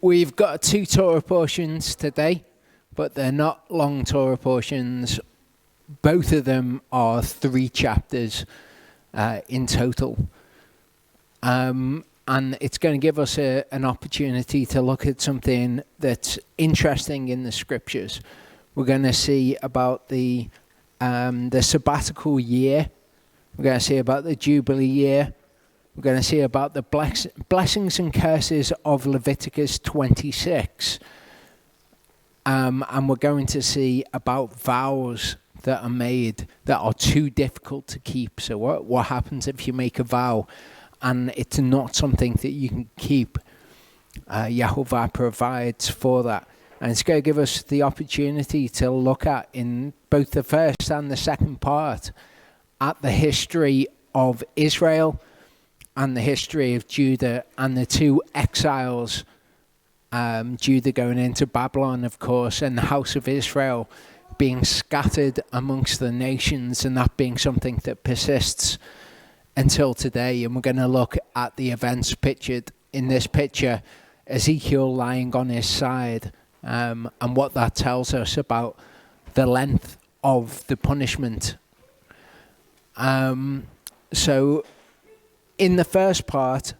We've got 2 Torah portions today, but they're not long Torah portions. Both of them are 3 chapters in total. And it's going to give us an opportunity to look at something that's interesting in the scriptures. We're going to see about the sabbatical year. We're going to see about the jubilee year. We're going to see about the blessings and curses of Leviticus 26. And we're going to see about vows that are made that are too difficult to keep. So what happens if you make a vow and it's not something that you can keep? Yehovah provides for that. And it's going to give us the opportunity to look at, in both the first and the second part, at the history of Israel and the history of Judah and the 2 exiles, Judah going into Babylon, of course, and the house of Israel being scattered amongst the nations, and that being something that persists until today. And we're going to look at the events pictured in this picture, Ezekiel lying on his side, and what that tells us about the length of the punishment. So in the first part,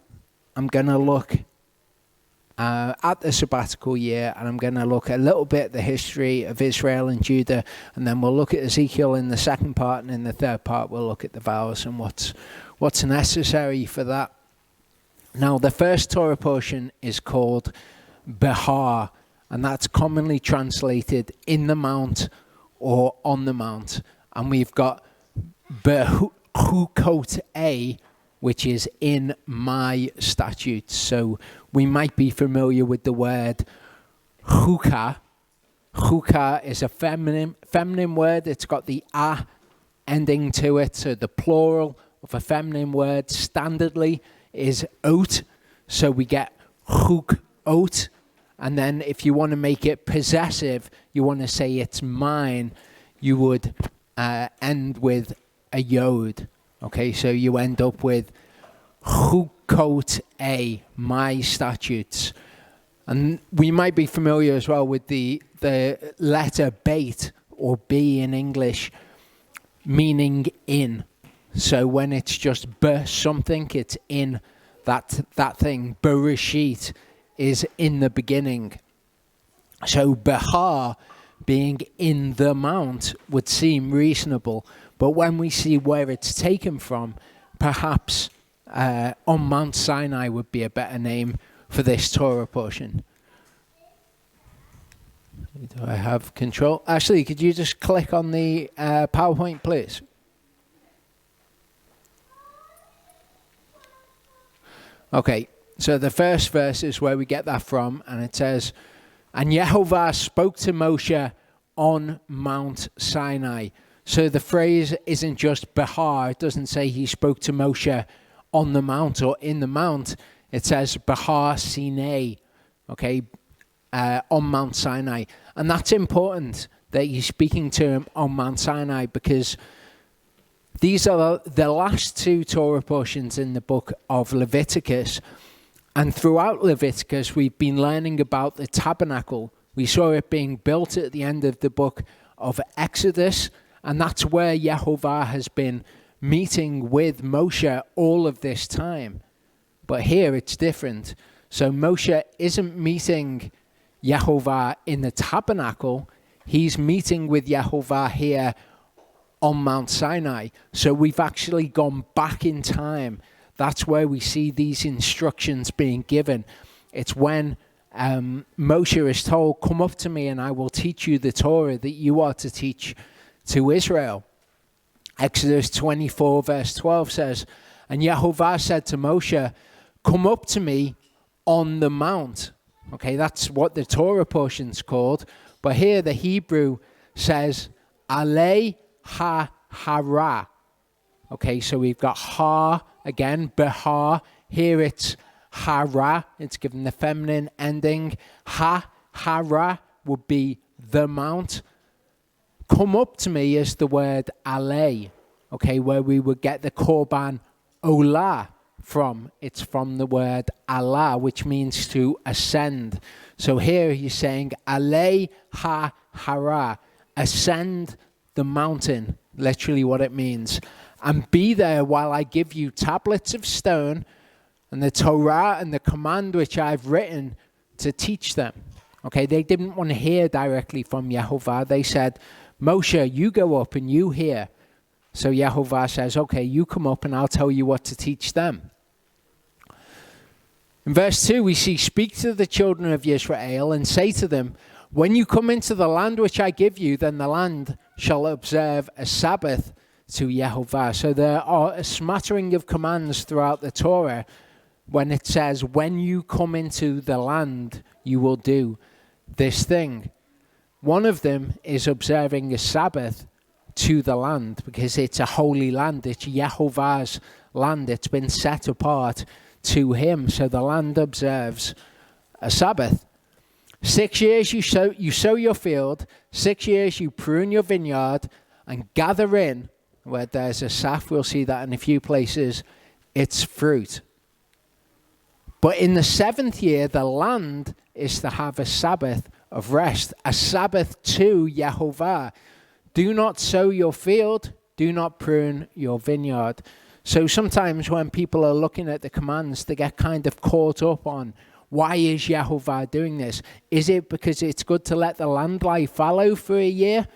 I'm going to look at the sabbatical year, and I'm going to look a little bit at the history of Israel and Judah, and then we'll look at Ezekiel in the second part, and in the third part we'll look at the vows and what's necessary for that. Now, the first Torah portion is called Behar, and that's commonly translated in the mount or on the mount. And we've got Bechukkotai, which is in my statutes. So we might be familiar with the word chukah. Chukah is a feminine word. It's got the a ending to it. So the plural of a feminine word standardly is ot. So we get chukot. And then if you want to make it possessive, you want to say it's mine, you would end with a yod. Okay, so you end up with Bechukkotai, my statutes. And we might be familiar as well with the letter beit, or B in English, meaning in. So when it's just something, it's in that thing. Bereshit is in the beginning. So Bahar, being in the mount, would seem reasonable. But when we see where it's taken from, perhaps on Mount Sinai would be a better name for this Torah portion. Do I have control? Ashley, could you just click on the PowerPoint, please? Okay, so the first verse is where we get that from, and it says, "And Yehovah spoke to Moshe on Mount Sinai." So the phrase isn't just Bahar. It doesn't say he spoke to Moshe on the mount or in the mount. It says Bahar Sinai, okay, on Mount Sinai. And that's important that he's speaking to him on Mount Sinai, because these are the last 2 Torah portions in the book of Leviticus. And throughout Leviticus, we've been learning about the tabernacle. We saw it being built at the end of the book of Exodus. And that's where Yehovah has been meeting with Moshe all of this time. But here it's different. So Moshe isn't meeting Yehovah in the tabernacle. He's meeting with Yehovah here on Mount Sinai. So we've actually gone back in time. That's where we see these instructions being given. It's when Moshe is told, "Come up to me and I will teach you the Torah that you are to teach to Israel." Exodus 24 verse 12 says, "And Yehovah said to Moshe, 'Come up to me on the mount.'" Okay, that's what the Torah portion's called. But here the Hebrew says, "Alei ha-hara." Okay, so we've got ha again, Behar. Here it's hara. It's given the feminine ending. Ha-hara would be the mount. Come up to me is the word alei, okay, where we would get the korban olah from? It's from the word Allah, which means to ascend. So here he's saying, Alei ha-hara, ascend the mountain, literally what it means. And be there while I give you tablets of stone and the Torah and the command which I've written to teach them. Okay, they didn't want to hear directly from Yehovah. They said, Moshe, you go up and you hear. So Yehovah says, okay, you come up and I'll tell you what to teach them. In verse 2, we see, speak to the children of Israel and say to them, when you come into the land which I give you, then the land shall observe a Sabbath to Yehovah. So there are a smattering of commands throughout the Torah when it says, when you come into the land, you will do this thing. One of them is observing a Sabbath to the land, because it's a holy land. It's Yehovah's land. It's been set apart to him. So the land observes a Sabbath. 6 years you sow your field. 6 years you prune your vineyard and gather in, where there's a saf, we'll see that in a few places, its fruit. But in the 7th year, the land is to have a Sabbath of rest, a Sabbath to Yehovah. Do not sow your field, do not prune your vineyard. So sometimes when people are looking at the commands, they get kind of caught up on, why is Yehovah doing this? Is it because it's good to let the land lie fallow for a year?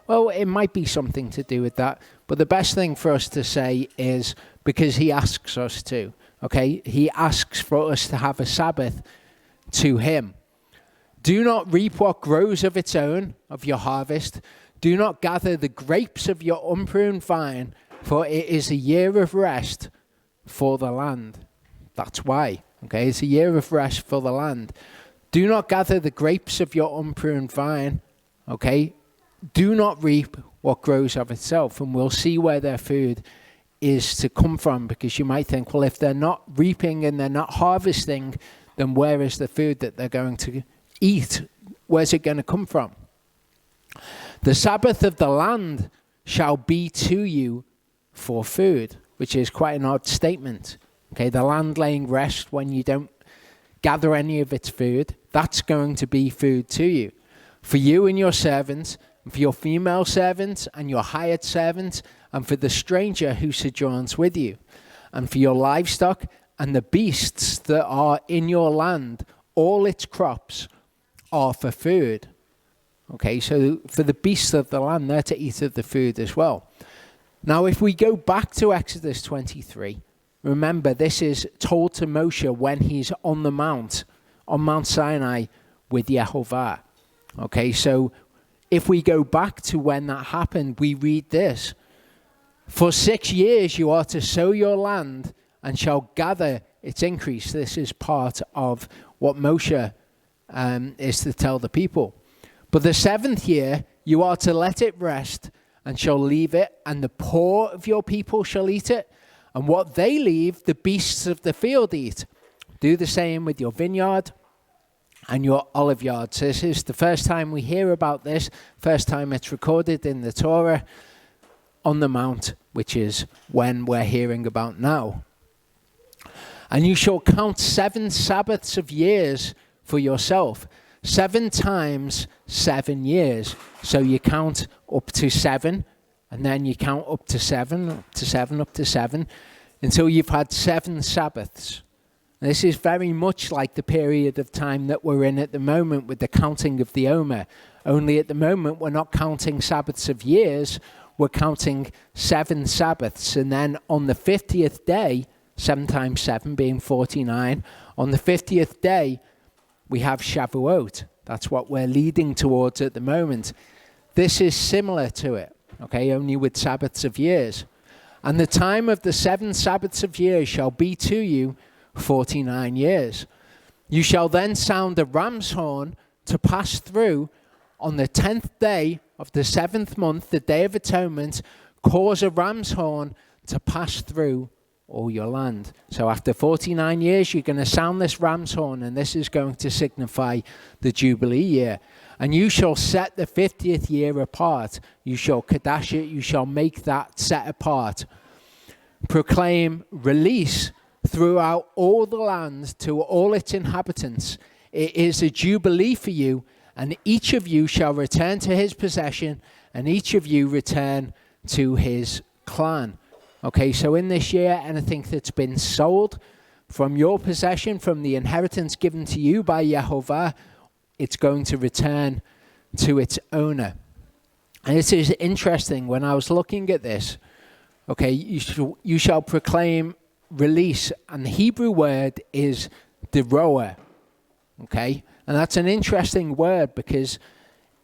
Well, it might be something to do with that. But the best thing for us to say is because he asks us to. Okay? He asks for us to have a Sabbath to him. Do not reap what grows of its own, of your harvest. Do not gather the grapes of your unpruned vine, for it is a year of rest for the land. That's why. Okay, it's a year of rest for the land. Do not gather the grapes of your unpruned vine. Okay, do not reap what grows of itself. And we'll see where their food is to come from, because you might think, well, if they're not reaping and they're not harvesting, then where is the food that they're going to eat? Where's it going to come from? The Sabbath of the land shall be to you for food, which is quite an odd statement. Okay, the land laying rest when you don't gather any of its food, that's going to be food to you. For you and your servants, and for your female servants and your hired servants, and for the stranger who sojourns with you, and for your livestock and the beasts that are in your land, all its crops are for food. Okay, so for the beasts of the land, they're to eat of the food as well. Now, if we go back to Exodus 23, remember, this is told to Moshe when he's on the mount, on Mount Sinai with Yehovah. Okay, so if we go back to when that happened, we read this. For 6 years you are to sow your land and shall gather its increase. This is part of what Moshe is to tell the people. But the 7th year you are to let it rest and shall leave it, and the poor of your people shall eat it. And what they leave, the beasts of the field eat. Do the same with your vineyard and your olive yards. This is the first time we hear about this, first time it's recorded in the Torah on the mount, which is when we're hearing about now. And you shall count 7 Sabbaths of years for yourself, 7 times 7 years. So you count up to 7, and then you count up to 7, up to 7, up to 7, until you've had 7 Sabbaths. This is very much like the period of time that we're in at the moment with the counting of the Omer. Only at the moment we're not counting Sabbaths of years, we're counting 7 Sabbaths. And then on the 50th day, 7 times 7 being 49, on the 50th day we have Shavuot. That's what we're leading towards at the moment. This is similar to it. Okay, only with Sabbaths of years. And the time of the 7 Sabbaths of years shall be to you 49 years. You shall then sound a ram's horn to pass through on the 10th day of the 7th month, the Day of Atonement. Cause a ram's horn to pass through all your land. So after 49 years, you're going to sound this ram's horn, and this is going to signify the Jubilee year. And you shall set the 50th year apart. You shall Kadash it. You shall make that set apart. Proclaim release throughout all the land to all its inhabitants. It is a jubilee for you, and each of you shall return to his possession, and each of you return to his clan. Okay, so in this year, anything that's been sold from your possession, from the inheritance given to you by Yehovah, it's going to return to its owner. And it is interesting, when I was looking at this, okay, you shall proclaim release, and the Hebrew word is deroah, okay? And that's an interesting word because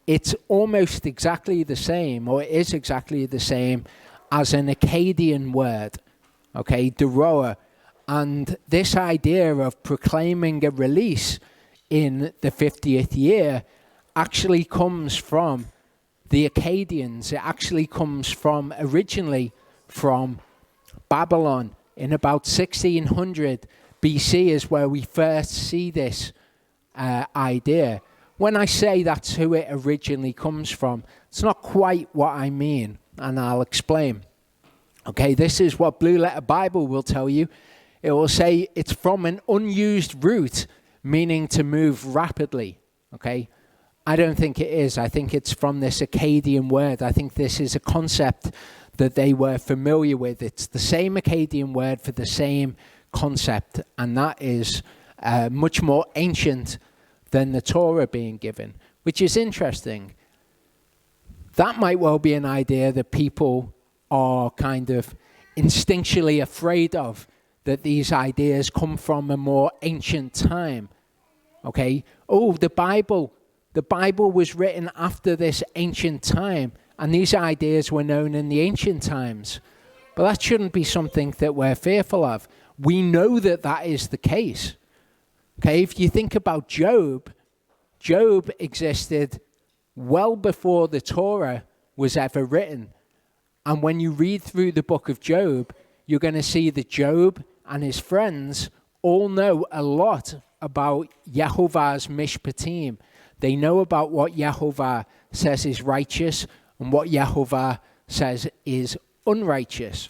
it's almost exactly the same, or it is exactly the same as an Akkadian word, okay, deroah. And this idea of proclaiming a release in the 50th year actually comes from the Akkadians. It actually comes from, originally, from Babylon. In about 1600 BC is where we first see this idea. When I say that's who it originally comes from, it's not quite what I mean, and I'll explain. Okay, this is what Blue Letter Bible will tell you. It will say it's from an unused root, meaning to move rapidly. Okay, I don't think it is. I think it's from this Akkadian word. I think this is a concept that they were familiar with. It's the same Akkadian word for the same concept, and that is much more ancient than the Torah being given, which is interesting. That might well be an idea that people are kind of instinctually afraid of, that these ideas come from a more ancient time. Okay? Oh, the Bible was written after this ancient time, and these ideas were known in the ancient times. But that shouldn't be something that we're fearful of. We know that that is the case. Okay, if you think about Job, Job existed well before the Torah was ever written. And when you read through the book of Job, you're going to see that Job and his friends all know a lot about Yehovah's mishpatim. They know about what Yehovah says is righteous and what Yehovah says is unrighteous.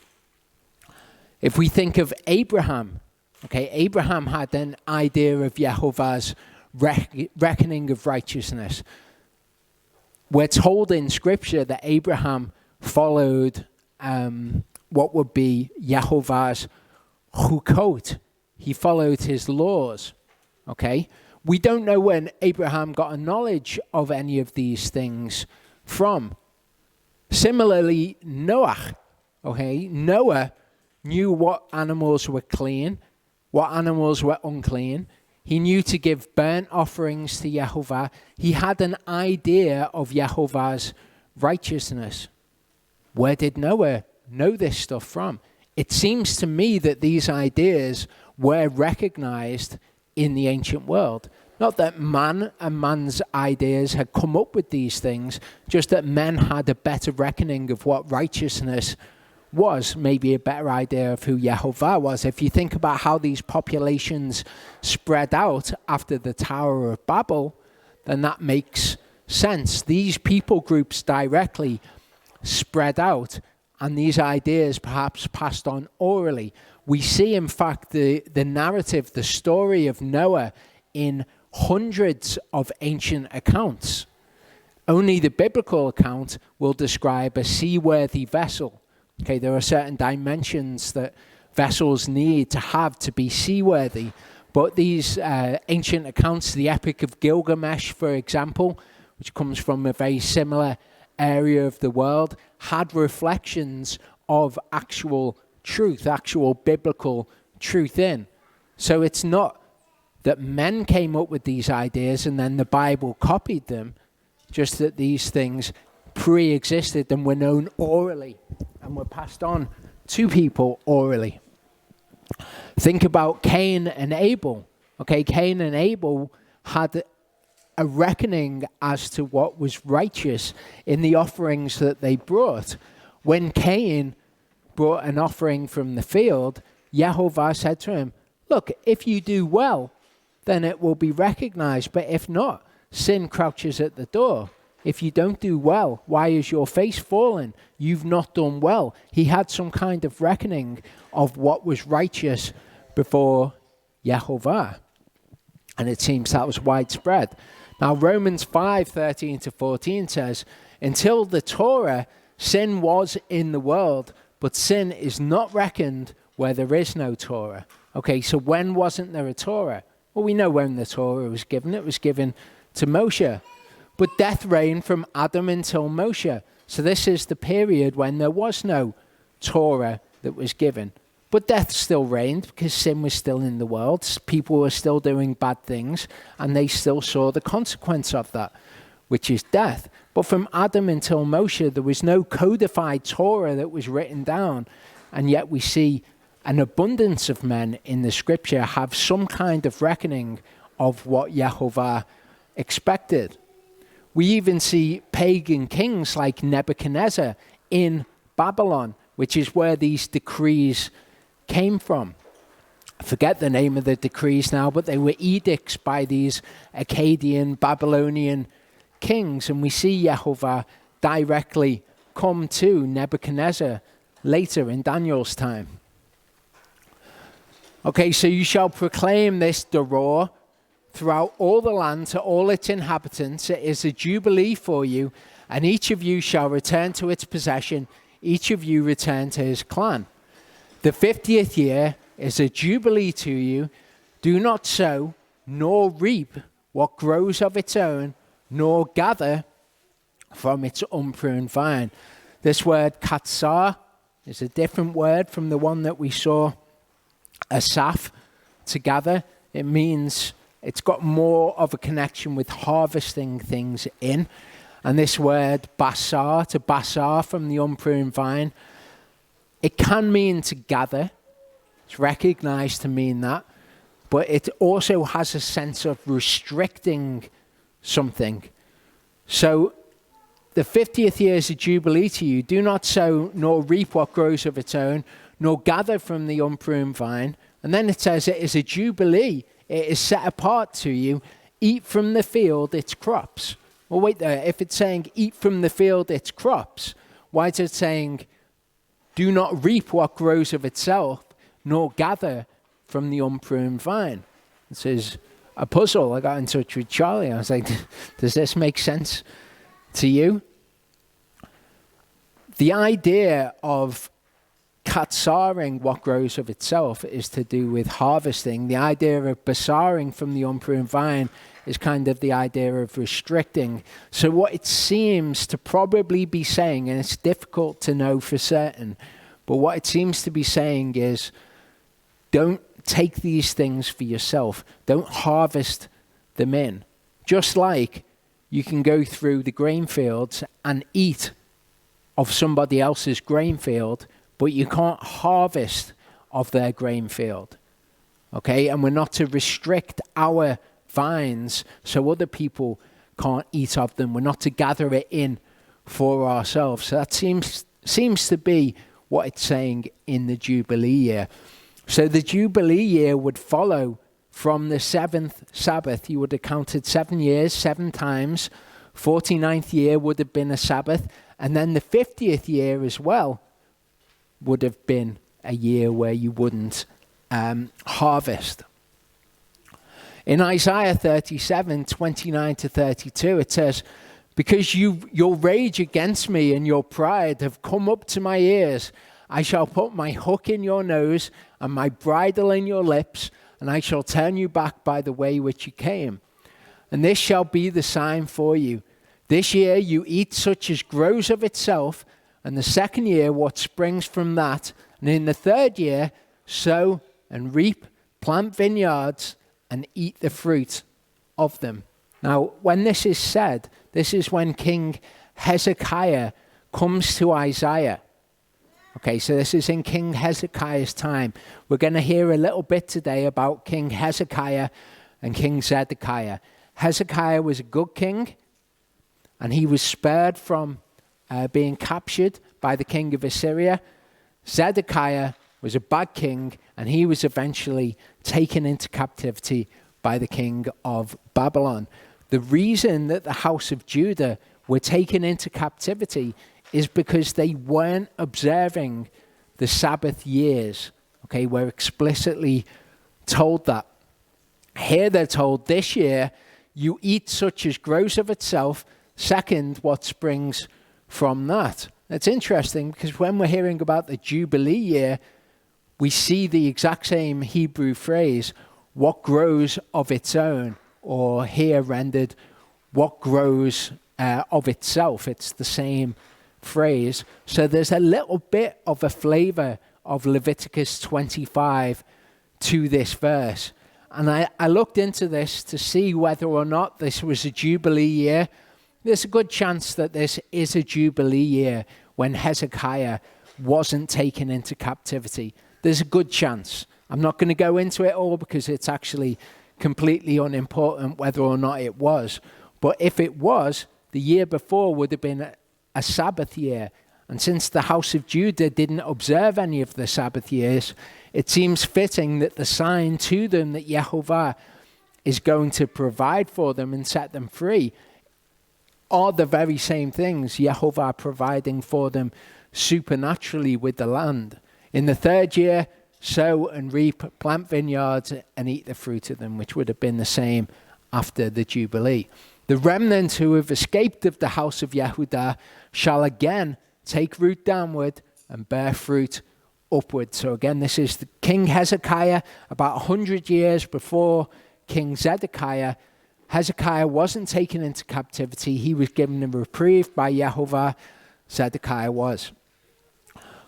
If we think of Abraham, okay, Abraham had an idea of Yehovah's reckoning of righteousness. We're told in Scripture that Abraham followed what would be Yehovah's chukot. He followed his laws, okay? We don't know when Abraham got a knowledge of any of these things from. Similarly, Noah, okay? Noah knew what animals were clean, what animals were unclean. He knew to give burnt offerings to Yehovah. He had an idea of Yehovah's righteousness. Where did Noah know this stuff from? It seems to me that these ideas were recognized in the ancient world. Not that man and man's ideas had come up with these things, just that men had a better reckoning of what righteousness was, maybe a better idea of who Yehovah was. If you think about how these populations spread out after the Tower of Babel, then that makes sense. These people groups directly spread out, and these ideas perhaps passed on orally. We see, in fact, the narrative, the story of Noah in hundreds of ancient accounts. Only the biblical account will describe a seaworthy vessel. Okay, there are certain dimensions that vessels need to have to be seaworthy. But these ancient accounts, the Epic of Gilgamesh, for example, which comes from a very similar area of the world, had reflections of actual truth, actual biblical truth in. So it's not that men came up with these ideas and then the Bible copied them, just that these things pre-existed and were known orally and were passed on to people orally. Think about Cain and Abel. Okay, Cain and Abel had a reckoning as to what was righteous in the offerings that they brought. When Cain brought an offering from the field, Yehovah said to him, look, if you do well, then it will be recognized. But if not, sin crouches at the door. If you don't do well, why is your face fallen? You've not done well. He had some kind of reckoning of what was righteous before Yehovah. And it seems that was widespread. Now, Romans 5:13-14 says, until the Torah, sin was in the world, but sin is not reckoned where there is no Torah. Okay, so when wasn't there a Torah? Well, we know when the Torah was given. It was given to Moshe. But death reigned from Adam until Moshe. So this is the period when there was no Torah that was given. But death still reigned because sin was still in the world. People were still doing bad things, and they still saw the consequence of that, which is death. But from Adam until Moshe, there was no codified Torah that was written down. And yet we see an abundance of men in the scripture have some kind of reckoning of what Yehovah expected. We even see pagan kings like Nebuchadnezzar in Babylon, which is where these decrees came from. I forget the name of the decrees now, but they were edicts by these Akkadian, Babylonian kings. And we see Yehovah directly come to Nebuchadnezzar later in Daniel's time. Okay, so you shall proclaim this Torah throughout all the land to all its inhabitants. It is a jubilee for you, and each of you shall return to its possession, each of you return to his clan. The 50th year is a jubilee to you. Do not sow nor reap what grows of its own, nor gather from its unpruned vine. This word katsar is a different word from the one that we saw asaph, to gather. It means it's got more of a connection with harvesting things in. And this word basar, to basar from the unpruned vine, it can mean to gather. It's recognized to mean that. But it also has a sense of restricting something. So the 50th year is a jubilee to you. Do not sow nor reap what grows of its own, nor gather from the unpruned vine. And then it says it is a jubilee. It is set apart to you. Eat from the field its crops. Well, wait there. If it's saying eat from the field its crops, why is it saying do not reap what grows of itself, nor gather from the unpruned vine? This is a puzzle. I got in touch with Charlie. I was like, does this make sense to you? The idea of katsaring what grows of itself is to do with harvesting. The idea of basaring from the unpruned vine is kind of the idea of restricting. So what it seems to probably be saying, and it's difficult to know for certain, but what it seems to be saying is don't take these things for yourself. Don't harvest them in. Just like you can go through the grain fields and eat of somebody else's grain field, but you can't harvest of their grain field. Okay? And we're not to restrict our vines so other people can't eat of them. We're not to gather it in for ourselves. So that seems to be what it's saying in the Jubilee year. So the Jubilee year would follow from the 7th Sabbath. You would have counted 7 years, 7 times. 49th year would have been a Sabbath. And then the 50th year as well would have been a year where you wouldn't harvest. In Isaiah 37, 29-32, it says, because your rage against me and your pride have come up to my ears, I shall put my hook in your nose and my bridle in your lips, and I shall turn you back by the way which you came. And this shall be the sign for you. This year you eat such as grows of itself, and the second year what springs from that. And in the third year, sow and reap, plant vineyards, and eat the fruit of them. Now, when this is said, this is when King Hezekiah comes to Isaiah. Okay, so this is in King Hezekiah's time. We're going to hear a little bit today about King Hezekiah and King Zedekiah. Hezekiah was a good king, and he was spared from being captured by the king of Assyria. Zedekiah was a bad king, and he was eventually taken into captivity by the king of Babylon. The reason that the house of Judah were taken into captivity is because they weren't observing the Sabbath years. Okay, we're explicitly told that. Here they're told, this year you eat such as grows of itself, second what springs from that. It's interesting because when we're hearing about the Jubilee year, we see the exact same Hebrew phrase, what grows of its own, or here rendered, what grows of itself. It's the same phrase. So there's a little bit of a flavor of Leviticus 25 to this verse. And I looked into this to see whether or not this was a Jubilee year. There's a good chance that this is a Jubilee year when Hezekiah wasn't taken into captivity. There's a good chance. I'm not going to go into it all because it's actually completely unimportant whether or not it was. But if it was, the year before would have been a Sabbath year. And since the house of Judah didn't observe any of the Sabbath years, it seems fitting that the sign to them that Yehovah is going to provide for them and set them free are the very same things Yehovah providing for them supernaturally with the land. In the third year, sow and reap, plant vineyards and eat the fruit of them, which would have been the same after the Jubilee. The remnant who have escaped of the house of Yehudah shall again take root downward and bear fruit upward. So again, this is the King Hezekiah, about 100 years before King Zedekiah. Hezekiah wasn't taken into captivity. He was given a reprieve by Yehovah. Zedekiah was.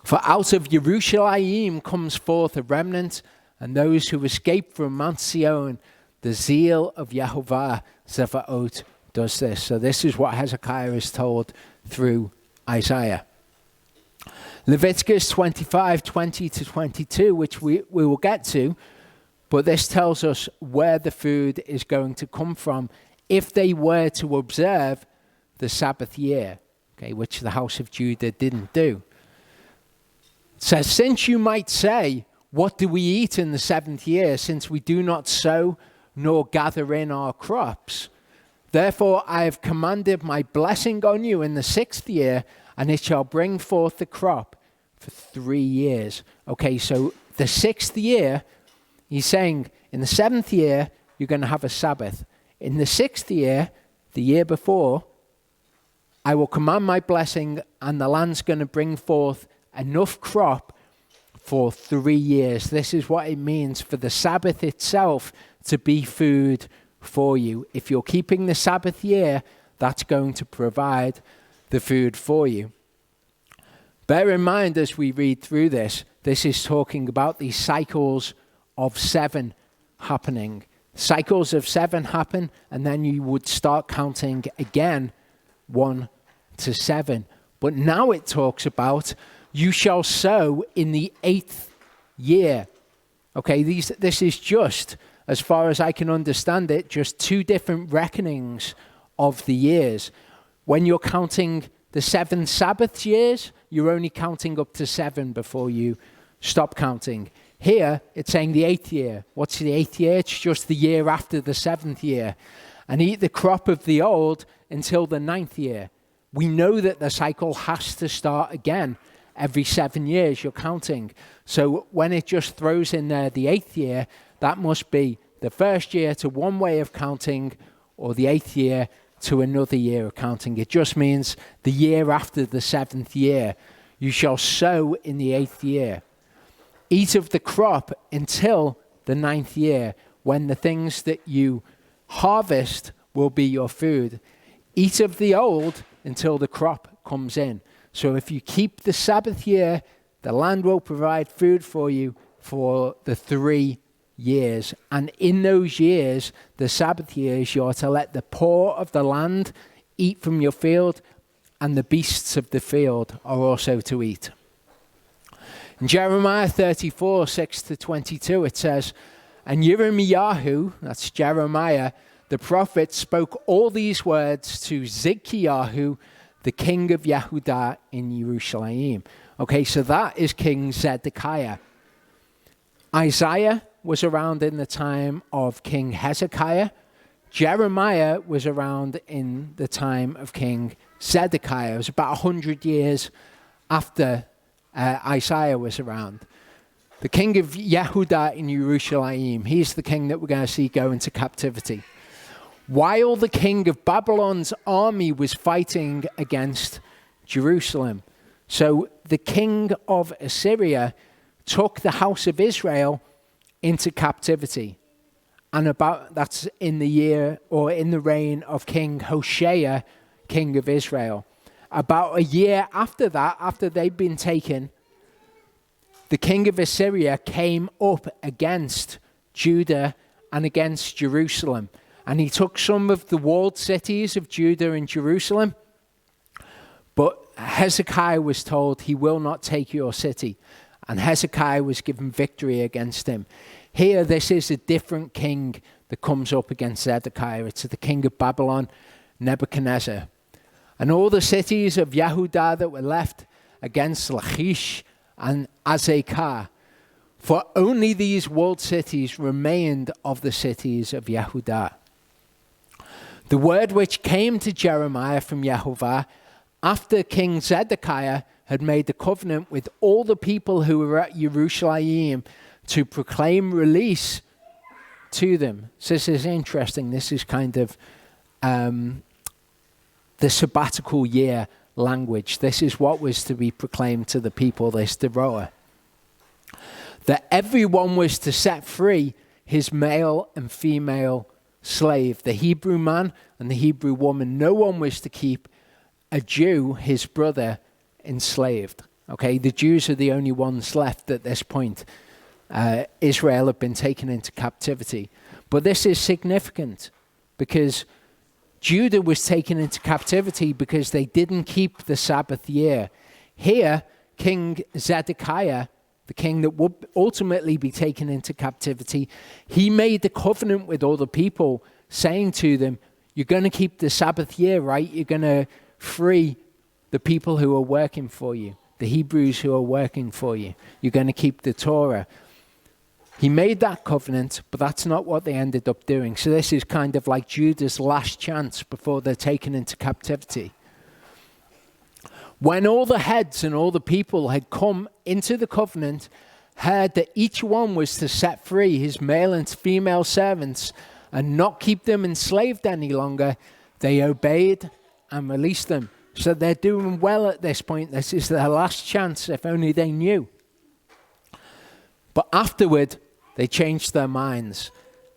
For out of Jerusalem comes forth a remnant, and those who escape from Mount Sion, the zeal of Yehovah Zevaot does this. So this is what Hezekiah is told through Isaiah. Leviticus 25, 20 to 22, which we will get to, but this tells us where the food is going to come from if they were to observe the Sabbath year, okay, which the house of Judah didn't do. It says, since you might say, what do we eat in the seventh year, since we do not sow nor gather in our crops? Therefore I have commanded my blessing on you in the sixth year, and it shall bring forth the crop for 3 years. Okay, so the sixth year, he's saying in the seventh year, you're going to have a Sabbath. In the sixth year, the year before, I will command my blessing, and the land's going to bring forth enough crop for 3 years. This is what it means for the Sabbath itself to be food for you. If you're keeping the Sabbath year, that's going to provide the food for you. Bear in mind as we read through this, this is talking about these cycles of 7 happening. Cycles of 7 happen, and then you would start counting again 1 to 7. But now it talks about you shall sow in the 8th year. Okay, this is just, as far as I can understand it, just 2 different reckonings of the years. When you're counting the 7 Sabbath years, you're only counting up to 7 before you stop counting. Here, it's saying the 8th year. What's the 8th year? It's just the year after the 7th year. And eat the crop of the old until the 9th year. We know that the cycle has to start again. Every 7 years you're counting. So when it just throws in there the 8th year, that must be the first year to one way of counting, or the 8th year to another year of counting. It just means the year after the 7th year. You shall sow in the 8th year. Eat of the crop until the 9th year, when the things that you harvest will be your food. Eat of the old until the crop comes in. So if you keep the Sabbath year, the land will provide food for you for the 3 years. And in those years, the Sabbath years, you are to let the poor of the land eat from your field, and the beasts of the field are also to eat. In Jeremiah 34, 6 to 22, it says, and Yirmiyahu, that's Jeremiah, the prophet, spoke all these words to Zedekiah, the king of Yehudah in Jerusalem. Okay, so that is King Zedekiah. Isaiah was around in the time of King Hezekiah. Jeremiah was around in the time of King Zedekiah. It was about 100 years after Isaiah was around. The king of Yehudah in Jerusalem, he's the king that we're going to see go into captivity. While the king of Babylon's army was fighting against Jerusalem. So the king of Assyria took the house of Israel into captivity. And that's in the year or in the reign of King Hoshea, king of Israel. About a year after that, after they'd been taken, the king of Assyria came up against Judah and against Jerusalem. And he took some of the walled cities of Judah and Jerusalem. But Hezekiah was told, he will not take your city. And Hezekiah was given victory against him. Here, this is a different king that comes up against Zedekiah. It's the king of Babylon, Nebuchadnezzar. And all the cities of Yehudah that were left against Lachish and Azekah. For only these walled cities remained of the cities of Yehudah. The word which came to Jeremiah from Yehovah after King Zedekiah had made the covenant with all the people who were at Jerusalem to proclaim release to them. So this is interesting. This is kind of the sabbatical year language. This is what was to be proclaimed to the people, this Torah. That everyone was to set free his male and female slave, the Hebrew man and the Hebrew woman. No one was to keep a Jew, his brother, enslaved. Okay, the Jews are the only ones left at this point. Israel had been taken into captivity. But this is significant because Judah was taken into captivity because they didn't keep the Sabbath year. Here, King Zedekiah, the king that would ultimately be taken into captivity, he made the covenant with all the people, saying to them, you're going to keep the Sabbath year, right? You're going to free the people who are working for you, the Hebrews who are working for you. You're going to keep the Torah. He made that covenant, but that's not what they ended up doing. So this is kind of like Judah's last chance before they're taken into captivity. When all the heads and all the people had come into the covenant, heard that each one was to set free his male and female servants and not keep them enslaved any longer, they obeyed and released them. So they're doing well at this point. This is their last chance, if only they knew. But afterward, they changed their minds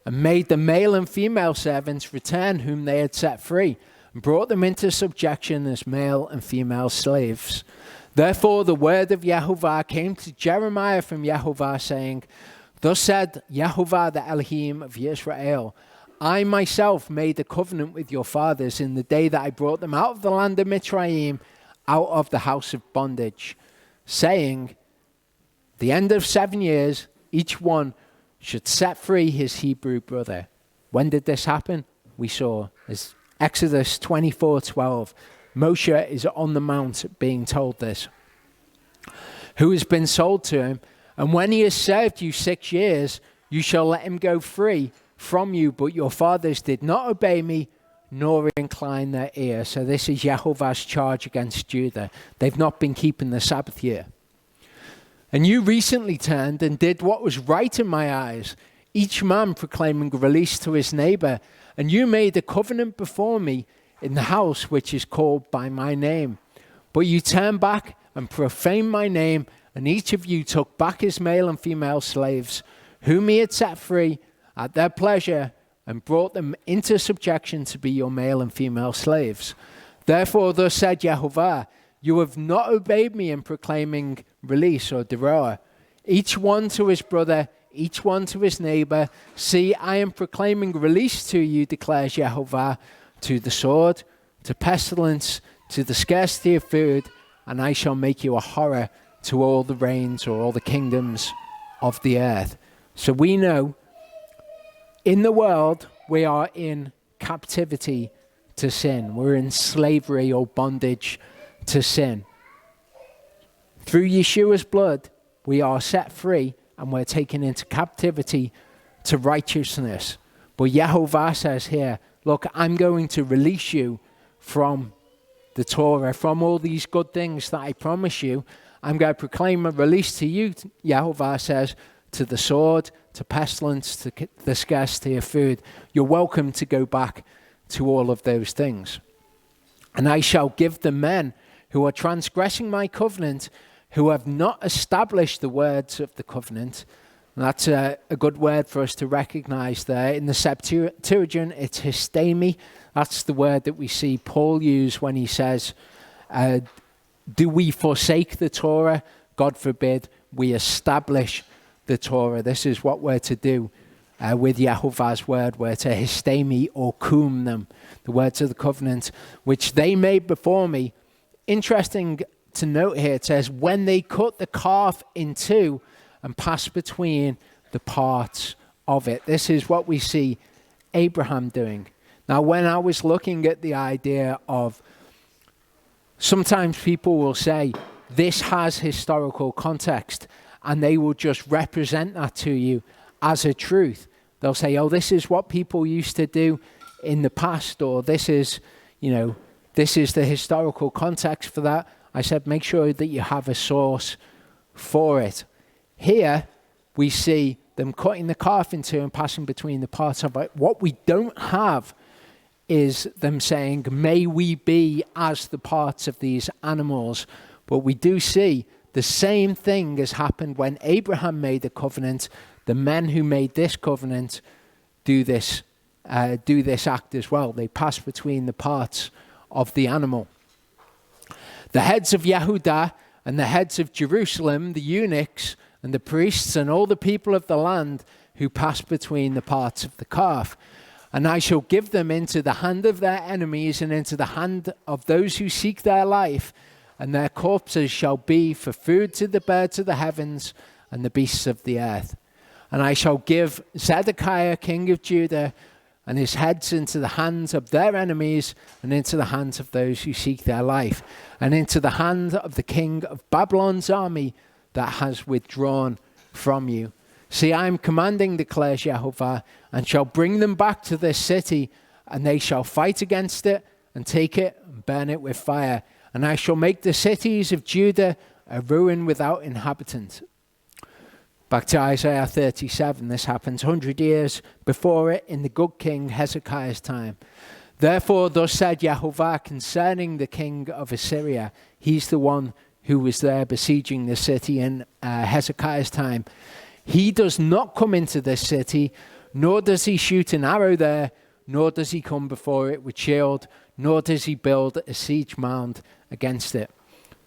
and made the male and female servants return whom they had set free, and brought them into subjection as male and female slaves. Therefore the word of Yehovah came to Jeremiah from Yehovah, saying, thus said Yehovah the Elohim of Israel, I myself made a covenant with your fathers in the day that I brought them out of the land of Mitzrayim, out of the house of bondage, saying, the end of 7 years, each one should set free his Hebrew brother. When did this happen? We saw as Exodus 24:12. Moshe is on the mount being told this. Who has been sold to him, and when he has served you 6 years, you shall let him go free from you, but your fathers did not obey me, nor incline their ear. So this is Yehovah's charge against Judah. They've not been keeping the Sabbath year. And you recently turned and did what was right in my eyes, each man proclaiming release to his neighbor. And you made a covenant before me in the house which is called by my name. But you turned back and profaned my name, and each of you took back his male and female slaves, whom he had set free at their pleasure, and brought them into subjection to be your male and female slaves. Therefore, thus said Yehovah, you have not obeyed me in proclaiming release or Torah. Each one to his brother, each one to his neighbor. See, I am proclaiming release to you, declares Yehovah, to the sword, to pestilence, to the scarcity of food, and I shall make you a horror to all the reigns or all the kingdoms of the earth. So we know in the world we are in captivity to sin. We're in slavery or bondage to sin. Through Yeshua's blood, we are set free and we're taken into captivity to righteousness. But Yehovah says here, look, I'm going to release you from the Torah, from all these good things that I promise you. I'm going to proclaim a release to you, Yehovah says, to the sword, to pestilence, to the scarcity of food. You're welcome to go back to all of those things. And I shall give the men who are transgressing my covenant, who have not established the words of the covenant. And that's a good word for us to recognize there. In the Septuagint, it's histemi. That's the word that we see Paul use when he says, do we forsake the Torah? God forbid, we establish the Torah. This is what we're to do with Yehovah's word. We're to histemi or kum them, the words of the covenant, which they made before me. Interesting to note here, it says, when they cut the calf in two and passed between the parts of it. This is what we see Abraham doing. Now, when I was looking at the idea of, sometimes people will say, this has historical context, and they will just represent that to you as a truth. They'll say, oh, this is what people used to do in the past, or this is, this is the historical context for that. I said, make sure that you have a source for it. Here, we see them cutting the calf in two and passing between the parts of it. What we don't have is them saying, may we be as the parts of these animals. But we do see the same thing has happened when Abraham made the covenant. The men who made this covenant do this act as well. They pass between the parts of the animal. The heads of Yehudah and the heads of Jerusalem, the eunuchs and the priests and all the people of the land who pass between the parts of the calf. And I shall give them into the hand of their enemies and into the hand of those who seek their life, and their corpses shall be for food to the birds of the heavens and the beasts of the earth. And I shall give Zedekiah, king of Judah, and his heads into the hands of their enemies and into the hands of those who seek their life, and into the hand of the king of Babylon's army that has withdrawn from you. See, I am commanding, declares Yehovah, and shall bring them back to this city, and they shall fight against it and take it and burn it with fire. And I shall make the cities of Judah a ruin without inhabitant. Back to Isaiah 37, this happens 100 years before it in the good king Hezekiah's time. Therefore, thus said Yehovah concerning the king of Assyria, he's the one who was there besieging the city in Hezekiah's time. He does not come into this city, nor does he shoot an arrow there, nor does he come before it with shield, nor does he build a siege mound against it.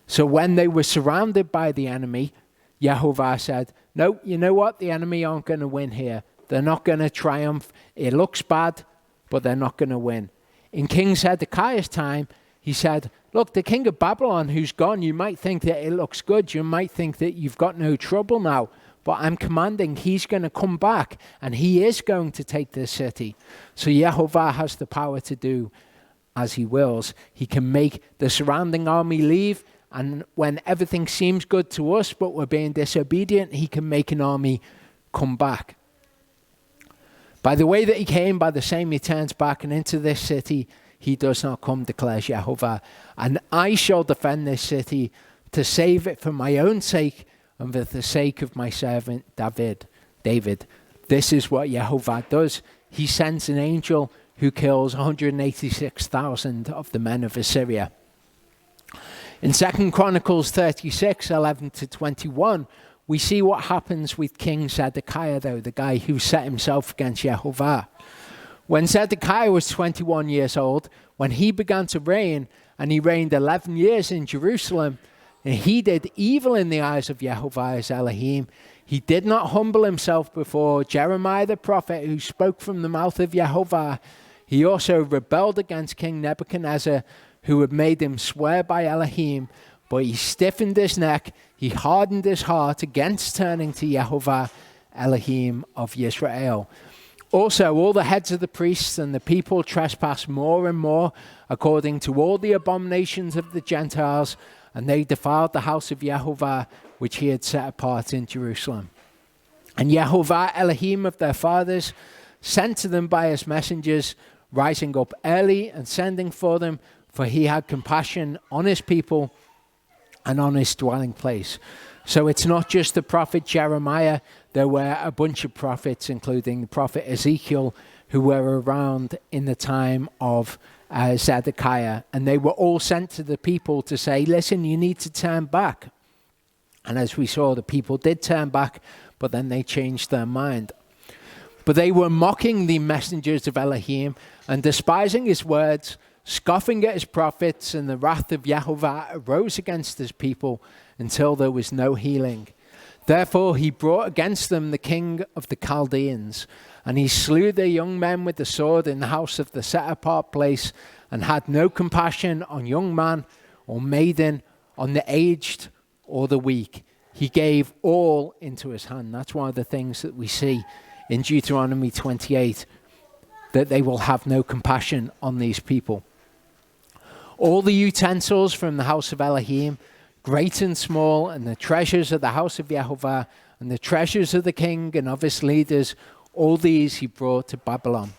So when they were surrounded by the enemy, Yehovah said, no, you know what? The enemy aren't going to win here. They're not going to triumph. It looks bad, but they're not going to win. In King Zedekiah's time, he said, look, the king of Babylon who's gone, you might think that it looks good. You might think that you've got no trouble now. But I'm commanding he's going to come back, and he is going to take this city. So Yehovah has the power to do as he wills. He can make the surrounding army leave, and when everything seems good to us, but we're being disobedient, he can make an army come back. By the way that he came, by the same he turns back, and into this city he does not come, declares Yehovah. And I shall defend this city to save it for my own sake and for the sake of my servant David. This is what Yehovah does. He sends an angel who kills 186,000 of the men of Assyria. In 2 Chronicles 36, 11 to 21, we see what happens with King Zedekiah, though, the guy who set himself against Yehovah. When Zedekiah was 21 years old, when he began to reign, and he reigned 11 years in Jerusalem, and he did evil in the eyes of Yehovah his Elohim. He did not humble himself before Jeremiah the prophet, who spoke from the mouth of Yehovah. He also rebelled against King Nebuchadnezzar, who had made him swear by Elohim, but he stiffened his neck, he hardened his heart against turning to Yehovah, Elohim of Israel. Also, all the heads of the priests and the people trespassed more and more, according to all the abominations of the Gentiles, and they defiled the house of Yehovah, which he had set apart in Jerusalem. And Yehovah, Elohim of their fathers, sent to them by his messengers, rising up early and sending for them, for he had compassion on his people and on his dwelling place. So it's not just the prophet Jeremiah. There were a bunch of prophets, including the prophet Ezekiel, who were around in the time of Zedekiah. And they were all sent to the people to say, listen, you need to turn back. And as we saw, the people did turn back, but then they changed their mind. But they were mocking the messengers of Elohim and despising his words, scoffing at his prophets, and the wrath of Yehovah arose against his people until there was no healing. Therefore he brought against them the king of the Chaldeans, and he slew their young men with the sword in the house of the set-apart place, and had no compassion on young man or maiden, on the aged or the weak. He gave all into his hand. That's one of the things that we see in Deuteronomy 28, that they will have no compassion on these people. All the utensils from the house of Elohim, great and small, and the treasures of the house of Yehovah, and the treasures of the king and of his leaders, all these he brought to Babylon.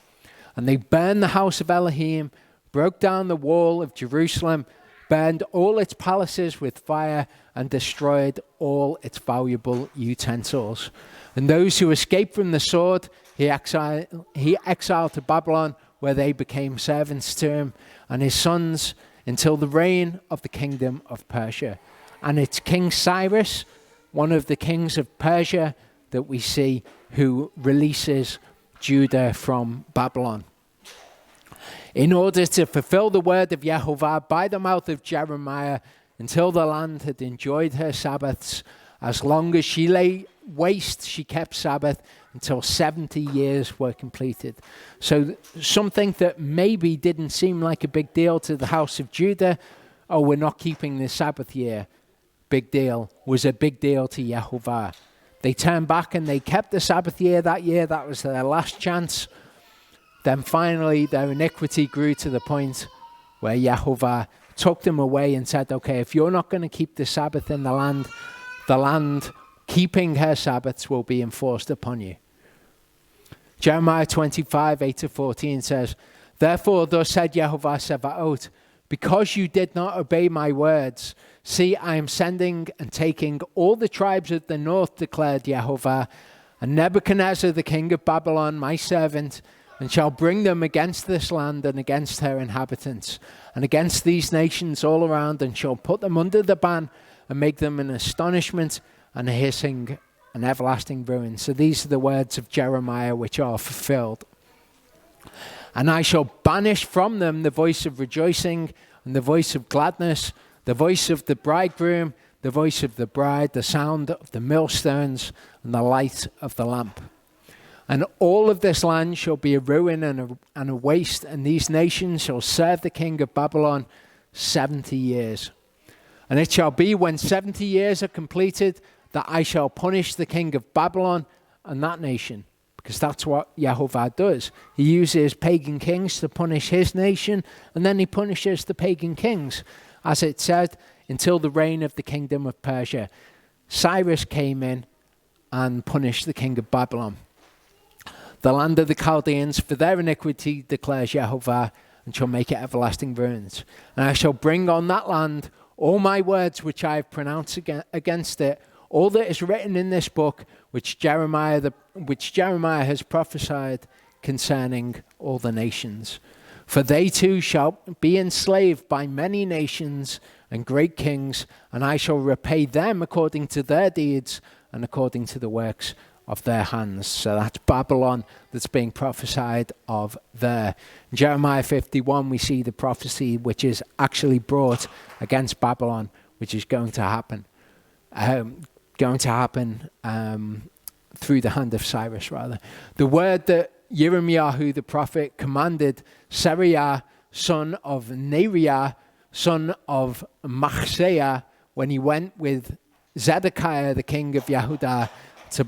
And they burned the house of Elohim, broke down the wall of Jerusalem, burned all its palaces with fire, and destroyed all its valuable utensils. And those who escaped from the sword, he exiled to Babylon, where they became servants to him, and his sons, until the reign of the kingdom of Persia. And it's King Cyrus, one of the kings of Persia, that we see who releases Judah from Babylon. In order to fulfill the word of Yehovah by the mouth of Jeremiah, until the land had enjoyed her Sabbaths, as long as she lay waste, she kept Sabbath until 70 years were completed. So something that maybe didn't seem like a big deal to the house of Judah, oh, we're not keeping the Sabbath year, big deal, was a big deal to Yehovah. They turned back and they kept the Sabbath year that year. That was their last chance. Then finally their iniquity grew to the point where Yehovah took them away and said, okay, if you're not going to keep the Sabbath in the land keeping her Sabbaths will be enforced upon you. Jeremiah 25, 8-14 says, therefore thus said Yehovah Sebaot, because you did not obey my words, see, I am sending and taking all the tribes of the north, declared Yehovah, and Nebuchadnezzar the king of Babylon, my servant, and shall bring them against this land and against her inhabitants, and against these nations all around, and shall put them under the ban, and make them an astonishment and a hissing and everlasting ruin. So these are the words of Jeremiah which are fulfilled. And I shall banish from them the voice of rejoicing and the voice of gladness, the voice of the bridegroom, the voice of the bride, the sound of the millstones, and the light of the lamp. And all of this land shall be a ruin and a waste, and these nations shall serve the king of Babylon 70 years. And it shall be when 70 years are completed that I shall punish the king of Babylon and that nation. Because that's what Yehovah does. He uses pagan kings to punish his nation, and then he punishes the pagan kings. As it said, until the reign of the kingdom of Persia. Cyrus came in and punished the king of Babylon. The land of the Chaldeans for their iniquity, declares Yehovah, and shall make it everlasting ruins. And I shall bring on that land all my words which I have pronounced against it, all that is written in this book, which Jeremiah has prophesied concerning all the nations. For they too shall be enslaved by many nations and great kings, and I shall repay them according to their deeds and according to the works of their hands. So that's Babylon that's being prophesied of there. In Jeremiah 51, we see the prophecy which is actually brought against Babylon, which is going to happen. Through the hand of Cyrus, rather. The word that Yirmiyahu the prophet commanded Sariah, son of Neriah, son of Machseah, when he went with Zedekiah, the king of Yehudah, to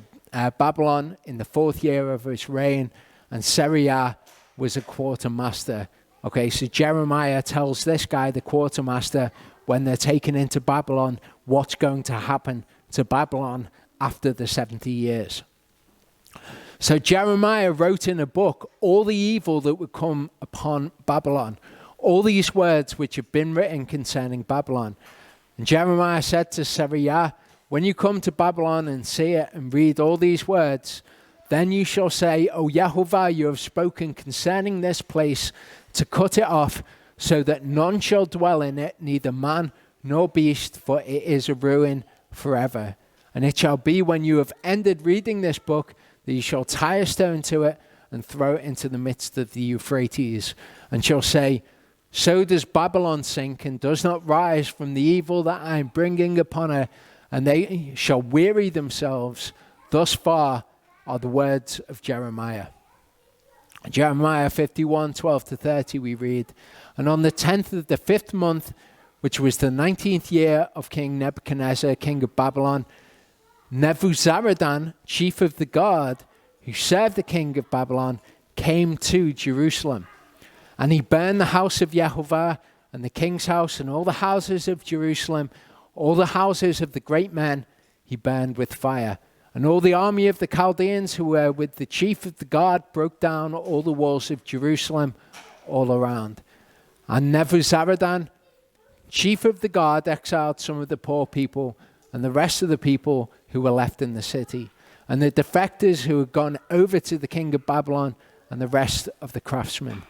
Babylon in the 4th year of his reign, and Sariah was a quartermaster. Okay, so Jeremiah tells this guy, the quartermaster, when they're taken into Babylon, what's going to happen to Babylon after the 70 years. So Jeremiah wrote in a book all the evil that would come upon Babylon, all these words which have been written concerning Babylon. And Jeremiah said to Zedekiah, when you come to Babylon and see it and read all these words, then you shall say, O Yehovah, you have spoken concerning this place to cut it off, so that none shall dwell in it, neither man nor beast, for it is a ruin forever. And it shall be when you have ended reading this book, that you shall tie a stone to it and throw it into the midst of the Euphrates, and shall say, so does Babylon sink, and does not rise from the evil that I am bringing upon her, and they shall weary themselves. Thus far are the words of Jeremiah. Jeremiah 51:12-30 we read, and on the 10th of the 5th month, which was the 19th year of King Nebuchadnezzar, king of Babylon, Nebuzaradan, chief of the guard, who served the king of Babylon, came to Jerusalem. And he burned the house of Yehovah and the king's house and all the houses of Jerusalem, all the houses of the great men he burned with fire. And all the army of the Chaldeans who were with the chief of the guard broke down all the walls of Jerusalem all around. And Nebuzaradan, chief of the guard, exiled some of the poor people and the rest of the people who were left in the city, and the defectors who had gone over to the king of Babylon, and the rest of the craftsmen.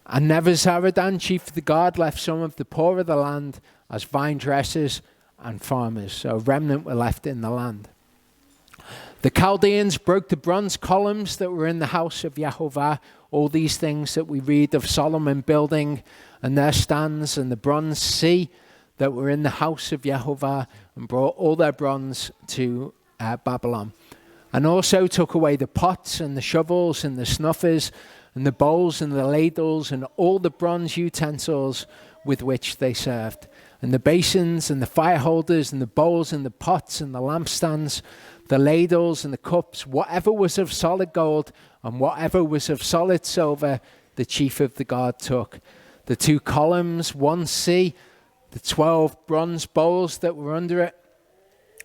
And Nebuzaradan, chief of the guard, left some of the poor of the land as vine dressers and farmers. So a remnant were left in the land. The Chaldeans broke the bronze columns that were in the house of Yehovah, all these things that we read of Solomon building, and their stands, and the bronze sea that were in the house of Yehovah, and brought all their bronze to Babylon. And also took away the pots and the shovels and the snuffers and the bowls and the ladles and all the bronze utensils with which they served, and the basins and the fire holders and the bowls and the pots and the lampstands, the ladles and the cups, whatever was of solid gold and whatever was of solid silver, the chief of the guard took. The 2 columns, 1 sea, the 12 bronze bowls that were under it,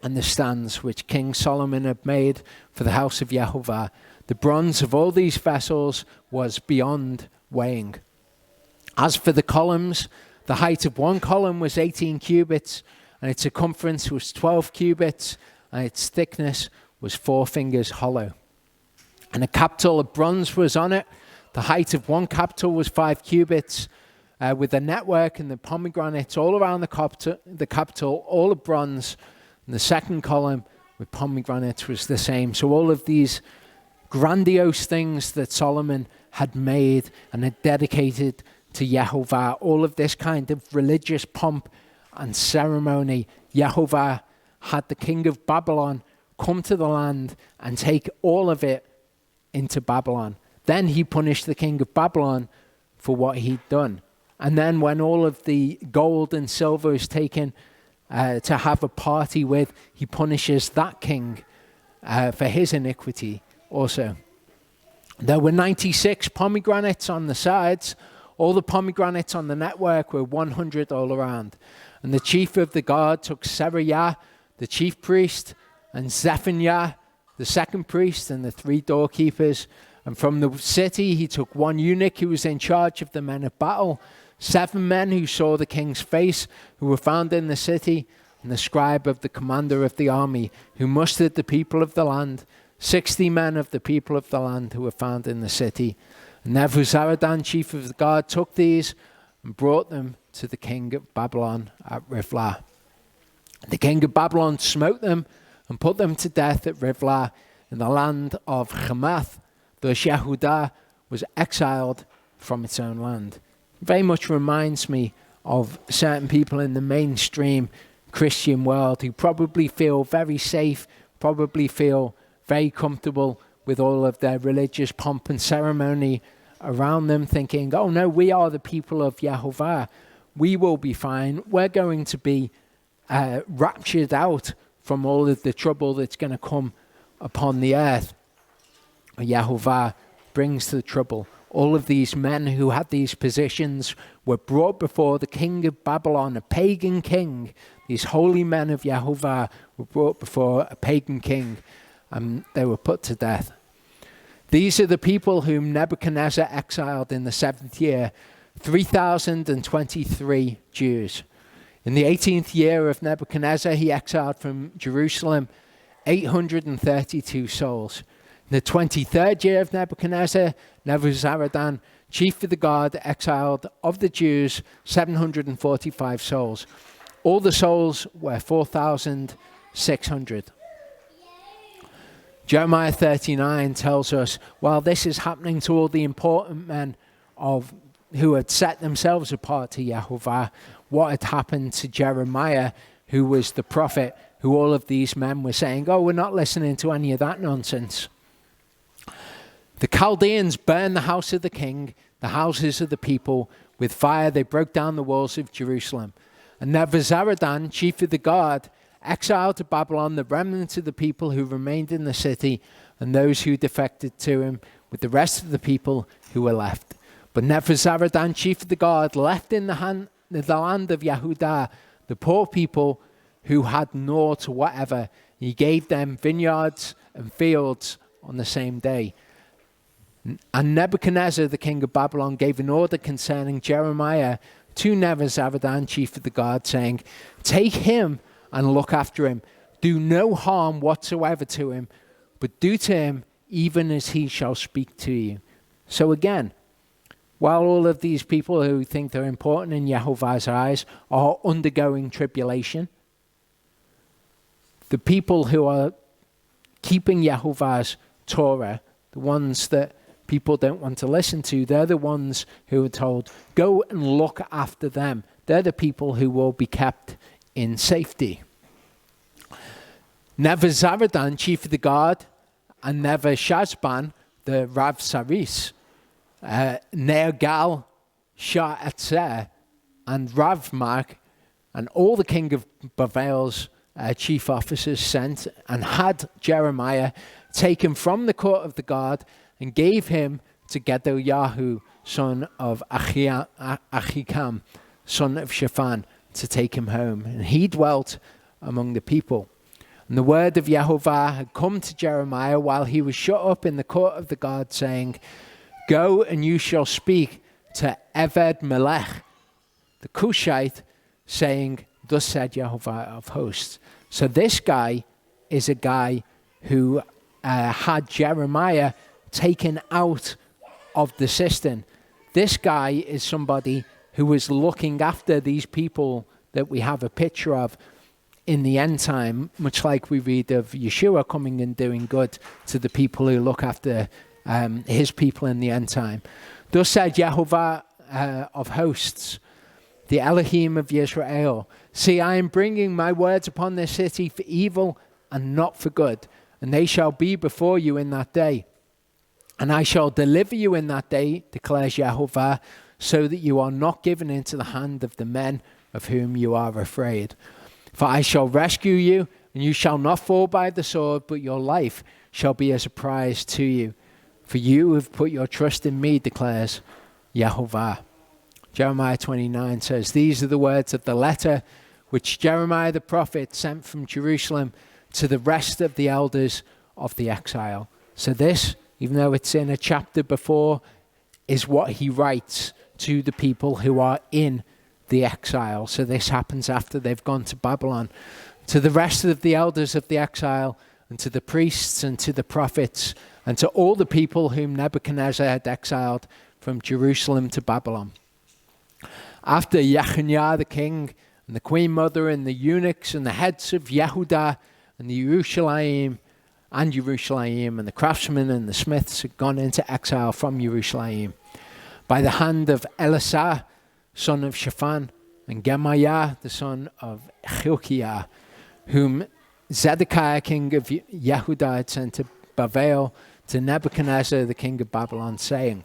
and the stands which King Solomon had made for the house of Yehovah. The bronze of all these vessels was beyond weighing. As for the columns, the height of one column was 18 cubits, and its circumference was 12 cubits, and its thickness was 4 fingers hollow. And a capital of bronze was on it. The height of one capital was 5 cubits, with the network and the pomegranates all around the capital, all of bronze. And the second column with pomegranates was the same. So all of these grandiose things that Solomon had made and had dedicated to Yehovah, all of this kind of religious pomp and ceremony, Yehovah had the king of Babylon come to the land and take all of it into Babylon. Then he punished the king of Babylon for what he'd done. And then when all of the gold and silver is taken to have a party with, he punishes that king for his iniquity also. There were 96 pomegranates on the sides. All the pomegranates on the network were 100 all around. And the chief of the guard took Zedekiah, the chief priest, and Zephaniah, the second priest, and the 3 doorkeepers. And from the city he took 1 eunuch who was in charge of the men of battle, 7 men who saw the king's face, who were found in the city, and the scribe of the commander of the army, who mustered the people of the land, 60 men of the people of the land who were found in the city. And Nebuzaradan, chief of the guard, took these and brought them to the king of Babylon at Riblah. The king of Babylon smote them and put them to death at Riblah in the land of Hamath. Thus Yehudah was exiled from its own land. It very much reminds me of certain people in the mainstream Christian world who probably feel very safe, probably feel very comfortable with all of their religious pomp and ceremony around them, thinking, oh no, we are the people of Yehovah. We will be fine. We're going to be raptured out from all of the trouble that's going to come upon the earth. Yehovah brings the trouble. All of these men who had these positions were brought before the king of Babylon, a pagan king. These holy men of Yehovah were brought before a pagan king, and they were put to death. These are the people whom Nebuchadnezzar exiled in the 7th year, 3,023 Jews. In the 18th year of Nebuchadnezzar, he exiled from Jerusalem 832 souls. In the 23rd year of Nebuchadnezzar, Nebuzaradan, chief of the guard, exiled of the Jews 745 souls. All the souls were 4,600. Jeremiah 39 tells us, while this is happening to all the important men who had set themselves apart to Yehovah, what had happened to Jeremiah, who was the prophet, who all of these men were saying, oh, we're not listening to any of that nonsense. The Chaldeans burned the house of the king, the houses of the people, with fire. They broke down the walls of Jerusalem. And Nebuzaradan, chief of the guard, exiled to Babylon the remnant of the people who remained in the city and those who defected to him with the rest of the people who were left. But Nebuzaradan, chief of the guard, left in the land of Yehudah the poor people who had naught whatever. He gave them vineyards and fields on the same day. And Nebuchadnezzar, the king of Babylon, gave an order concerning Jeremiah to Nebuzaradan, chief of the guard, saying, take him and look after him. Do no harm whatsoever to him, but do to him even as he shall speak to you. So again, while all of these people who think they're important in Yehovah's eyes are undergoing tribulation, the people who are keeping Yehovah's Torah, the ones that people don't want to listen to, they're the ones who are told, go and look after them. They're the people who will be kept in safety. Nebuzaradan, chief of the guard, and Nebuchadnezzar, the Rav Saris, Nergal, Sha'atzer, and Ravmark, and all the king of Bavel's chief officers sent and had Jeremiah taken from the court of the guard and gave him to Gedaliah, son of Achikam, son of Shaphan, to take him home. And he dwelt among the people. And the word of Yehovah had come to Jeremiah while he was shut up in the court of the guard, saying, go and you shall speak to Eved Melech, the Cushite, saying, thus said Yehovah of hosts. So this guy is a guy who had Jeremiah taken out of the cistern. This guy is somebody who was looking after these people that we have a picture of in the end time, much like we read of Yeshua coming and doing good to the people who look after his people in the end time. Thus said Yehovah of hosts, the Elohim of Israel, see, I am bringing my words upon this city for evil and not for good, and they shall be before you in that day. And I shall deliver you in that day, declares Yehovah, so that you are not given into the hand of the men of whom you are afraid. For I shall rescue you, and you shall not fall by the sword, but your life shall be as a prize to you. For you have put your trust in me, declares Yehovah. Jeremiah 29 says, these are the words of the letter which Jeremiah the prophet sent from Jerusalem to the rest of the elders of the exile. So this, even though it's in a chapter before, is what he writes to the people who are in the exile. So this happens after they've gone to Babylon. To the rest of the elders of the exile, and to the priests and to the prophets, and to all the people whom Nebuchadnezzar had exiled from Jerusalem to Babylon. After Yechoniah the king, and the queen mother, and the eunuchs, and the heads of Yehudah, and the Yerushalayim, and the craftsmen and the smiths had gone into exile from Yerushalayim, by the hand of Elisah, son of Shaphan, and Gemaiah, the son of Hilkiah, whom Zedekiah, king of Yehudah, had sent to Bavel, to Nebuchadnezzar, the king of Babylon, saying,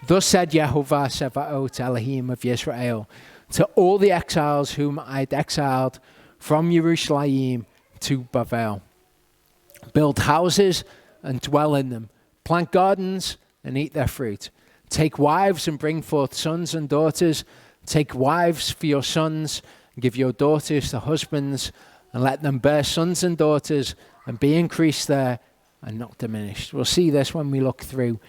thus said Yehovah Sevaot, Elohim of Israel, to all the exiles whom I had exiled from Yerushalayim to Bavel. Build houses and dwell in them. Plant gardens and eat their fruit. Take wives and bring forth sons and daughters. Take wives for your sons and give your daughters to husbands, and let them bear sons and daughters and be increased there and not diminished. We'll see this when we look through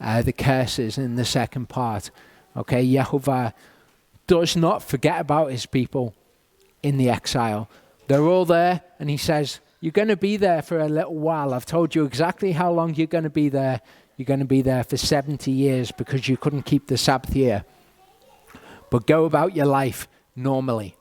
the curses in the second part. Okay, Yehovah does not forget about his people. in the exile. They're all there, and he says, you're going to be there for a little while. I've told you exactly how long you're going to be there. You're going to be there for 70 years because you couldn't keep the Sabbath year. But go about your life normally.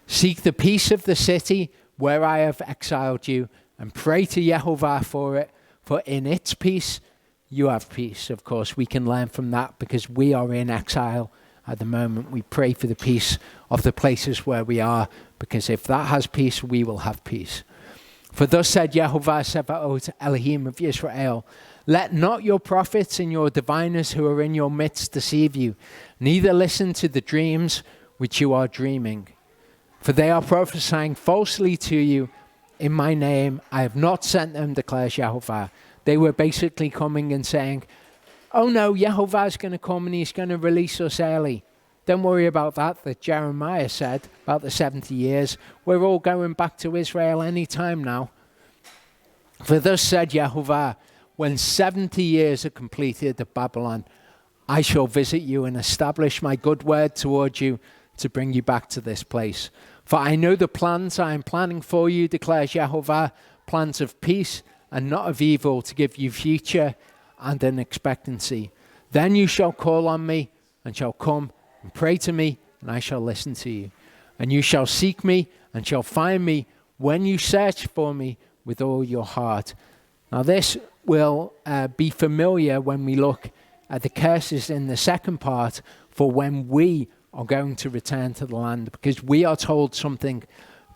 Seek the peace of the city where I have exiled you, and pray to Yehovah for it, for in its peace you have peace. Of course, we can learn from that because we are in exile at the moment. We pray for the peace of the places where we are, because if that has peace, we will have peace. For thus said Yehovah Sebaot, Elohim of Israel, let not your prophets and your diviners who are in your midst deceive you, neither listen to the dreams which you are dreaming. For they are prophesying falsely to you in my name. I have not sent them, declares Yehovah. They were basically coming and saying, oh no, Yehovah's going to come and he's going to release us early. Don't worry about that Jeremiah said about the 70 years. We're all going back to Israel any time now. For thus said Yehovah, when 70 years are completed at Babylon, I shall visit you and establish my good word toward you to bring you back to this place. For I know the plans I am planning for you, declares Yehovah, plans of peace and not of evil, to give you future and an expectancy. Then you shall call on me and shall come and pray to me, and I shall listen to you. And you shall seek me and shall find me when you search for me with all your heart. Now this will be familiar when we look at the curses in the second part for when we are going to return to the land, because we are told something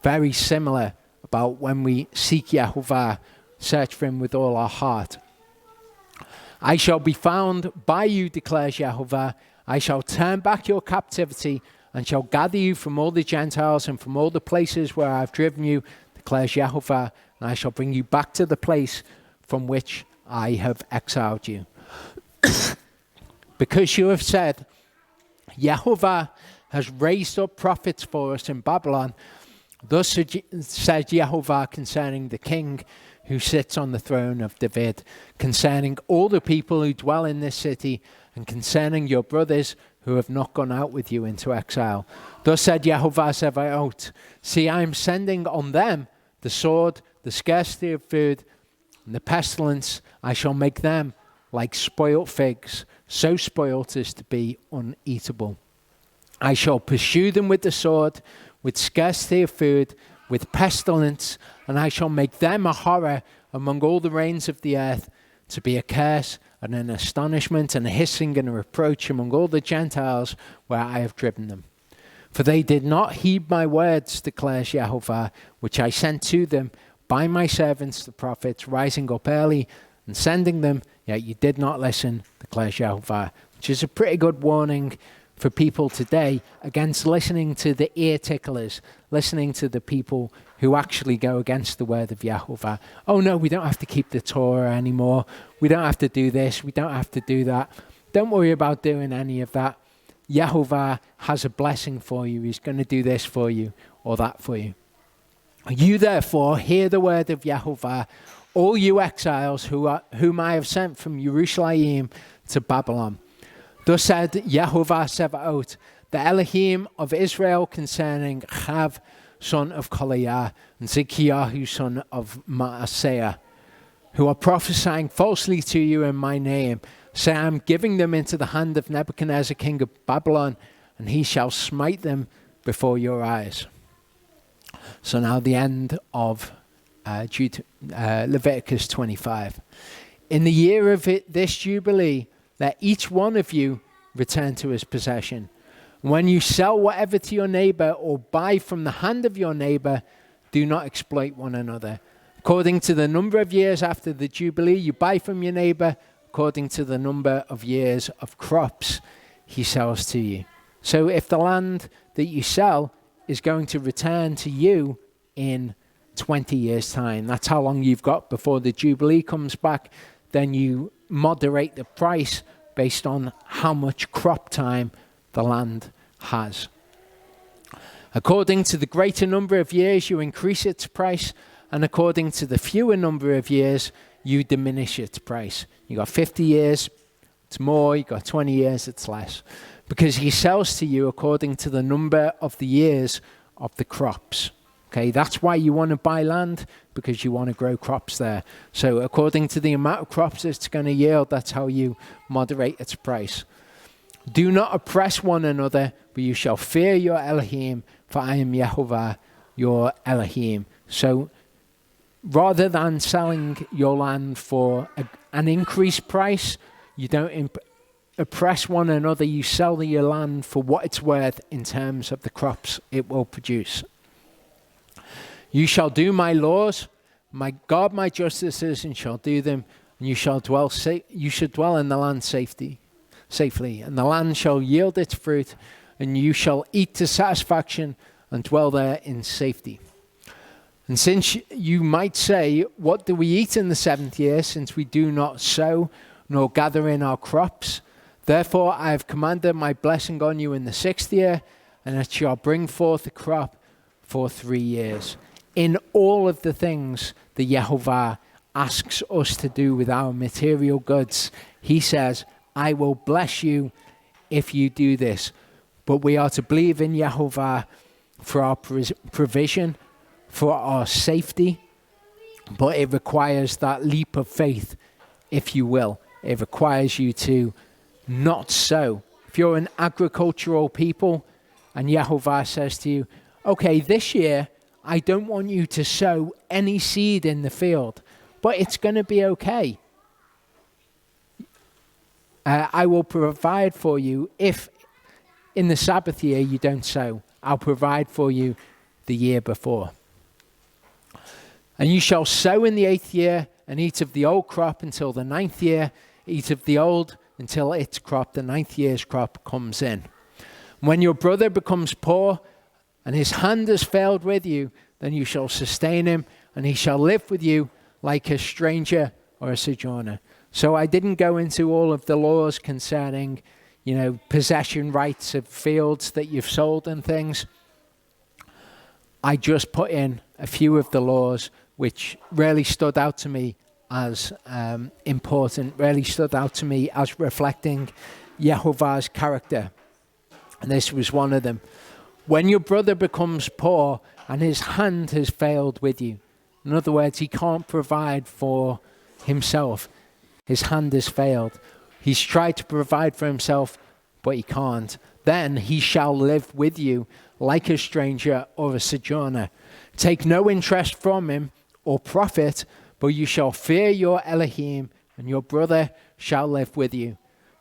very similar about when we seek Yehovah, search for him with all our heart. I shall be found by you, declares Yehovah. I shall turn back your captivity and shall gather you from all the Gentiles and from all the places where I have driven you, declares Yehovah, and I shall bring you back to the place from which I have exiled you. Because you have said, Yehovah has raised up prophets for us in Babylon, thus said Yehovah concerning the king who sits on the throne of David, concerning all the people who dwell in this city, and concerning your brothers who have not gone out with you into exile. Thus said Yehovah Sebaot, see, I am sending on them the sword, the scarcity of food, and the pestilence. I shall make them like spoilt figs, so spoilt as to be uneatable. I shall pursue them with the sword, with scarcity of food, with pestilence, and I shall make them a horror among all the reigns of the earth, to be a curse and an astonishment and a hissing and a reproach among all the Gentiles where I have driven them. For they did not heed my words, declares Yehovah, which I sent to them by my servants the prophets, rising up early and sending them, yet you did not listen, declares Yehovah, which is a pretty good warning for people today against listening to the ear ticklers, listening to the people who actually go against the word of Yehovah. Oh no, we don't have to keep the Torah anymore. We don't have to do this. We don't have to do that. Don't worry about doing any of that. Yehovah has a blessing for you. He's going to do this for you or that for you. You therefore hear the word of Yehovah, all you exiles whom I have sent from Jerusalem to Babylon. Thus said Yehovah Sebaot, the Elohim of Israel, concerning Chav, son of Koliah, and Zedekiah, son of Maaseiah, who are prophesying falsely to you in my name. Say, I am giving them into the hand of Nebuchadnezzar, king of Babylon, and he shall smite them before your eyes. So now the end of Leviticus 25. In the year of this jubilee, let each one of you return to his possession. When you sell whatever to your neighbor or buy from the hand of your neighbor, do not exploit one another. According to the number of years after the jubilee you buy from your neighbor, according to the number of years of crops he sells to you. So if the land that you sell is going to return to you in 20 years' time, that's how long you've got before the jubilee comes back, then you moderate the price based on how much crop time the land has. According to the greater number of years, you increase its price, and according to the fewer number of years, you diminish its price. You got 50 years, it's more. You got 20 years, it's less. Because he sells to you according to the number of the years of the crops. Okay, that's why you want to buy land, because you want to grow crops there. So according to the amount of crops it's going to yield, that's how you moderate its price. Do not oppress one another, but you shall fear your Elohim, for I am Yehovah, your Elohim. So rather than selling your land for an increased price, you don't oppress one another. You sell your land for what it's worth in terms of the crops it will produce. You shall do my laws, guard my justices, and shall do them. And you shall dwell. You should dwell in the land safely, and the land shall yield its fruit, and you shall eat to satisfaction and dwell there in safety. And since you might say, what do we eat in the 7th year, since we do not sow nor gather in our crops? Therefore I have commanded my blessing on you in the 6th year, and it shall bring forth a crop for 3 years. In all of the things the Yehovah asks us to do with our material goods, he says, I will bless you if you do this. But we are to believe in Yehovah for our provision, for our safety. But it requires that leap of faith, if you will. It requires you to not sow. If you're an agricultural people and Yehovah says to you, okay, this year, I don't want you to sow any seed in the field, but it's going to be okay. I will provide for you if in the Sabbath year you don't sow. I'll provide for you the year before. And you shall sow in the 8th year and eat of the old crop until the 9th year, eat of the old until its crop, the 9th year's crop, comes in. When your brother becomes poor and his hand has failed with you, then you shall sustain him, and he shall live with you like a stranger or a sojourner. So I didn't go into all of the laws concerning, possession rights of fields that you've sold and things. I just put in a few of the laws which really stood out to me as important, really stood out to me as reflecting Yehovah's character. And this was one of them. When your brother becomes poor and his hand has failed with you, in other words, he can't provide for himself, his hand has failed. He's tried to provide for himself, but he can't. Then he shall live with you like a stranger or a sojourner. Take no interest from him or profit, but you shall fear your Elohim, and your brother shall live with you.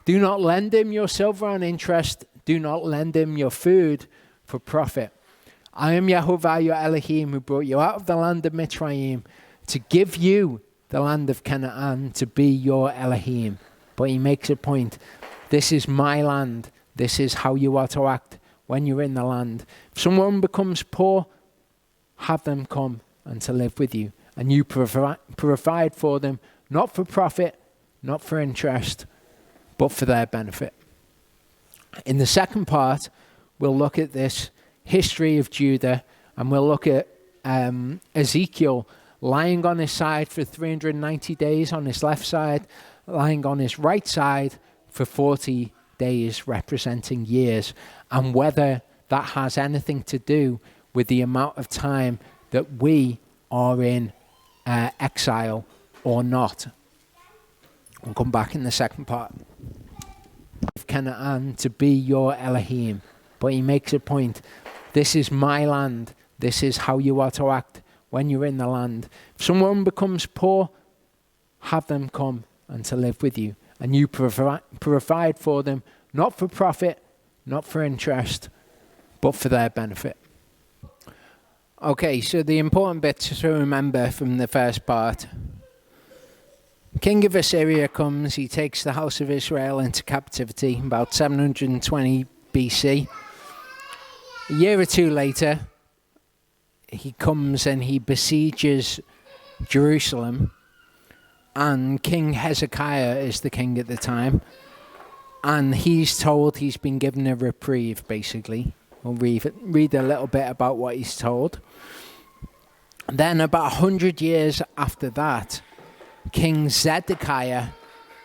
Do not lend him your silver on interest. Do not lend him your food for profit. I am Yehovah your Elohim, who brought you out of the land of Mitzrayim to give you the land of Canaan to be your Elohim. But he makes a point. This is my land. This is how you are to act when you're in the land. If someone becomes poor, have them come and to live with you. And you provide for them, not for profit, not for interest, but for their benefit. In the second part, we'll look at this history of Judah, and we'll look at Ezekiel lying on his side for 390 days on his left side, lying on his right side for 40 days, representing years, and whether that has anything to do with the amount of time that we are in exile or not. We'll come back in the second part. Canaan to be your Elohim. But he makes a point. This is my land. This is how you are to act when you're in the land. If someone becomes poor, have them come and to live with you. And you provide for them, not for profit, not for interest, but for their benefit. Okay, so the important bits to remember from the first part. King of Assyria comes, he takes the house of Israel into captivity, about 720 BC. A year or two later, he comes and he besieges Jerusalem, and King Hezekiah is the king at the time, and he's told he's been given a reprieve, basically. We'll read a little bit about what he's told. And then about 100 years after that, King Zedekiah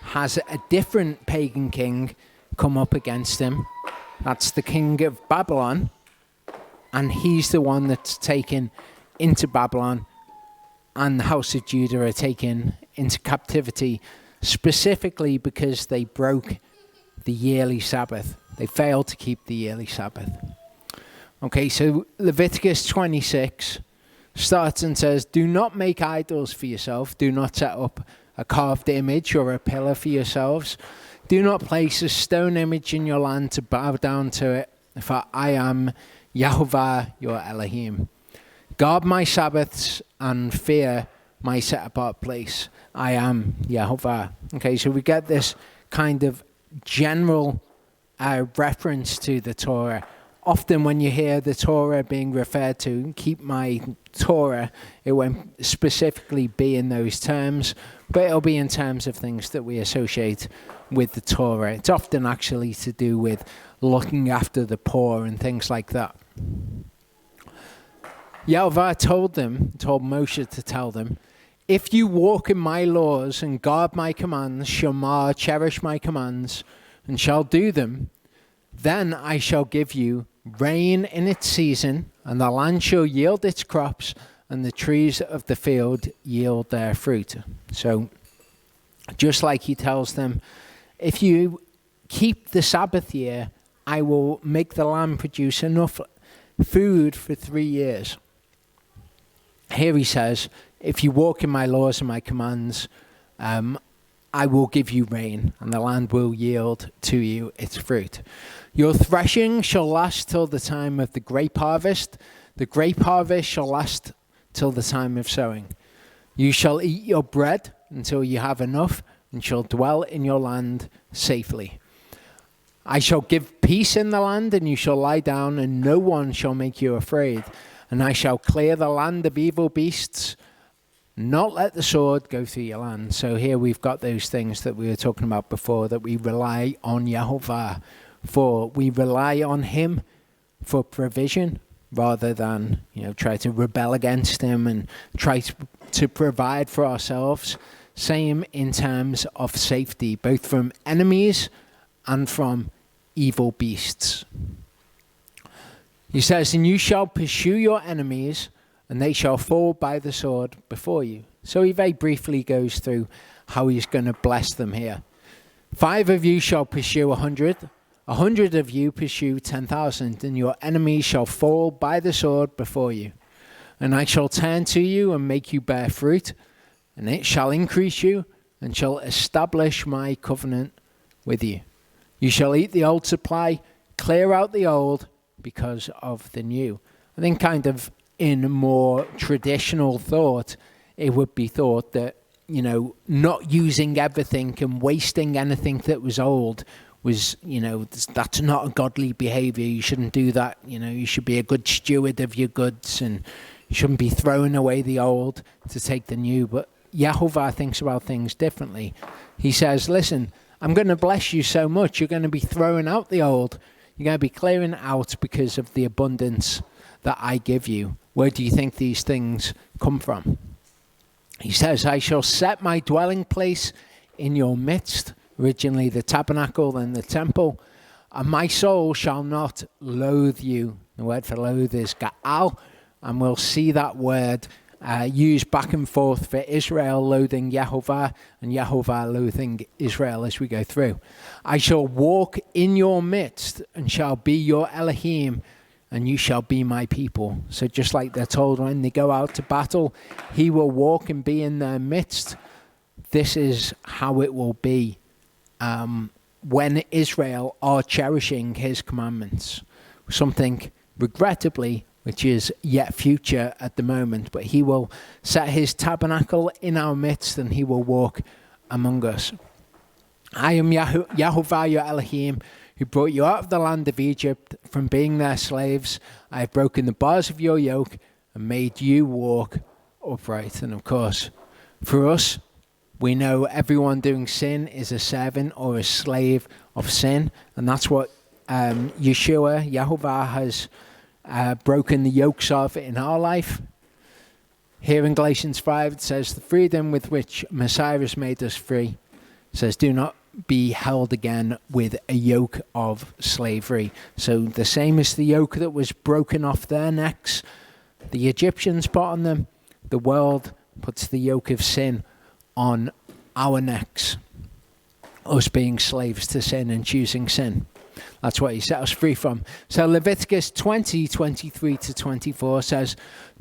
has a different pagan king come up against him. That's the king of Babylon. and he's the one that's taken into Babylon, and the house of Judah are taken into captivity, specifically because they broke the yearly Sabbath. They failed to keep the yearly Sabbath. Okay, so Leviticus 26 starts and says, do not make idols for yourself. Do not set up a carved image or a pillar for yourselves. Do not place a stone image in your land to bow down to it, for I am Yahovah your Elohim. Guard my Sabbaths and fear my set apart place. I am Yahovah. Okay, so we get this kind of general reference to the Torah. Often when you hear the Torah being referred to, keep my Torah, it won't specifically be in those terms, but it'll be in terms of things that we associate with the Torah. It's often actually to do with looking after the poor and things like that. Yahovah told Moshe to tell them, if you walk in my laws and guard my commands, Shema, cherish my commands, and shall do them, then I shall give you rain in its season, and the land shall yield its crops, and the trees of the field yield their fruit. So, just like he tells them, if you keep the Sabbath year, I will make the land produce enough food for 3 years. Here he says, if you walk in my laws and my commands, I will give you rain, and the land will yield to you its fruit. Your threshing shall last till the time of the grape harvest. The grape harvest shall last till the time of sowing. You shall eat your bread until you have enough, and shall dwell in your land safely. I shall give peace in the land, and you shall lie down, and no one shall make you afraid. And I shall clear the land of evil beasts, not let the sword go through your land. So here we've got those things that we were talking about before, that we rely on Yahovah for. We rely on him for provision rather than, try to rebel against him and try to provide for ourselves. Same in terms of safety, both from enemies and from evil beasts. He says, and you shall pursue your enemies, and they shall fall by the sword before you. So he very briefly goes through how he's going to bless them here. 5 of you shall pursue 100, 100 of you pursue 10,000, and your enemies shall fall by the sword before you. And I shall turn to you and make you bear fruit, and it shall increase you, and shall establish my covenant with you. You shall eat the old supply, clear out the old, because of the new. I think kind of in more traditional thought, it would be thought that, not using everything and wasting anything that was old was, that's not a godly behavior. You shouldn't do that. You should be a good steward of your goods, and you shouldn't be throwing away the old to take the new. But Yahovah thinks about things differently. He says, listen, I'm going to bless you so much. You're going to be throwing out the old. You're going to be clearing out because of the abundance that I give you. Where do you think these things come from? He says, I shall set my dwelling place in your midst, originally the tabernacle and the temple, and my soul shall not loathe you. The word for loathe is ga'al, and we'll see that word used back and forth for Israel loathing Yahovah and Yahovah loathing Israel as we go through. I shall walk in your midst and shall be your Elohim, and you shall be my people. So just like they're told when they go out to battle, he will walk and be in their midst. This is how it will be when Israel are cherishing his commandments. Something, regrettably, which is yet future at the moment, but he will set his tabernacle in our midst, and he will walk among us. I am Yahovah your Elohim, who brought you out of the land of Egypt from being their slaves. I have broken the bars of your yoke and made you walk upright. And of course, for us, we know everyone doing sin is a servant or a slave of sin, and that's what Yeshua, Yahovah, has broken the yokes of in our life. Here in Galatians 5, it says, the freedom with which Messiah has made us free. It says, do not be held again with a yoke of slavery. So the same as the yoke that was broken off their necks, the Egyptians put on them, the world puts the yoke of sin on our necks. Us being slaves to sin and choosing sin. That's what he set us free from. So Leviticus 20:23-24 says,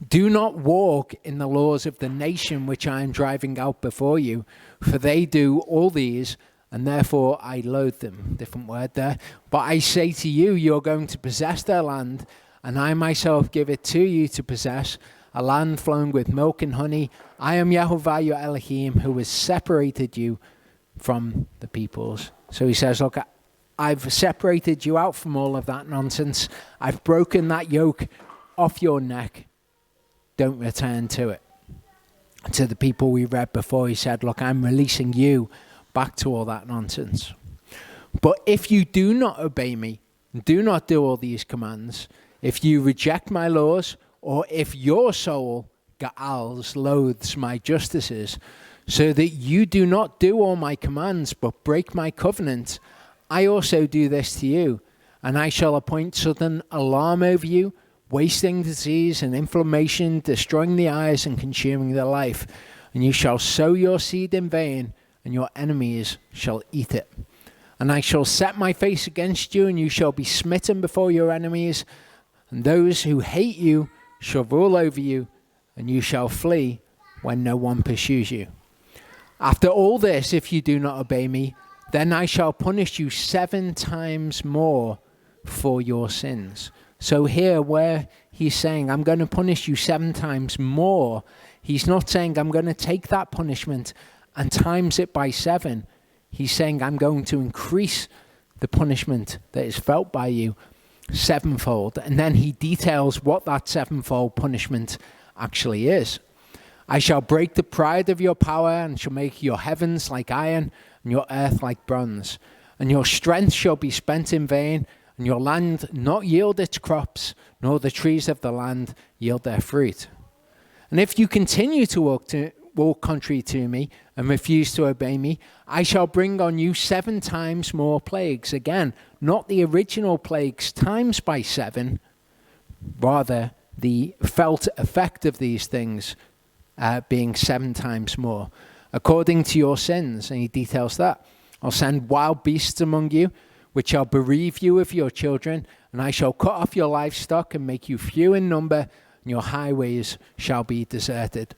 "Do not walk in the laws of the nation which I am driving out before you, for they do all these, and therefore I loathe them." Different word there. "But I say to you, you're going to possess their land, and I myself give it to you to possess, a land flowing with milk and honey. I am Yehovah your Elohim, who has separated you from the peoples." So he says, look, I've separated you out from all of that nonsense. I've broken that yoke off your neck. Don't return to it. To the people we read before, he said, look, I'm releasing you back to all that nonsense. "But if you do not obey me, do not do all these commands, if you reject my laws, or if your soul, Gaals, loathes my justices, so that you do not do all my commands, but break my covenant, I also do this to you, and I shall appoint sudden alarm over you, wasting disease and inflammation, destroying the eyes and consuming the life. And you shall sow your seed in vain, and your enemies shall eat it. And I shall set my face against you, and you shall be smitten before your enemies, and those who hate you shall rule over you, and you shall flee when no one pursues you. After all this, if you do not obey me, then I shall punish you 7 times more for your sins." So here where he's saying, I'm going to punish you 7 times more, he's not saying I'm going to take that punishment and times it by 7. He's saying I'm going to increase the punishment that is felt by you 7-fold. And then he details what that 7-fold punishment actually is. "I shall break the pride of your power, and shall make your heavens like iron, and your earth like bronze. And your strength shall be spent in vain, and your land not yield its crops, nor the trees of the land yield their fruit. And if you continue to walk contrary to me, and refuse to obey me, I shall bring on you 7 times more plagues." Again, not the original plagues times by 7, rather the felt effect of these things being 7 times more, "according to your sins." And he details that. "I'll send wild beasts among you, which shall bereave you of your children, and I shall cut off your livestock and make you few in number, and your highways shall be deserted.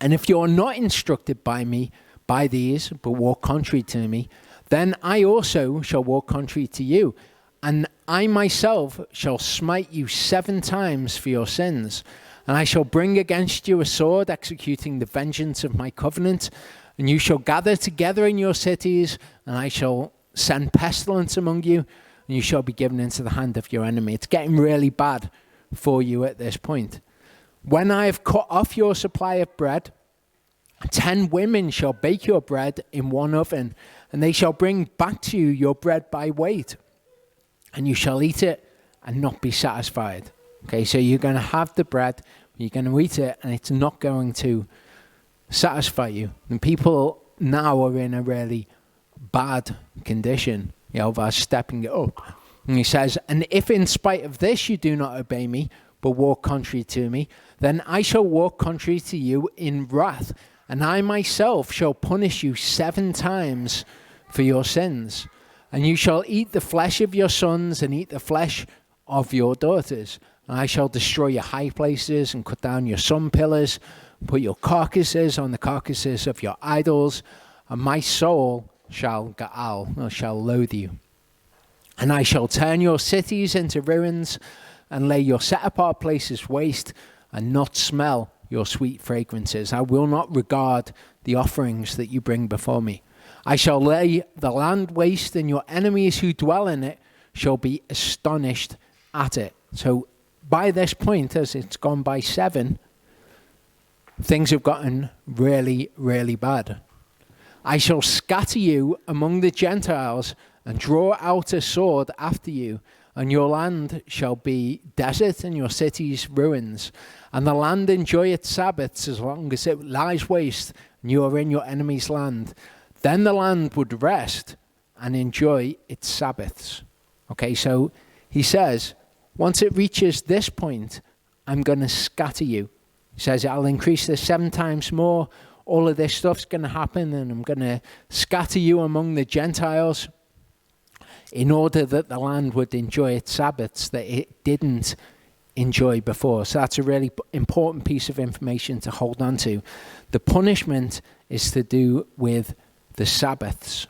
And if you are not instructed by me by these, but walk contrary to me, then I also shall walk contrary to you, and I myself shall smite you 7 times for your sins. And I shall bring against you a sword, executing the vengeance of my covenant, and you shall gather together in your cities, and I shall send pestilence among you, and you shall be given into the hand of your enemy." It's getting really bad for you at this point. "When I have cut off your supply of bread, 10 women shall bake your bread in one oven, and they shall bring back to you your bread by weight, and you shall eat it and not be satisfied." Okay, so you're going to have the bread, you're going to eat it, and it's not going to satisfy you. And people now are in a really bad condition. Yehovah is stepping it up. And he says, "And if in spite of this you do not obey me, but walk contrary to me, then I shall walk contrary to you in wrath, and I myself shall punish you 7 times for your sins. And you shall eat the flesh of your sons and eat the flesh of your daughters. And I shall destroy your high places and cut down your sun pillars, put your carcasses on the carcasses of your idols, and my soul shall loathe you. And I shall turn your cities into ruins, and lay your set-apart places waste, and not smell your sweet fragrances. I will not regard the offerings that you bring before me. I shall lay the land waste, and your enemies who dwell in it shall be astonished at it." So by this point, as it's gone by 7, things have gotten really, really bad. "I shall scatter you among the Gentiles and draw out a sword after you, and your land shall be desert and your cities ruins. And the land enjoy its Sabbaths as long as it lies waste and you are in your enemy's land. Then the land would rest and enjoy its Sabbaths. Okay, so he says, once it reaches this point, I'm going to scatter you. He says, I'll increase this 7 times more. All of this stuff's going to happen, and I'm going to scatter you among the Gentiles in order that the land would enjoy its Sabbaths that it didn't enjoy before. So that's a really important piece of information to hold on to. The punishment is to do with the Sabbaths.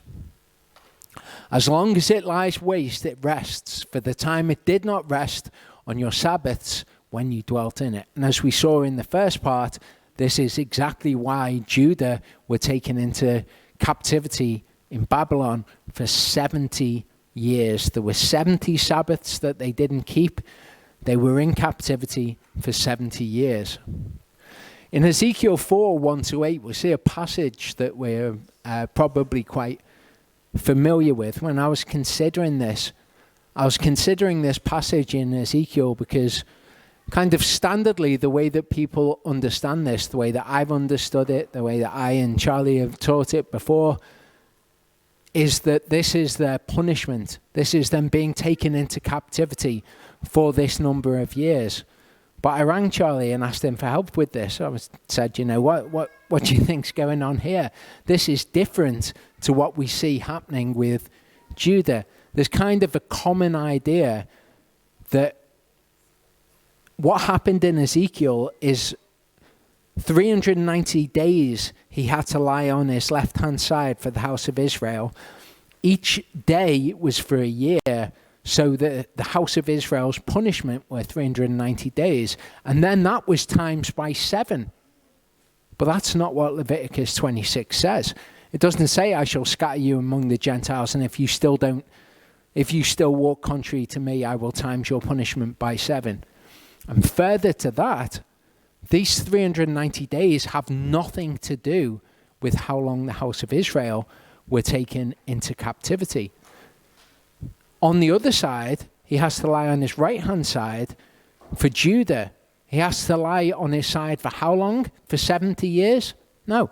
As long as it lies waste, it rests. For the time it did not rest on your Sabbaths when you dwelt in it. And as we saw in the first part, this is exactly why Judah were taken into captivity in Babylon for 70 years. There were 70 Sabbaths that they didn't keep. They were in captivity for 70 years. In Ezekiel 4, 1-8, we see a passage that we're probably quite familiar with. When I was considering this passage in Ezekiel because kind of standardly the way that people understand this, the way that I've understood it, the way that I and Charlie have taught it before, is that this is their punishment. This is them being taken into captivity for this number of years. But I rang Charlie and asked him for help with this. I said, what do you think's going on here? This is different to what we see happening with Judah. There's kind of a common idea that what happened in Ezekiel is 390 days he had to lie on his left-hand side for the house of Israel. Each day was for a year, so the house of Israel's punishment were 390 days. And then that was times by 7. But that's not what Leviticus 26 says. It doesn't say, I shall scatter you among the Gentiles, and if you still walk contrary to me, I will times your punishment by 7. And further to that, these 390 days have nothing to do with how long the house of Israel were taken into captivity. On the other side, he has to lie on his right-hand side. For Judah, he has to lie on his side for how long? For 70 years? No.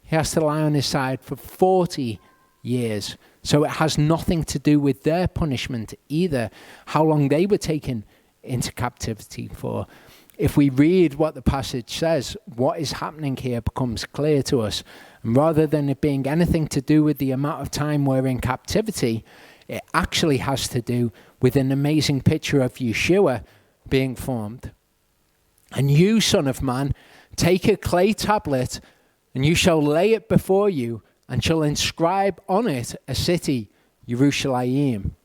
He has to lie on his side for 40 years. So it has nothing to do with their punishment either, how long they were taken into captivity for. If we read what the passage says, what is happening here becomes clear to us. And rather than it being anything to do with the amount of time we're in captivity, it actually has to do with an amazing picture of Yeshua being formed. And you, son of man, take a clay tablet, and you shall lay it before you, and shall inscribe on it a city, Jerusalem.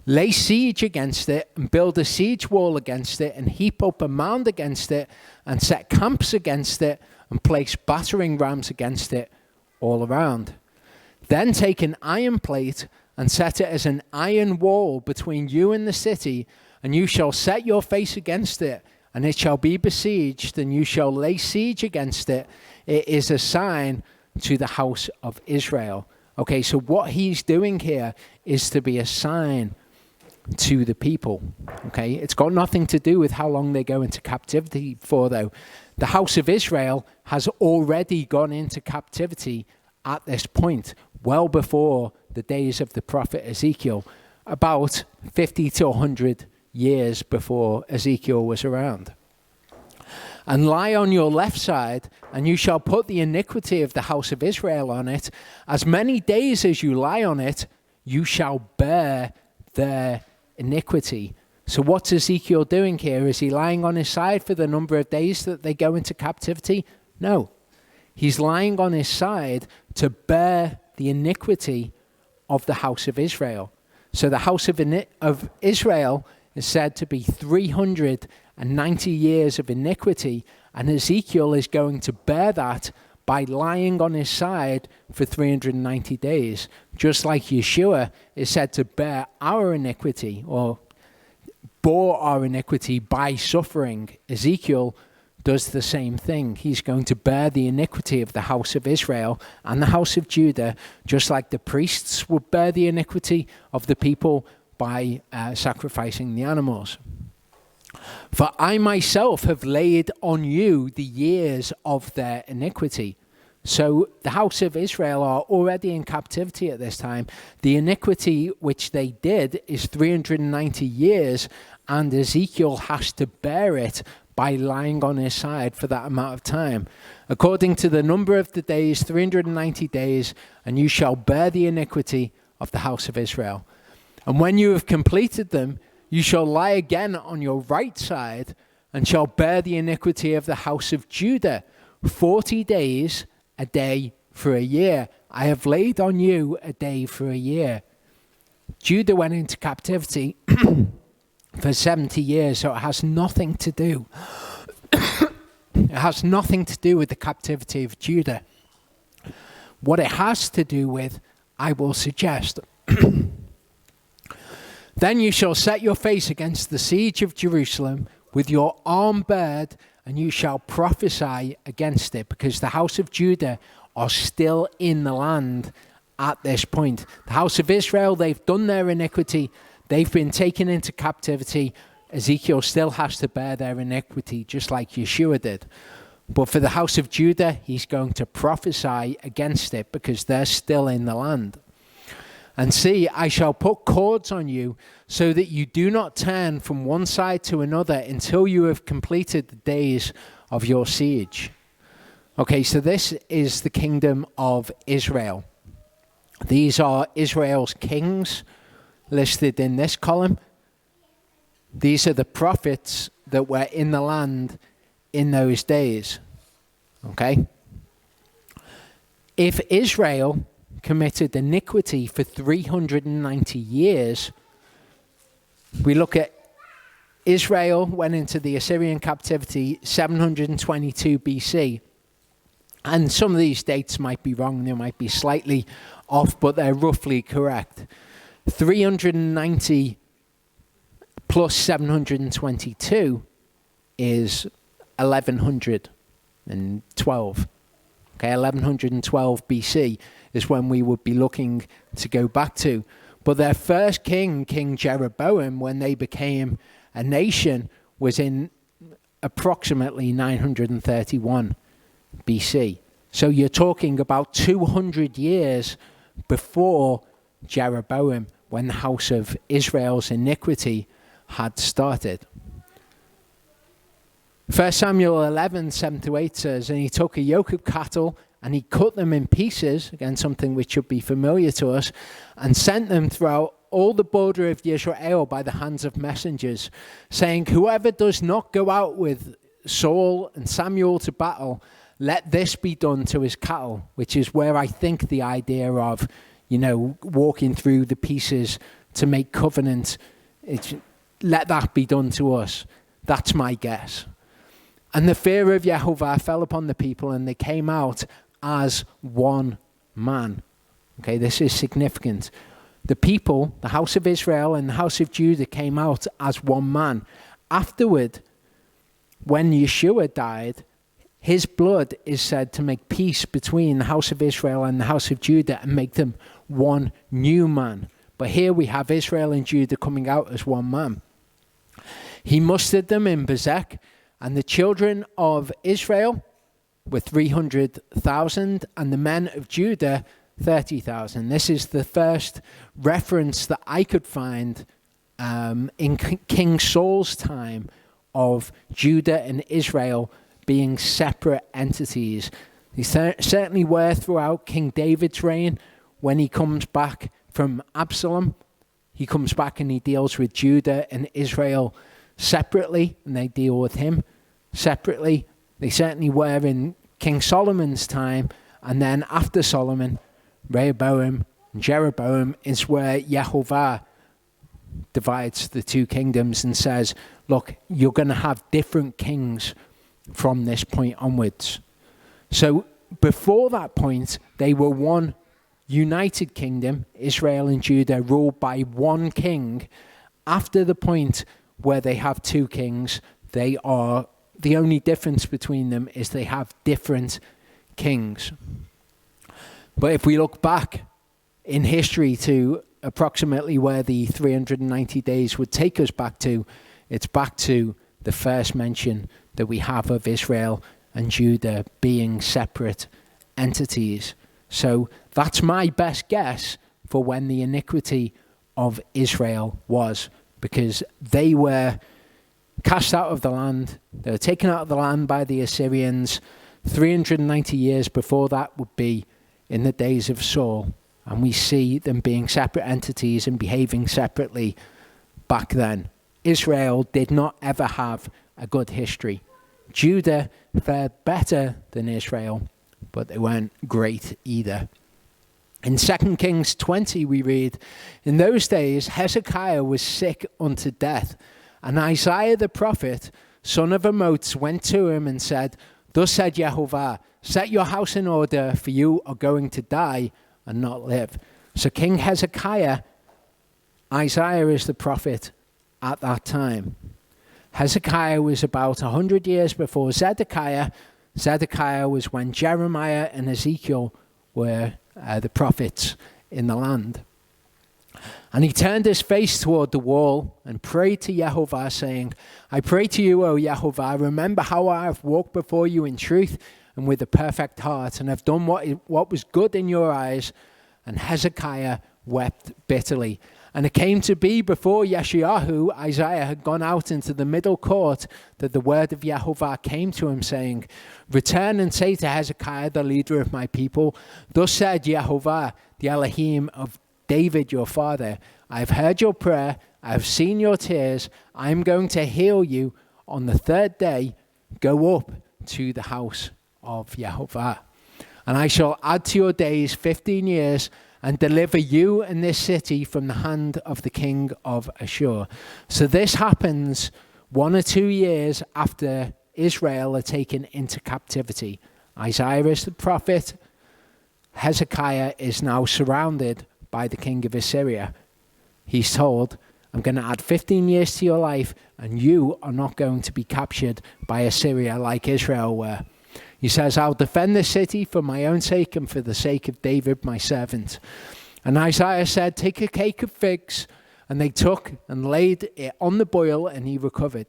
Lay siege against it, and build a siege wall against it, and heap up a mound against it, and set camps against it, and place battering rams against it all around. Then take an iron plate, and set it as an iron wall between you and the city, and you shall set your face against it, and it shall be besieged, and you shall lay siege against it. It is a sign to the house of Israel. Okay, so what he's doing here is to be a sign to the people. Okay, it's got nothing to do with how long they go into captivity for, though. The house of Israel has already gone into captivity at this point, well before the days of the prophet Ezekiel, about 50 to 100 years before Ezekiel was around. And lie on your left side, and you shall put the iniquity of the house of Israel on it. As many days as you lie on it, you shall bear their iniquity. So what's Ezekiel doing here? Is he lying on his side for the number of days that they go into captivity? No. He's lying on his side to bear the iniquity of the house of Israel. So the house of Israel is said to be 390 years of iniquity, and Ezekiel is going to bear that by lying on his side for 390 days, just like Yeshua is said to bear our iniquity, or bore our iniquity by suffering. Ezekiel does the same thing. He's going to bear the iniquity of the house of Israel and the house of Judah, just like the priests would bear the iniquity of the people by sacrificing the animals. For I myself have laid on you the years of their iniquity. So the house of Israel are already in captivity at this time. The iniquity which they did is 390 years, and Ezekiel has to bear it by lying on his side for that amount of time. According to the number of the days, 390 days, and you shall bear the iniquity of the house of Israel. And when you have completed them, you shall lie again on your right side, and shall bear the iniquity of the house of Judah 40 days, a day for a year. I have laid on you a day for a year. Judah went into captivity for 70 years, so it has nothing to do. It has nothing to do with the captivity of Judah. What it has to do with, I will suggest. Then you shall set your face against the siege of Jerusalem with your arm bared, and you shall prophesy against it, because the house of Judah are still in the land at this point. The house of Israel, they've done their iniquity. They've been taken into captivity. Ezekiel still has to bear their iniquity, just like Yeshua did. But for the house of Judah, he's going to prophesy against it, because they're still in the land. And see, I shall put cords on you, so that you do not turn from one side to another until you have completed the days of your siege. Okay, so this is the kingdom of Israel. These are Israel's kings listed in this column. These are the prophets that were in the land in those days. Okay? If Israel committed iniquity for 390 years, we look at Israel went into the Assyrian captivity 722 BC. And some of these dates might be wrong, they might be slightly off, but they're roughly correct. 390 plus 722 is 1112. Okay, 1112 BC is when we would be looking to go back to. But their first king, King Jeroboam, when they became a nation, was in approximately 931 BC. So you're talking about 200 years before Jeroboam, when the house of Israel's iniquity had started. 1 Samuel 11, 7-8 says, and he took a yoke of cattle and he cut them in pieces, again something which should be familiar to us, and sent them throughout all the border of Israel by the hands of messengers, saying, whoever does not go out with Saul and Samuel to battle, let this be done to his cattle, which is where I think the idea of, walking through the pieces to make covenant, let that be done to us. That's my guess. And the fear of Jehovah fell upon the people, and they came out as one man. Okay, this is significant. The people, the house of Israel and the house of Judah, came out as one man. Afterward, when Yeshua died, his blood is said to make peace between the house of Israel and the house of Judah and make them one new man. But here we have Israel and Judah coming out as one man. He mustered them in Bezek, and the children of Israel were 300,000, and the men of Judah 30,000. This is the first reference that I could find in King Saul's time of Judah and Israel being separate entities. They certainly were throughout King David's reign. When he comes back from Absalom, he comes back and he deals with Judah and Israel separately, and they deal with him separately. They certainly were in King Solomon's time, and then after Solomon, Rehoboam and Jeroboam is where Yehovah divides the two kingdoms and says, look, you're going to have different kings from this point onwards. So before that point, they were one united kingdom, Israel and Judah, ruled by one king. After the point where they have two kings, they are, the only difference between them is they have different kings. But if we look back in history to approximately where the 390 days would take us back to, it's back to the first mention that we have of Israel and Judah being separate entities. So that's my best guess for when the iniquity of Israel was, because they were cast out of the land. They were taken out of the land by the Assyrians. 390 years before that would be in the days of Saul. And we see them being separate entities and behaving separately back then. Israel did not ever have a good history. Judah fared better than Israel, but they weren't great either. In 2 Kings 20 we read, "In those days Hezekiah was sick unto death, and Isaiah the prophet, son of Amoz, went to him and said, Thus said Jehovah, set your house in order, for you are going to die and not live." So King Hezekiah, Isaiah is the prophet at that time. Hezekiah was about 100 years before Zedekiah. Zedekiah was when Jeremiah and Ezekiel were the prophets in the land. And he turned his face toward the wall and prayed to Jehovah, saying, "I pray to you, O Jehovah, remember how I have walked before you in truth and with a perfect heart, and have done what was good in your eyes." And Hezekiah wept bitterly. And it came to be before Yeshayahu, Isaiah, had gone out into the middle court, that the word of Jehovah came to him, saying, "Return and say to Hezekiah, the leader of my people, Thus said Jehovah, the Elohim of David your father, I have heard your prayer, I have seen your tears, I am going to heal you. On the third day, go up to the house of Jehovah. And I shall add to your days 15 years, and deliver you and this city from the hand of the king of Ashur." So this happens 1 or 2 years after Israel are taken into captivity. Isaiah is the prophet. Hezekiah is now surrounded by the king of Assyria. He's told, "I'm going to add 15 years to your life, and you are not going to be captured by Assyria like Israel were." He says, "I'll defend this city for my own sake and for the sake of David, my servant." And Isaiah said, "Take a cake of figs." And they took and laid it on the boil, and he recovered.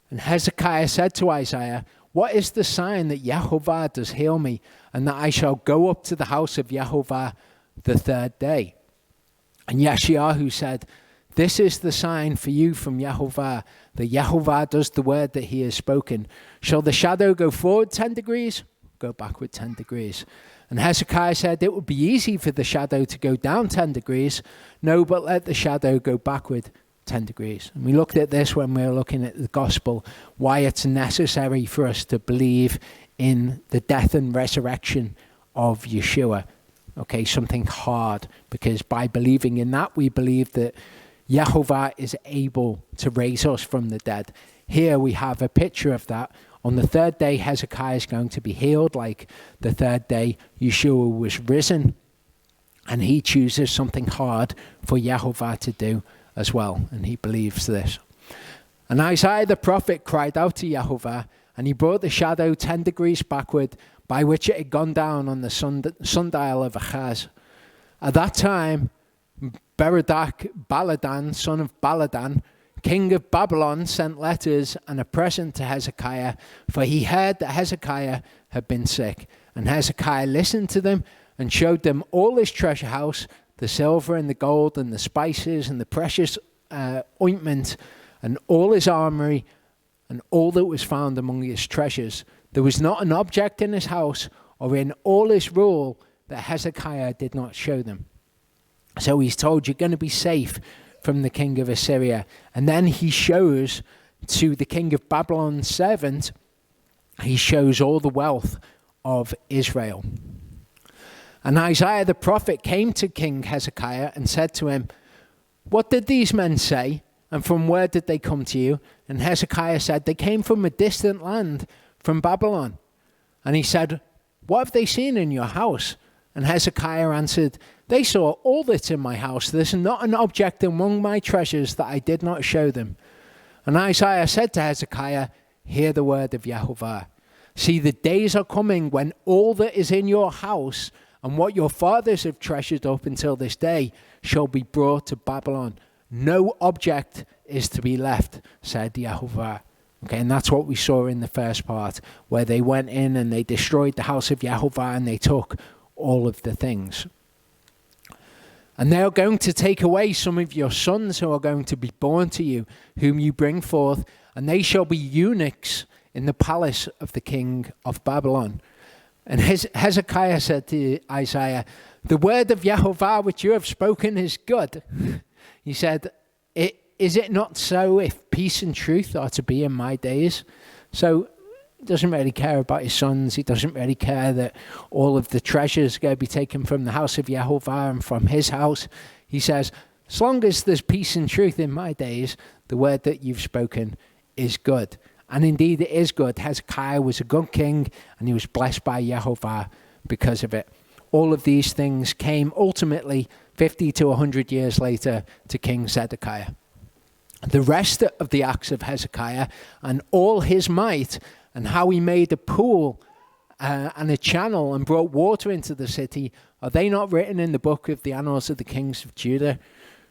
And Hezekiah said to Isaiah, "What is the sign that Jehovah does heal me, and that I shall go up to the house of Jehovah the third day?" And Yeshayahu said, "This is the sign for you from Jehovah, that Jehovah does the word that he has spoken. Shall the shadow go forward 10 degrees? Go backward 10 degrees. And Hezekiah said, "It would be easy for the shadow to go down 10 degrees. No, but let the shadow go backward 10 degrees. And we looked at this when we were looking at the gospel, why it's necessary for us to believe in the death and resurrection of Yeshua. Okay, something hard, because by believing in that, we believe that Yehovah is able to raise us from the dead. Here we have a picture of that. On the third day, Hezekiah is going to be healed, like the third day Yeshua was risen. And he chooses something hard for Yehovah to do as well. And he believes this. And Isaiah the prophet cried out to Yehovah, and he brought the shadow 10 degrees backward, by which it had gone down on the sundial of Achaz. At that time, Berodach Baladan, son of Baladan, king of Babylon, sent letters and a present to Hezekiah, for he heard that Hezekiah had been sick. And Hezekiah listened to them and showed them all his treasure house, the silver and the gold and the spices and the precious ointment and all his armory and all that was found among his treasures. There was not an object in his house or in all his rule that Hezekiah did not show them. So he's told, you're going to be safe from the king of Assyria. And then he shows to the king of Babylon's servant, he shows all the wealth of Israel. And Isaiah the prophet came to King Hezekiah and said to him, what did these men say? And from where did they come to you? And Hezekiah said, they came from a distant land, from Babylon. And he said, what have they seen in your house? And Hezekiah answered, they saw all that's in my house. There's not an object among my treasures that I did not show them. And Isaiah said to Hezekiah, hear the word of Yehovah. See, the days are coming when all that is in your house and what your fathers have treasured up until this day shall be brought to Babylon. No object is to be left, said Yehovah. Okay, and that's what we saw in the first part, where they went in and they destroyed the house of Yehovah and they took all of the things. And they are going to take away some of your sons who are going to be born to you, whom you bring forth, and they shall be eunuchs in the palace of the king of Babylon. And Hezekiah said to Isaiah, the word of Yehovah which you have spoken is good. He said, is it not so if peace and truth are to be in my days? So he doesn't really care about his sons. He doesn't really care that all of the treasures are going to be taken from the house of Yehovah and from his house. He says, as long as there's peace and truth in my days, the word that you've spoken is good. And indeed it is good. Hezekiah was a good king and he was blessed by Yehovah because of it. All of these things came ultimately 50 to 100 years later to King Zedekiah. The rest of the acts of Hezekiah and all his might and how he made a pool and a channel and brought water into the city, are they not written in the book of the annals of the kings of Judah?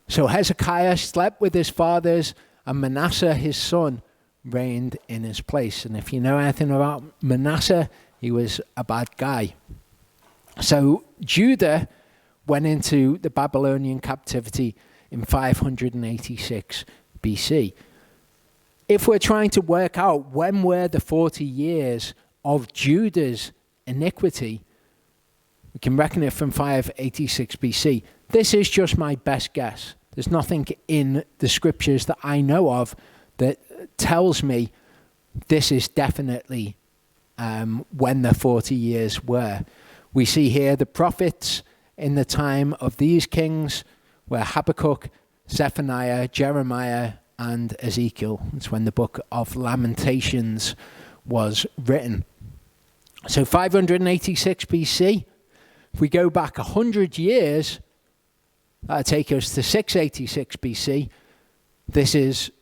So Hezekiah slept with his fathers, and Manasseh his son reigned in his place. And if you know anything about Manasseh, he was a bad guy. So Judah went into the Babylonian captivity in 586 BC. If we're trying to work out when were the 40 years of Judah's iniquity, we can reckon it from 586 BC. This is just my best guess. There's nothing in the scriptures that I know of that tells me this is definitely when the 40 years were. We see here the prophets in the time of these kings were Habakkuk, Zephaniah, Jeremiah, and Ezekiel. It's when the book of Lamentations was written. So 586 BC, if we go back 100 years, that'll take us to 686 BC. This is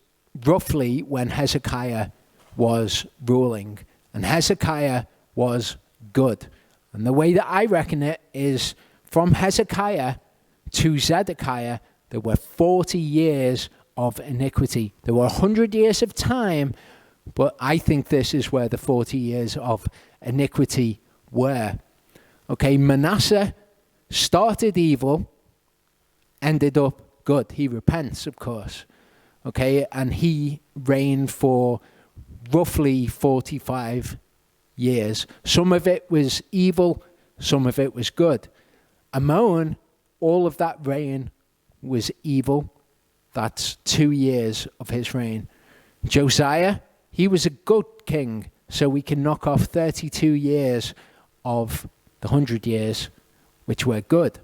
roughly when Hezekiah was ruling. And Hezekiah was good. And the way that I reckon it is from Hezekiah to Zedekiah, there were 40 years of iniquity. There were 100 years of time, but I think this is where the 40 years of iniquity were. Okay, Manasseh started evil, ended up good. He repents, of course. Okay, and he reigned for roughly 45 years. Some of it was evil, some of it was good. Ammon, all of that reign was evil. That's 2 years of his reign. Josiah, he was a good king, so we can knock off 32 years of the 100 years, which were good.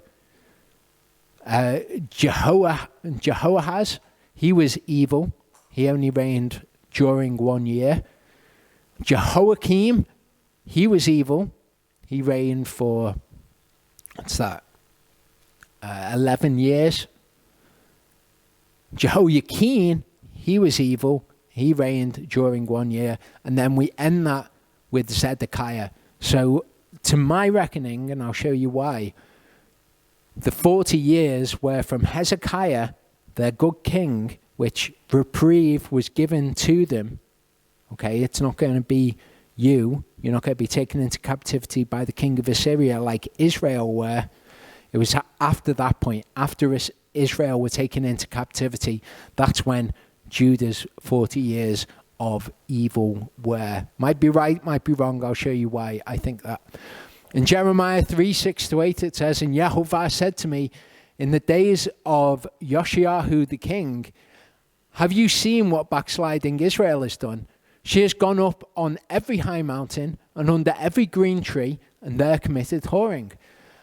Jehoahaz, he was evil. He only reigned during 1 year. Jehoiakim, he was evil. He reigned for, 11 years. Jehoiakim, he was evil. He reigned during 1 year. And then we end that with Zedekiah. So to my reckoning, and I'll show you why, the 40 years were from Hezekiah, their good king, which reprieve was given to them. Okay, it's not going to be you. You're not going to be taken into captivity by the king of Assyria like Israel were. It was after that point, after Israel were taken into captivity, that's when Judah's 40 years of evil were. Might be right, might be wrong. I'll show you why I think that. In Jeremiah 3:6-8, it says, and Yehovah said to me, in the days of Yoshiahu the king, have you seen what backsliding Israel has done? She has gone up on every high mountain and under every green tree, and there committed whoring.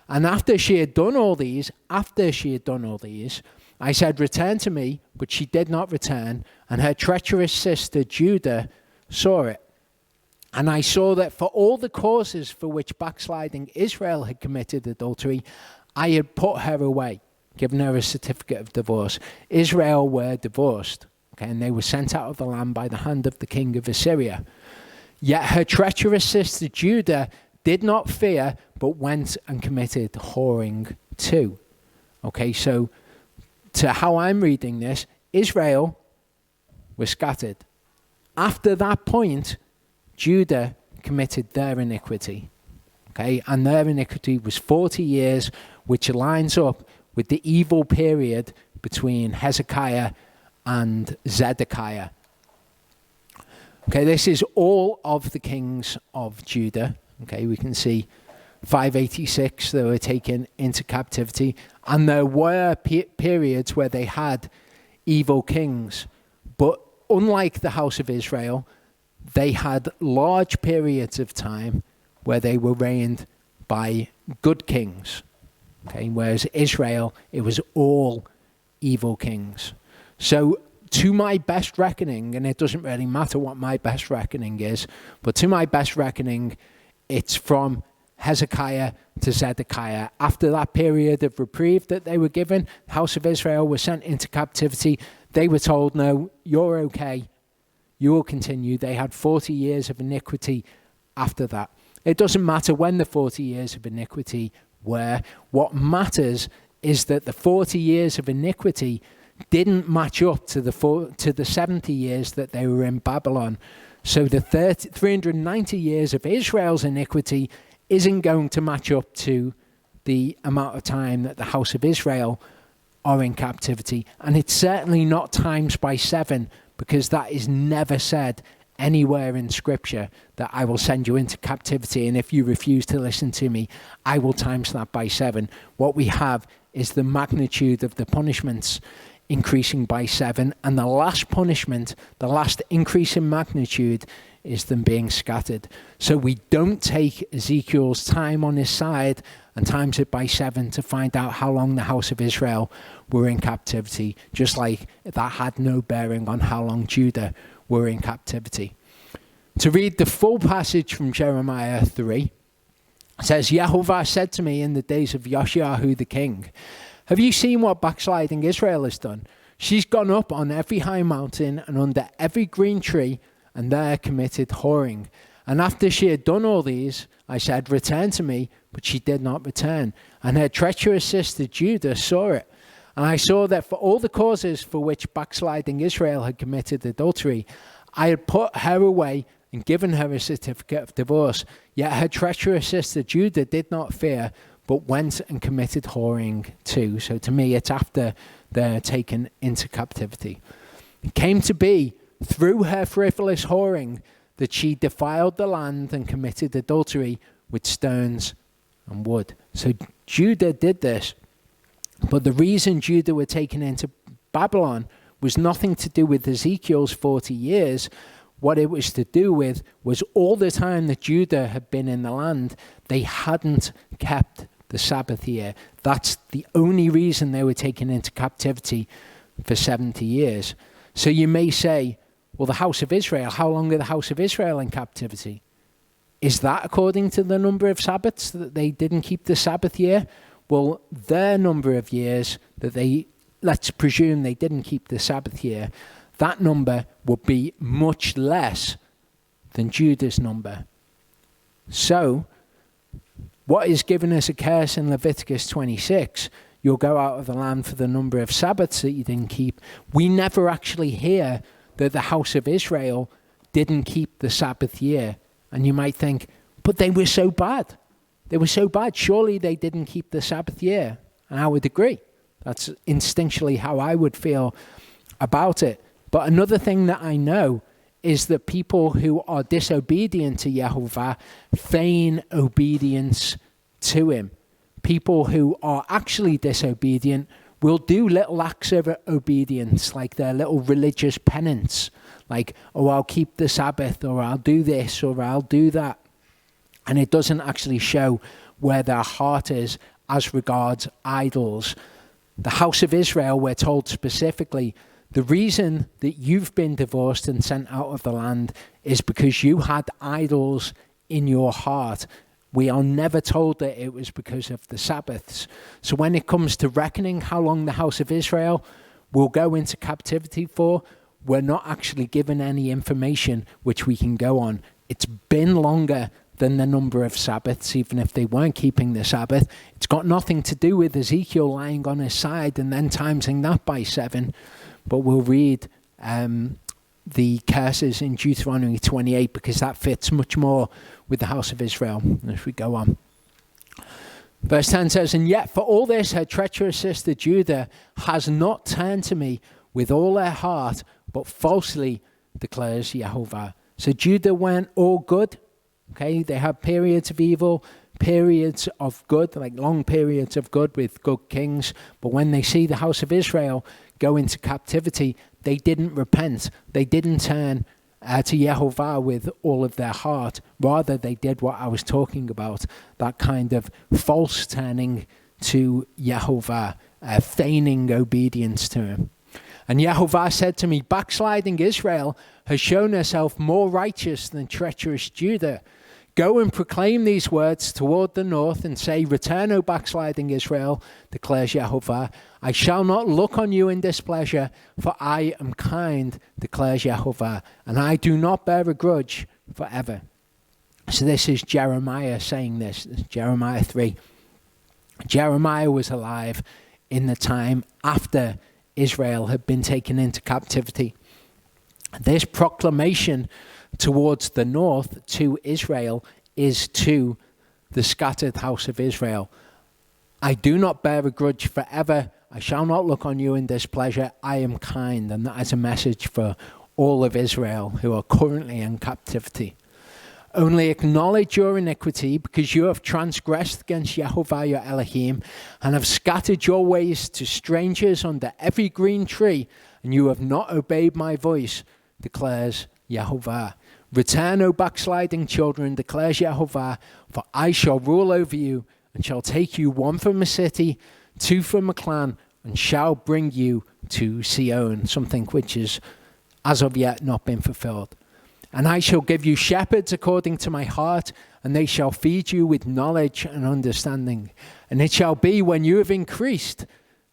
And after she had done all these, I said, return to me, but she did not return, and her treacherous sister Judah saw it. And I saw that for all the causes for which backsliding Israel had committed adultery, I had put her away, given her a certificate of divorce. Israel were divorced, okay, and they were sent out of the land by the hand of the king of Assyria. Yet her treacherous sister Judah did not fear, but went and committed whoring too. Okay, so to how I'm reading this, Israel was scattered. After that point, Judah committed their iniquity. Okay, and their iniquity was 40 years, which lines up with the evil period between Hezekiah and Zedekiah. Okay, this is all of the kings of Judah. Okay, we can see 586 they were taken into captivity, and there were periods where they had evil kings, but unlike the house of Israel, they had large periods of time where they were reigned by good kings. Okay, whereas Israel, it was all evil kings. So to my best reckoning, and it doesn't really matter what my best reckoning is, but to my best reckoning, it's from Hezekiah to Zedekiah. After that period of reprieve that they were given, the house of Israel was sent into captivity. They were told, no, you're okay. You will continue. They had 40 years of iniquity after that. It doesn't matter when the 40 years of iniquity were. What matters is that the 40 years of iniquity didn't match up to the 70 years that they were in Babylon. So the 390 years of Israel's iniquity isn't going to match up to the amount of time that the house of Israel are in captivity. And it's certainly not times by 7, because that is never said anywhere in Scripture, that I will send you into captivity, and if you refuse to listen to me, I will times that by 7. What we have is the magnitude of the punishments increasing by 7, and the last punishment, the last increase in magnitude, is them being scattered. So we don't take Ezekiel's time on his side and times it by 7 to find out how long the house of Israel were in captivity, just like that had no bearing on how long Judah were in captivity. To read the full passage from Jeremiah 3, it says, Yehovah said to me in the days of Yoshiahu the king, have you seen what backsliding Israel has done? She's gone up on every high mountain and under every green tree, and there committed whoring. And after she had done all these, I said, return to me, but she did not return. And her treacherous sister Judah saw it. And I saw that for all the causes for which backsliding Israel had committed adultery, I had put her away and given her a certificate of divorce. Yet her treacherous sister Judah did not fear, but went and committed whoring too. So to me, it's after they're taken into captivity. It came to be through her frivolous whoring that she defiled the land and committed adultery with stones and wood. So Judah did this. But the reason Judah were taken into Babylon was nothing to do with Ezekiel's 40 years. What it was to do with was all the time that Judah had been in the land, they hadn't kept the Sabbath year. That's the only reason they were taken into captivity for 70 years. So you may say, well, the house of Israel, how long are the house of Israel in captivity? Is that according to the number of Sabbaths that they didn't keep the Sabbath year? Well, their number of years that let's presume they didn't keep the Sabbath year, that number would be much less than Judah's number. So, what is given as a curse in Leviticus 26, you'll go out of the land for the number of Sabbaths that you didn't keep. We never actually hear that the house of Israel didn't keep the Sabbath year. And you might think, but they were so bad. They were so bad. Surely they didn't keep the Sabbath year. And I would agree. That's instinctually how I would feel about it. But another thing that I know is that people who are disobedient to Yehovah feign obedience to him. People who are actually disobedient will do little acts of obedience, like their little religious penance, like, oh, I'll keep the Sabbath, or I'll do this, or I'll do that. And it doesn't actually show where their heart is as regards idols. The house of Israel, we're told specifically, the reason that you've been divorced and sent out of the land is because you had idols in your heart. We are never told that it was because of the Sabbaths. So when it comes to reckoning how long the house of Israel will go into captivity for, we're not actually given any information which we can go on. It's been longer than the number of Sabbaths, even if they weren't keeping the Sabbath. It's got nothing to do with Ezekiel lying on his side and then timesing that by 7. But we'll read the curses in Deuteronomy 28, because that fits much more with the house of Israel as we go on. Verse 10 says, and yet for all this, her treacherous sister Judah has not turned to me with all her heart, but falsely, declares Yehovah. So Judah went all good. Okay, they had periods of evil, periods of good, like long periods of good with good kings. But when they see the house of Israel go into captivity, they didn't repent. They didn't turn to Yehovah with all of their heart. Rather, they did what I was talking about, that kind of false turning to Yehovah, feigning obedience to him. And Yehovah said to me, backsliding Israel has shown herself more righteous than treacherous Judah. Go and proclaim these words toward the north and say, return, O backsliding Israel, declares Yehovah. I shall not look on you in displeasure, for I am kind, declares Yehovah, and I do not bear a grudge forever. So this is Jeremiah saying this. This is Jeremiah 3. Jeremiah was alive in the time after Israel had been taken into captivity. This proclamation towards the north to Israel is to the scattered house of Israel. I do not bear a grudge forever. I shall not look on you in displeasure. I am kind. And that is a message for all of Israel who are currently in captivity. Only acknowledge your iniquity, because you have transgressed against Yehovah your Elohim, and have scattered your ways to strangers under every green tree, and you have not obeyed my voice, declares Yehovah. Return, O backsliding children, declares Yehovah, for I shall rule over you, and shall take you one from a city, two from a clan, and shall bring you to Sion, something which is as of yet not been fulfilled. And I shall give you shepherds according to my heart, and they shall feed you with knowledge and understanding. And it shall be when you have increased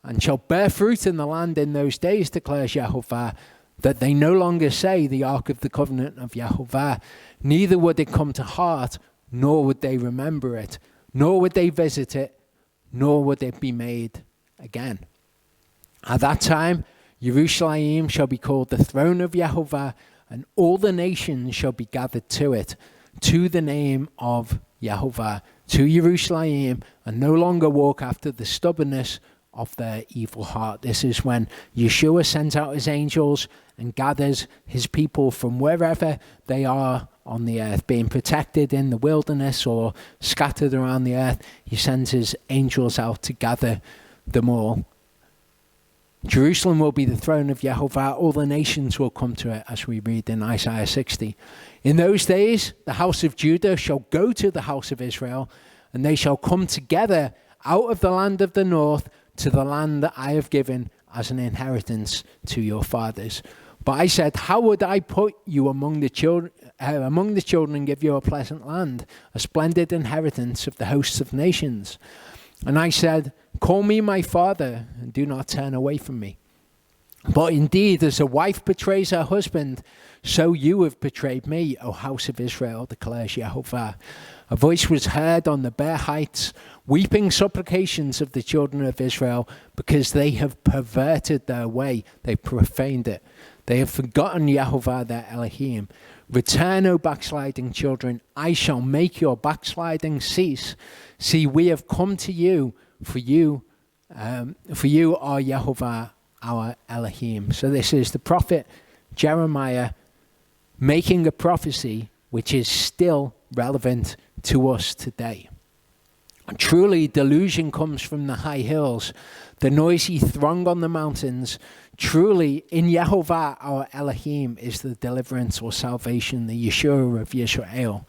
and shall bear fruit in the land in those days, declares Yehovah, that they no longer say the ark of the covenant of Yehovah, neither would it come to heart, nor would they remember it, nor would they visit it, nor would it be made again. At that time, Jerusalem shall be called the throne of Yehovah, and all the nations shall be gathered to it, to the name of Yehovah, to Jerusalem, and no longer walk after the stubbornness of their evil heart. This is when Yeshua sends out his angels and gathers his people from wherever they are on the earth, being protected in the wilderness or scattered around the earth. He sends his angels out to gather them all. Jerusalem will be the throne of Yehovah. All the nations will come to it, as we read in Isaiah 60. In those days, the house of Judah shall go to the house of Israel, and they shall come together out of the land of the north to the land that I have given as an inheritance to your fathers. But I said, how would I put you among the children and give you a pleasant land, a splendid inheritance of the hosts of nations? And I said, call me my father, and do not turn away from me. But indeed, as a wife betrays her husband, so you have betrayed me, O house of Israel, declares Yehovah. A voice was heard on the bare heights, weeping supplications of the children of Israel, because they have perverted their way, they profaned it. They have forgotten Yehovah their Elohim. Return, O backsliding children, I shall make your backsliding cease. See, we have come to you, for you are Yehovah our Elohim. So this is the prophet Jeremiah making a prophecy which is still relevant to us today. Truly, delusion comes from the high hills, the noisy throng on the mountains. Truly, in Yehovah our Elohim is the deliverance or salvation, the Yeshua of Israel.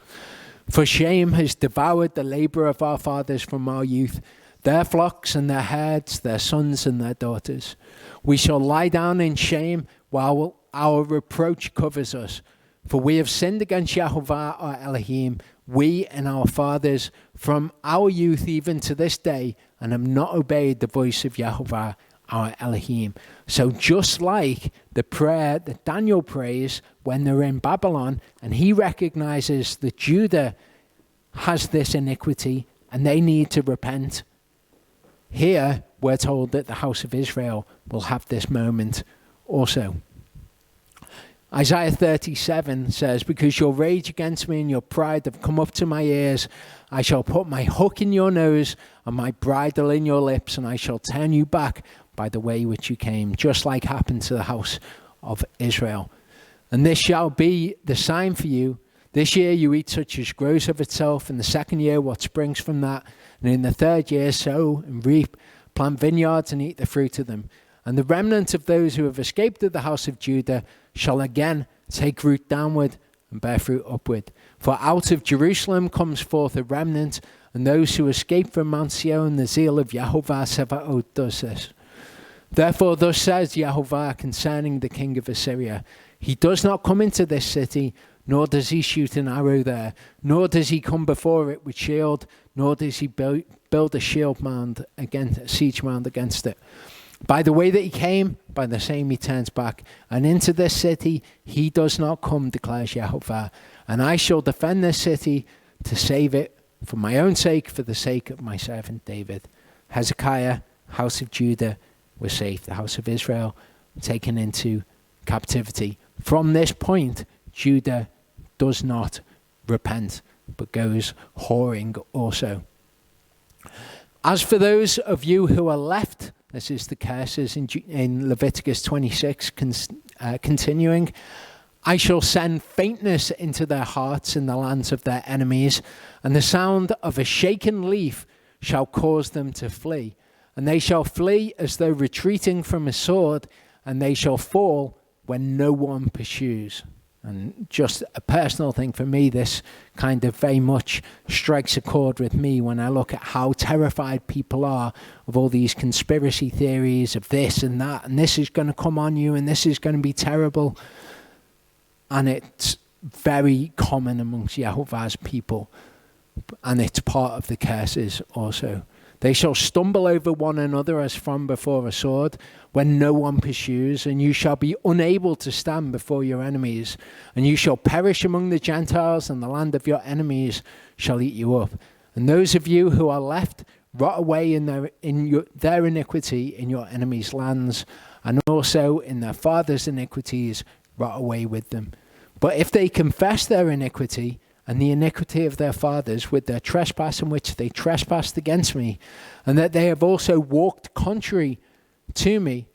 For shame has devoured the labor of our fathers from our youth, their flocks and their herds, their sons and their daughters. We shall lie down in shame while our reproach covers us. For we have sinned against Yehovah our Elohim, we and our fathers, from our youth even to this day, and have not obeyed the voice of Yehovah our Elohim. So just like the prayer that Daniel prays when they're in Babylon, and he recognizes that Judah has this iniquity and they need to repent, here we're told that the house of Israel will have this moment also. Isaiah 37 says, because your rage against me and your pride have come up to my ears, I shall put my hook in your nose and my bridle in your lips, and I shall turn you back by the way which you came, just like happened to the house of Israel. And this shall be the sign for you. This year you eat such as grows of itself, in the second year what springs from that, and in the third year sow and reap, plant vineyards and eat the fruit of them. And the remnant of those who have escaped of the house of Judah shall again take root downward and bear fruit upward. For out of Jerusalem comes forth a remnant, and those who escape from Mount Sion, the zeal of Yehovah Sebaot does this. Therefore thus says Yehovah concerning the king of Assyria, he does not come into this city, nor does he shoot an arrow there, nor does he come before it with shield, nor does he build a siege mound against it. By the way that he came, by the same he turns back. And into this city he does not come, declares Yehovah. And I shall defend this city to save it for my own sake, for the sake of my servant David. Hezekiah, house of Judah, was safe. The house of Israel taken into captivity. From this point, Judah does not repent, but goes whoring also. As for those of you who are left, this is the curses in Leviticus 26, continuing. I shall send faintness into their hearts in the lands of their enemies, and the sound of a shaken leaf shall cause them to flee. And they shall flee as though retreating from a sword, and they shall fall when no one pursues. And just a personal thing for me, this kind of very much strikes a chord with me when I look at how terrified people are of all these conspiracy theories of this and that, and this is going to come on you, and this is going to be terrible. And it's very common amongst Yehovah's people, and it's part of the curses also. They shall stumble over one another as from before a sword, when no one pursues, and you shall be unable to stand before your enemies, and you shall perish among the Gentiles, and the land of your enemies shall eat you up. And those of you who are left rot away in their iniquity in your enemies' lands, and also in their fathers' iniquities rot away with them. But if they confess their iniquity, and the iniquity of their fathers with their trespass in which they trespassed against me, and that they have also walked contrary to me,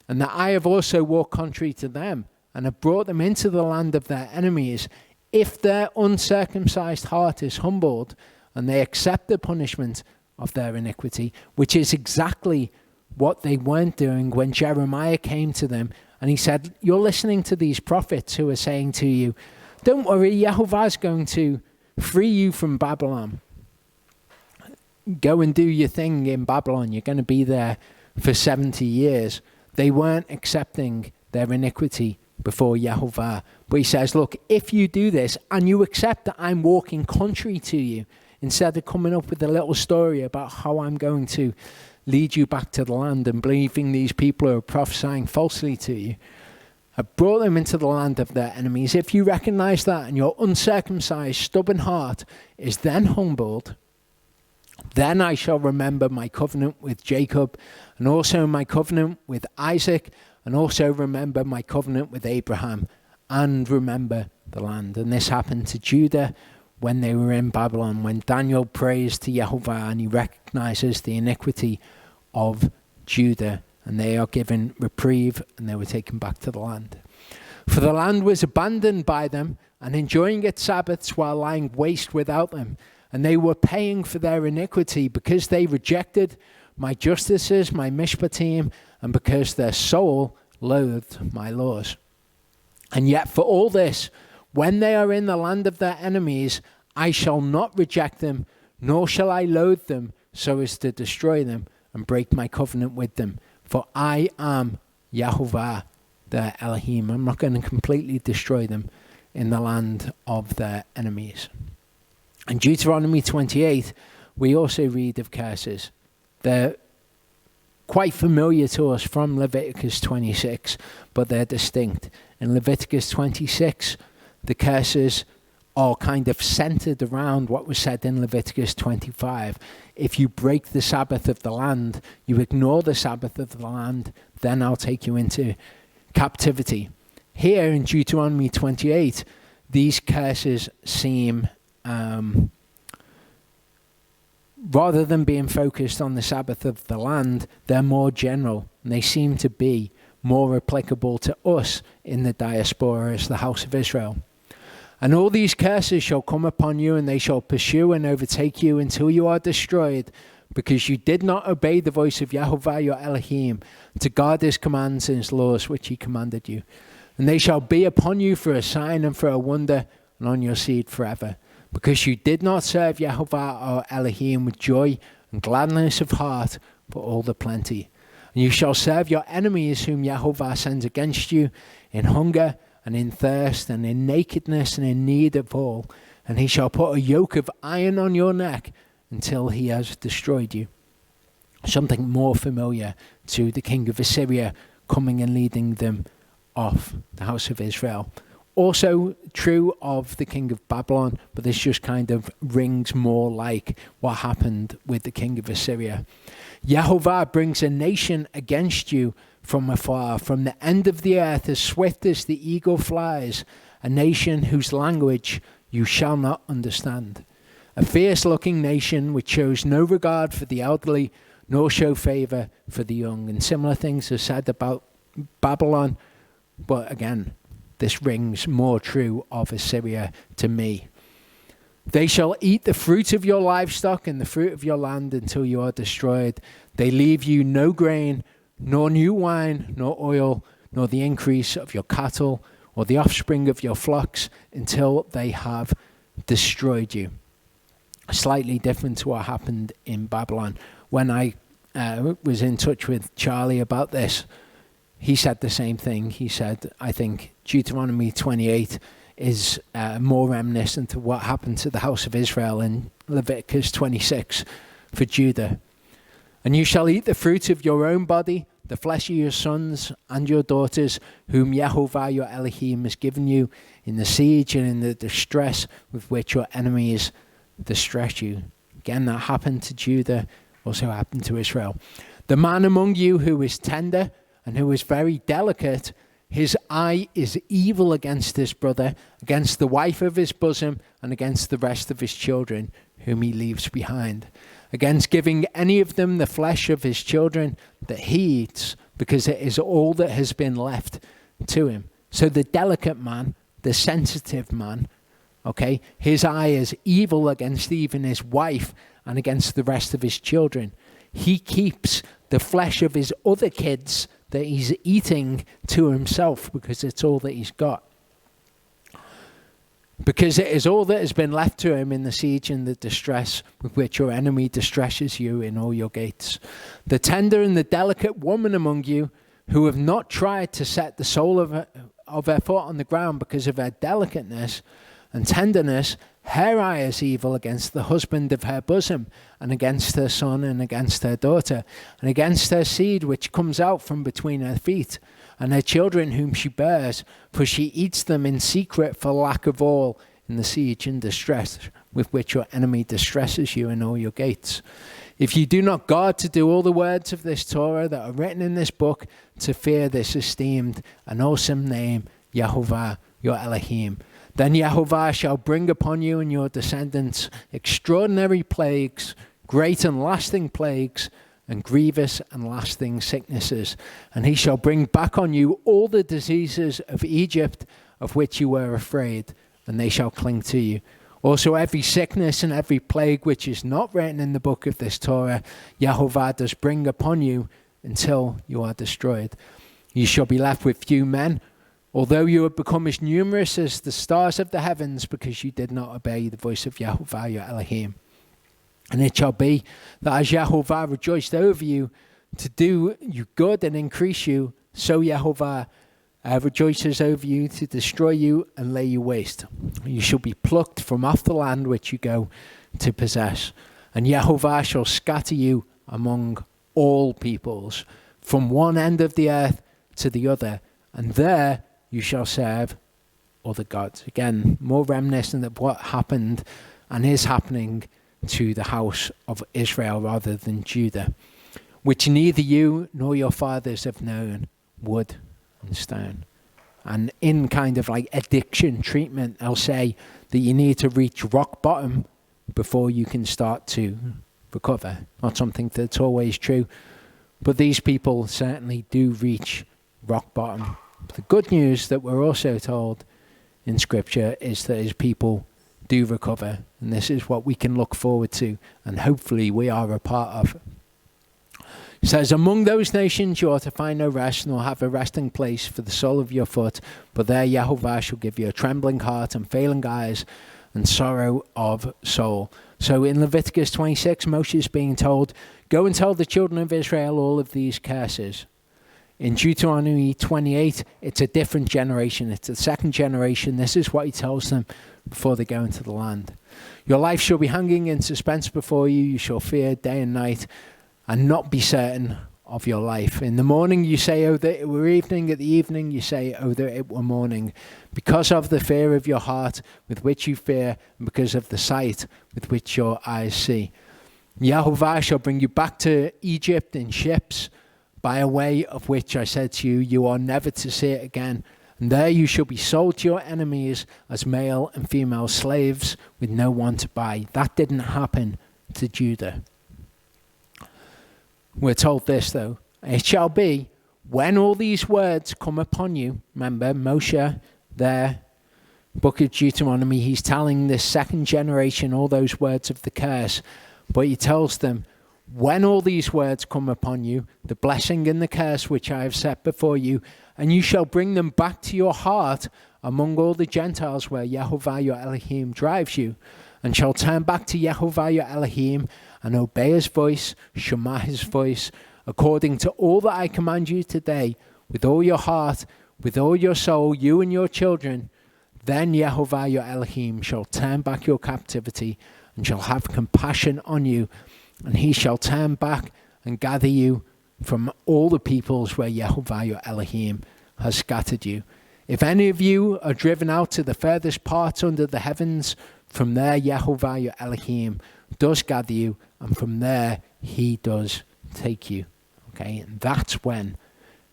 and that I have also walked contrary to them, and have brought them into the land of their enemies, if their uncircumcised heart is humbled, and they accept the punishment of their iniquity, which is exactly what they weren't doing when Jeremiah came to them, and he said, you're listening to these prophets who are saying to you, don't worry, Yehovah's going to free you from Babylon. Go and do your thing in Babylon. You're going to be there for 70 years. They weren't accepting their iniquity before Yehovah. But he says, look, if you do this and you accept that I'm walking contrary to you, instead of coming up with a little story about how I'm going to lead you back to the land and believing these people who are prophesying falsely to you, I brought them into the land of their enemies. If you recognize that and your uncircumcised, stubborn heart is then humbled, then I shall remember my covenant with Jacob, and also my covenant with Isaac, and also remember my covenant with Abraham, and remember the land. And this happened to Judah when they were in Babylon, when Daniel prays to Yehovah and he recognizes the iniquity of Judah. And they are given reprieve, and they were taken back to the land. For the land was abandoned by them, and enjoying its Sabbaths while lying waste without them. And they were paying for their iniquity, because they rejected my justices, my mishpatim, and because their soul loathed my laws. And yet for all this, when they are in the land of their enemies, I shall not reject them, nor shall I loathe them, so as to destroy them and break my covenant with them. For I am Yehovah, their Elohim. I'm not going to completely destroy them in the land of their enemies. In Deuteronomy 28, we also read of curses. They're quite familiar to us from Leviticus 26, but they're distinct. In Leviticus 26, the curses are kind of centered around what was said in Leviticus 25. If you break the Sabbath of the land, you ignore the Sabbath of the land, then I'll take you into captivity. here in Deuteronomy 28, these curses seem, rather than being focused on the Sabbath of the land, they're more general, and they seem to be more applicable to us in the diaspora as the house of Israel. And all these curses shall come upon you, and they shall pursue and overtake you until you are destroyed, because you did not obey the voice of Yehovah your Elohim to guard his commands and his laws which he commanded you. And they shall be upon you for a sign and for a wonder, and on your seed forever, because you did not serve Yehovah our Elohim with joy and gladness of heart, but all the plenty. And you shall serve your enemies whom Yehovah sends against you in hunger and in thirst and in nakedness and in need of all. And he shall put a yoke of iron on your neck until he has destroyed you. Something more familiar to the king of Assyria coming and leading them off the house of Israel. Also true of the king of Babylon, but this just kind of rings more like what happened with the king of Assyria. Yehovah brings a nation against you from afar, from the end of the earth, as swift as the eagle flies, a nation whose language you shall not understand. A fierce-looking nation which shows no regard for the elderly, nor show favor for the young. And similar things are said about Babylon, but again, this rings more true of Assyria to me. They shall eat the fruit of your livestock and the fruit of your land until you are destroyed. They leave you no grain, nor new wine, nor oil, nor the increase of your cattle, or the offspring of your flocks, until they have destroyed you. Slightly different to what happened in Babylon. When I was in touch with Charlie about this, he said the same thing. He said, I think Deuteronomy 28 is more reminiscent of what happened to the house of Israel in Leviticus 26 for Judah. And you shall eat the fruit of your own body, the flesh of your sons and your daughters, whom Yehovah your Elohim has given you in the siege and in the distress with which your enemies distress you. Again, that happened to Judah, also happened to Israel. The man among you who is tender and who is very delicate, his eye is evil against his brother, against the wife of his bosom, and against the rest of his children, whom he leaves behind, against giving any of them the flesh of his children that he eats, because it is all that has been left to him. So the delicate man, the sensitive man, okay, his eye is evil against even his wife and against the rest of his children. He keeps the flesh of his other kids that he's eating to himself because it's all that he's got. Because it is all that has been left to him in the siege and the distress with which your enemy distresses you in all your gates. The tender and the delicate woman among you who have not tried to set the sole of her foot on the ground because of her delicateness and tenderness, her eye is evil against the husband of her bosom, and against her son, and against her daughter, and against her seed which comes out from between her feet, and her children whom she bears, for she eats them in secret for lack of all in the siege and distress with which your enemy distresses you in all your gates. If you do not guard to do all the words of this Torah that are written in this book, to fear this esteemed and awesome name, Yehovah your Elohim, then Yehovah shall bring upon you and your descendants extraordinary plagues, great and lasting plagues, and grievous and lasting sicknesses. And he shall bring back on you all the diseases of Egypt of which you were afraid, and they shall cling to you. Also every sickness and every plague which is not written in the book of this Torah, Yehovah does bring upon you until you are destroyed. You shall be left with few men, although you have become as numerous as the stars of the heavens, because you did not obey the voice of Yehovah your Elohim. And it shall be that as Yehovah rejoiced over you to do you good and increase you, so Yehovah rejoices over you to destroy you and lay you waste. You shall be plucked from off the land which you go to possess. And Yehovah shall scatter you among all peoples, from one end of the earth to the other, and there you shall serve other gods. Again, more reminiscent of what happened and is happening to the house of Israel rather than Judah, which neither you nor your fathers have known, wood and stone. And in kind of like addiction treatment, they'll say that you need to reach rock bottom before you can start to recover. Not something that's always true, but these people certainly do reach rock bottom. But the good news that we're also told in Scripture is that his people do recover, and this is what we can look forward to, and hopefully we are a part of. It says, among those nations you are to find no rest, nor have a resting place for the sole of your foot, but there Yehovah shall give you a trembling heart and failing eyes and sorrow of soul. So in Leviticus 26, Moshe is being told, go and tell the children of Israel all of these curses. In Deuteronomy 28, it's a different generation. It's the second generation. This is what he tells them before they go into the land. Your life shall be hanging in suspense before you. You shall fear day and night and not be certain of your life. In the morning you say, oh, that it were evening. At the evening you say, oh, that it were morning. Because of the fear of your heart with which you fear, and because of the sight with which your eyes see. Yehovah shall bring you back to Egypt in ships, by a way of which I said to you, you are never to see it again. And there you shall be sold to your enemies as male and female slaves with no one to buy. That didn't happen to Judah. We're told this though, it shall be when all these words come upon you. Remember Moshe there, book of Deuteronomy, he's telling this second generation all those words of the curse, but he tells them, when all these words come upon you, the blessing and the curse which I have set before you, and you shall bring them back to your heart among all the Gentiles where Yehovah your Elohim drives you, and shall turn back to Yehovah your Elohim and obey his voice, shema his voice, according to all that I command you today, with all your heart, with all your soul, you and your children, then Yehovah your Elohim shall turn back your captivity and shall have compassion on you, and he shall turn back and gather you from all the peoples where Yehovah your Elohim has scattered you. If any of you are driven out to the furthest parts under the heavens, from there Yehovah your Elohim does gather you, and from there he does take you. Okay, and that's when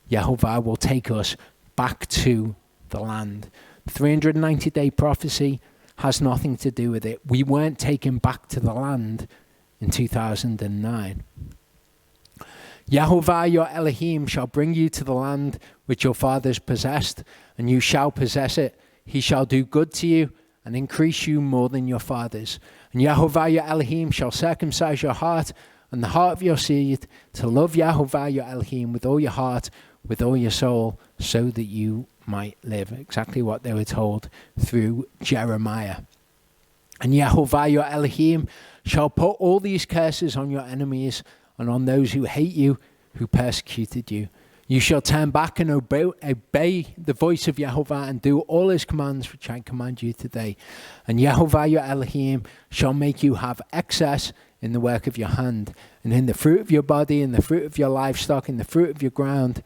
Yehovah will take us back to the land. 390-day prophecy has nothing to do with it. We weren't taken back to the land in 2009. Yehovah your Elohim shall bring you to the land which your fathers possessed, and you shall possess it. He shall do good to you and increase you more than your fathers. And Yehovah your Elohim shall circumcise your heart and the heart of your seed to love Yehovah your Elohim with all your heart, with all your soul, so that you might live. Exactly what they were told through Jeremiah. And Yehovah your Elohim shall put all these curses on your enemies and on those who hate you, who persecuted you. You shall turn back and obey the voice of Yehovah and do all his commands which I command you today. And Yehovah your Elohim shall make you have excess in the work of your hand, and in the fruit of your body, in the fruit of your livestock, in the fruit of your ground,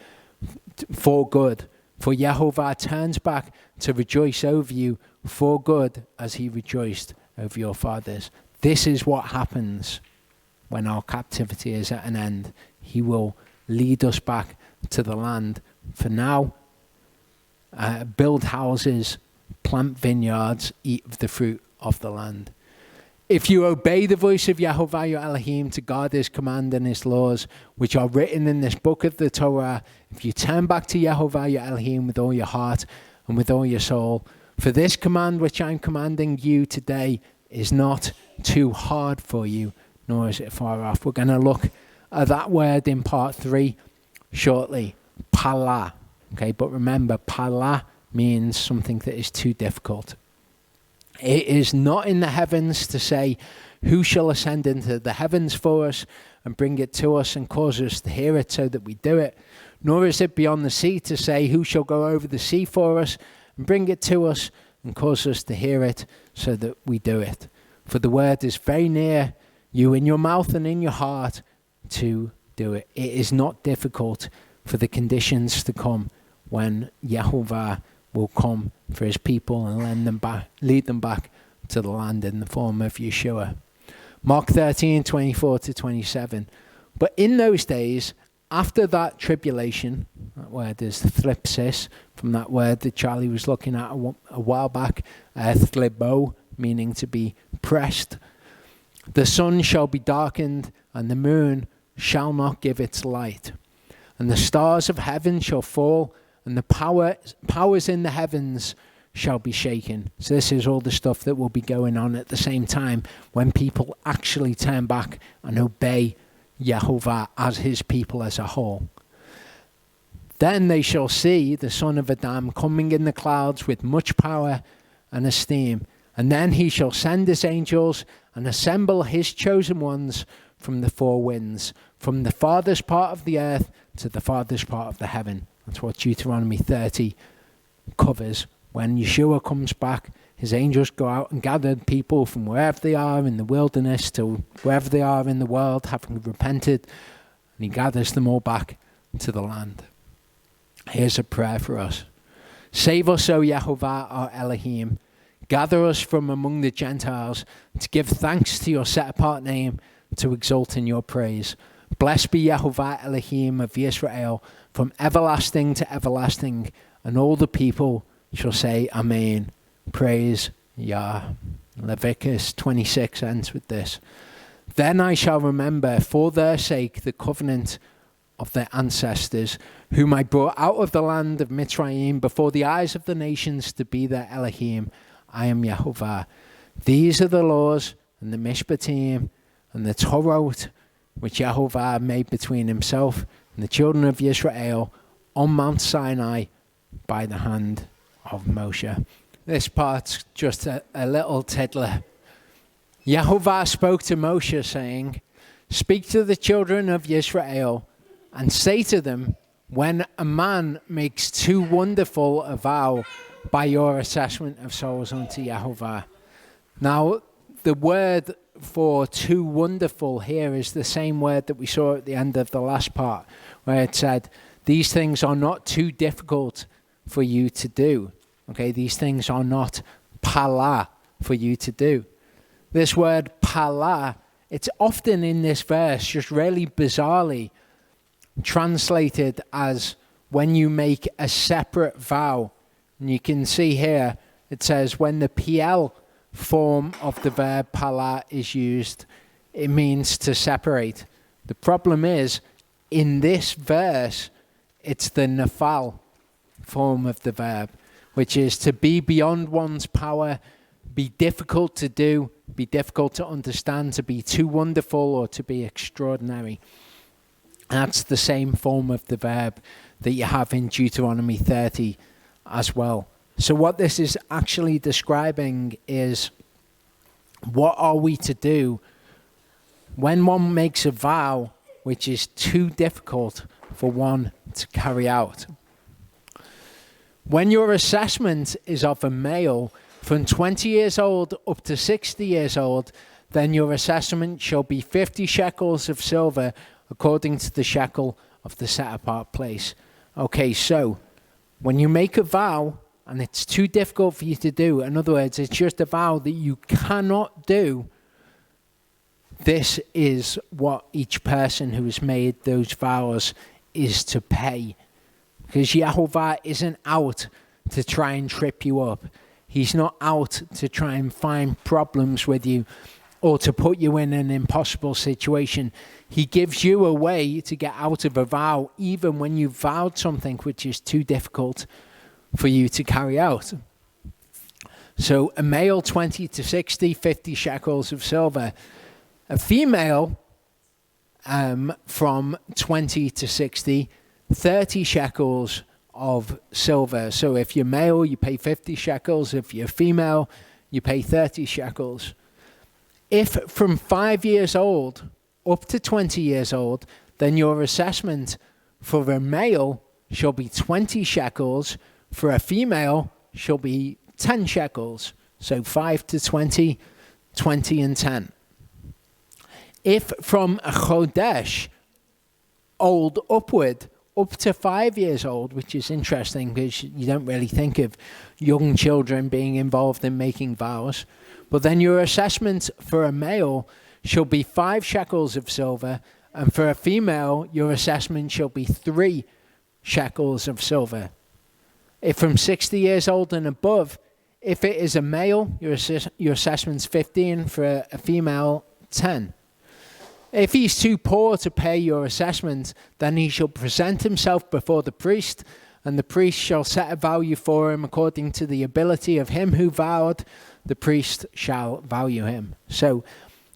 for good. For Yehovah turns back to rejoice over you for good, as he rejoiced over your fathers. This is what happens when our captivity is at an end. He will lead us back to the land. For now, build houses, plant vineyards, eat of the fruit of the land. If you obey the voice of Yehovah your Elohim to guard his command and his laws, which are written in this book of the Torah, if you turn back to Yehovah your Elohim with all your heart and with all your soul, for this command which I'm commanding you today is not too hard for you, nor is it far off. We're going to look at that word in part 3 shortly. Pala. Okay, but remember, pala means something that is too difficult. It is not in the heavens to say, who shall ascend into the heavens for us and bring it to us and cause us to hear it so that we do it. Nor is it beyond the sea to say, who shall go over the sea for us and bring it to us and cause us to hear it so that we do it. For the word is very near you, in your mouth and in your heart, to do it. It is not difficult for the conditions to come when Yehovah will come for his people and lead them back to the land in the form of Yeshua. Mark 13:24-27. But in those days, after that tribulation, that word is thlipsis, from that word that Charlie was looking at a while back, thlibo, meaning to be pressed. The sun shall be darkened, and the moon shall not give its light. And the stars of heaven shall fall, and the powers in the heavens shall be shaken. So this is all the stuff that will be going on at the same time when people actually turn back and obey Yehovah as his people as a whole. Then they shall see the Son of Adam coming in the clouds with much power and esteem. And then he shall send his angels and assemble his chosen ones from the four winds, from the farthest part of the earth to the farthest part of the heaven. That's what Deuteronomy 30 covers. When Yeshua comes back, his angels go out and gather people from wherever they are in the wilderness to wherever they are in the world, having repented, and he gathers them all back to the land. Here's a prayer for us. Save us, O Yehovah, our Elohim. Gather us from among the Gentiles to give thanks to your set-apart name, to exult in your praise. Blessed be Yehovah Elohim of Israel from everlasting to everlasting, and all the people shall say Amen. Praise Yah. Leviticus 26 ends with this. Then I shall remember for their sake the covenant of their ancestors, whom I brought out of the land of Mitzrayim before the eyes of the nations to be their Elohim. I am Yehovah. These are the laws and the Mishpatim and the Torah which Yehovah made between himself and the children of Israel on Mount Sinai by the hand of Moshe. This part's just a little tiddler. Yehovah spoke to Moshe, saying, speak to the children of Israel and say to them, when a man makes too wonderful a vow by your assessment of souls unto Yehovah. Now, the word for too wonderful here is the same word that we saw at the end of the last part, where it said, these things are not too difficult for you to do. Okay, these things are not pala for you to do. This word pala, it's often in this verse, just really bizarrely translated as when you make a separate vow. And you can see here, it says when the PL form of the verb pala is used, it means to separate. The problem is, in this verse, it's the nafal form of the verb, which is to be beyond one's power, be difficult to do, be difficult to understand, to be too wonderful or to be extraordinary. That's the same form of the verb that you have in Deuteronomy 30 as well. So what this is actually describing is, what are we to do when one makes a vow which is too difficult for one to carry out? When your assessment is of a male from 20 years old up to 60 years old, then your assessment shall be 50 shekels of silver according to the shekel of the set-apart place. Okay, so when you make a vow and it's too difficult for you to do, in other words, it's just a vow that you cannot do, this is what each person who has made those vows is to pay. Because Yehovah isn't out to try and trip you up. He's not out to try and find problems with you or to put you in an impossible situation. He gives you a way to get out of a vow even when you've vowed something which is too difficult for you to carry out. So a male 20 to 60, 50 shekels of silver. A female from 20 to 60, 30 shekels of silver. So if you're male, you pay 50 shekels. If you're female, you pay 30 shekels. If from 5 years old up to 20 years old, then your assessment for a male shall be 20 shekels. For a female, shall be 10 shekels. So 5 to 20, 20 and 10. If from a chodesh old upward, up to 5 years old, which is interesting because you don't really think of young children being involved in making vows, but then your assessment for a male shall be 5 shekels of silver And for a female, your assessment shall be 3 shekels of silver. If from 60 years old and above, if it is a male, your assessment's 15, for a female, 10. If he's too poor to pay your assessment, then he shall present himself before the priest, and the priest shall set a value for him according to the ability of him who vowed. The priest shall value him. So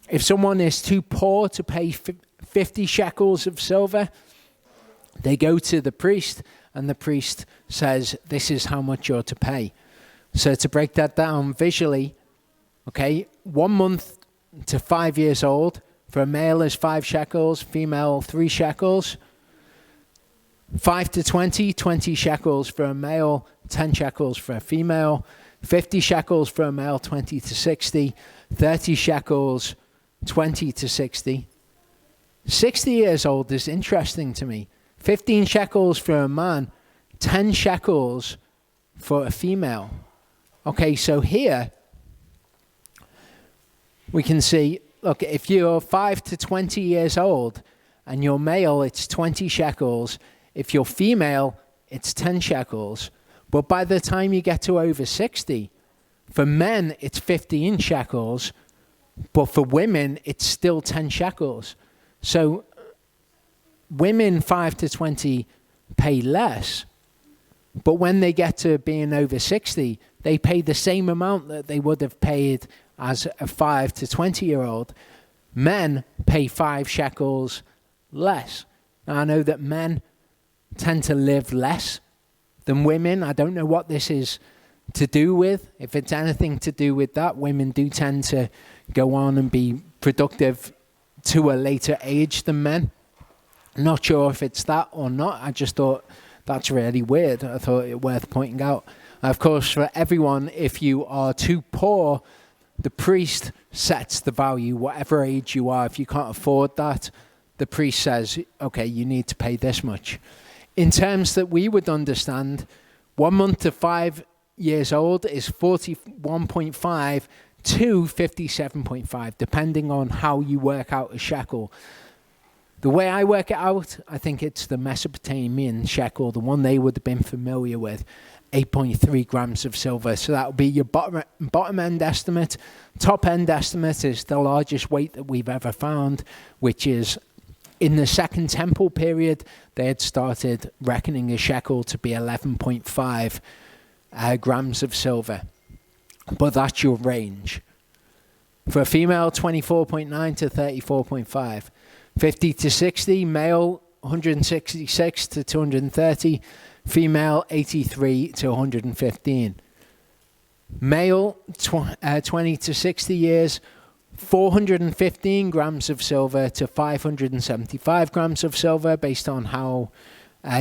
if someone is too poor to pay 50 shekels of silver, they go to the priest, and the priest says, this is how much you're to pay. So to break that down visually, okay, 1 month to 5 years old, for a male is 5 shekels, female 3 shekels. 5 to 20, 20 shekels for a male, 10 shekels for a female. 50 shekels for a male, 20 to 60. 30 shekels, 20 to 60. 60 years old is interesting to me. 15 shekels for a man, 10 shekels for a female. Okay, so here we can see, look, if you're 5 to 20 years old and you're male, it's 20 shekels. If you're female, it's 10 shekels. But by the time you get to over 60, for men, it's 15 shekels. But for women, it's still 10 shekels. So women 5 to 20 pay less. But when they get to being over 60, they pay the same amount that they would have paid as a 5 to 20-year-old. Men pay 5 shekels less. Now, I know that men tend to live less than women. I don't know what this is to do with. If it's anything to do with that, women do tend to go on and be productive to a later age than men. I'm not sure if it's that or not. I just thought that's really weird. I thought it worth pointing out. Of course, for everyone, if you are too poor, the priest sets the value, whatever age you are. If you can't afford that, the priest says, okay, you need to pay this much. In terms that we would understand, 1 month to 5 years old is 41.5 to 57.5, depending on how you work out a shekel. The way I work it out, I think it's the Mesopotamian shekel, the one they would have been familiar with, 8.3 grams of silver. So that would be your bottom end estimate. Top end estimate is the largest weight that we've ever found, which is in the Second Temple period, they had started reckoning a shekel to be 11.5 grams of silver. But that's your range. For a female, 24.9 to 34.5. 50 to 60, male 166 to 230, female 83 to 115. Male 20 to 60 years, 415 grams of silver to 575 grams of silver, based on how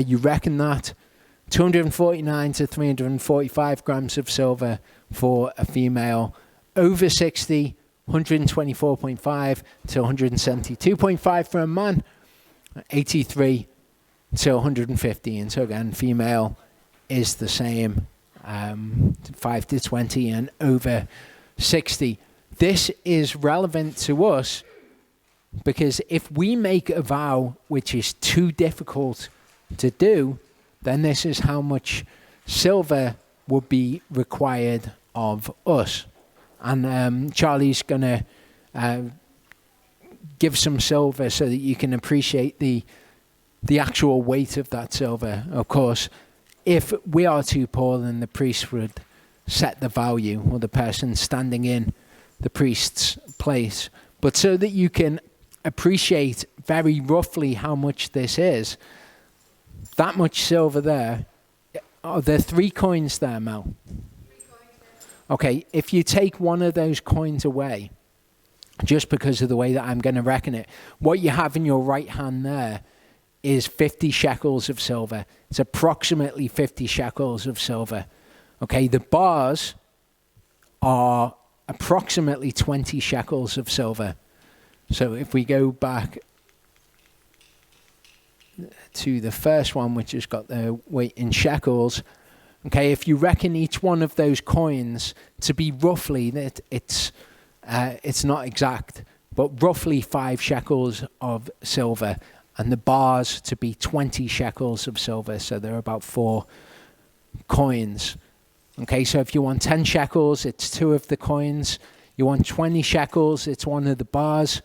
you reckon that. 249 to 345 grams of silver for a female. Over 60, 124.5 to 172.5 for a man. 83 to 115. So again, female is the same, 5 to 20 and over 60. This is relevant to us because if we make a vow which is too difficult to do, then this is how much silver would be required of us. And Charlie's going to give some silver so that you can appreciate the actual weight of that silver. Of course, if we are too poor, then the priest would set the value, or the person standing in the priest's place. But so that you can appreciate very roughly how much this is, that much silver there, are there 3 coins there, Mel? 3 coins there. Okay, if you take one of those coins away, just because of the way that I'm going to reckon it, what you have in your right hand there is 50 shekels of silver. It's approximately 50 shekels of silver. Okay, the bars are approximately 20 shekels of silver. So if we go back to the first one, which has got the weight in shekels, okay, if you reckon each one of those coins to be roughly, that it's not exact, but roughly 5 shekels of silver, and the bars to be 20 shekels of silver, so they're about 4 coins. Okay, so if you want 10 shekels, it's 2 of the coins. You want 20 shekels, it's 1 of the bars.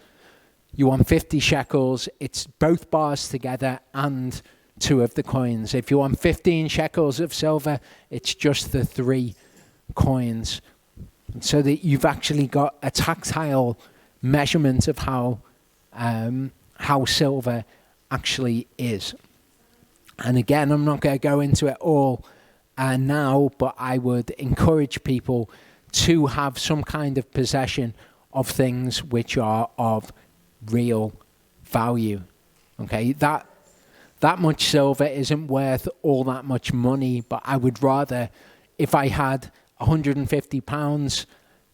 You want 50 shekels, it's both bars together and 2 of the coins. If you want 15 shekels of silver, it's just the 3 coins. So that you've actually got a tactile measurement of how silver actually is. And again, I'm not going to go into it all now, but I would encourage people to have some kind of possession of things which are of real value. Okay, that much silver isn't worth all that much money, but I would rather, if I had £150,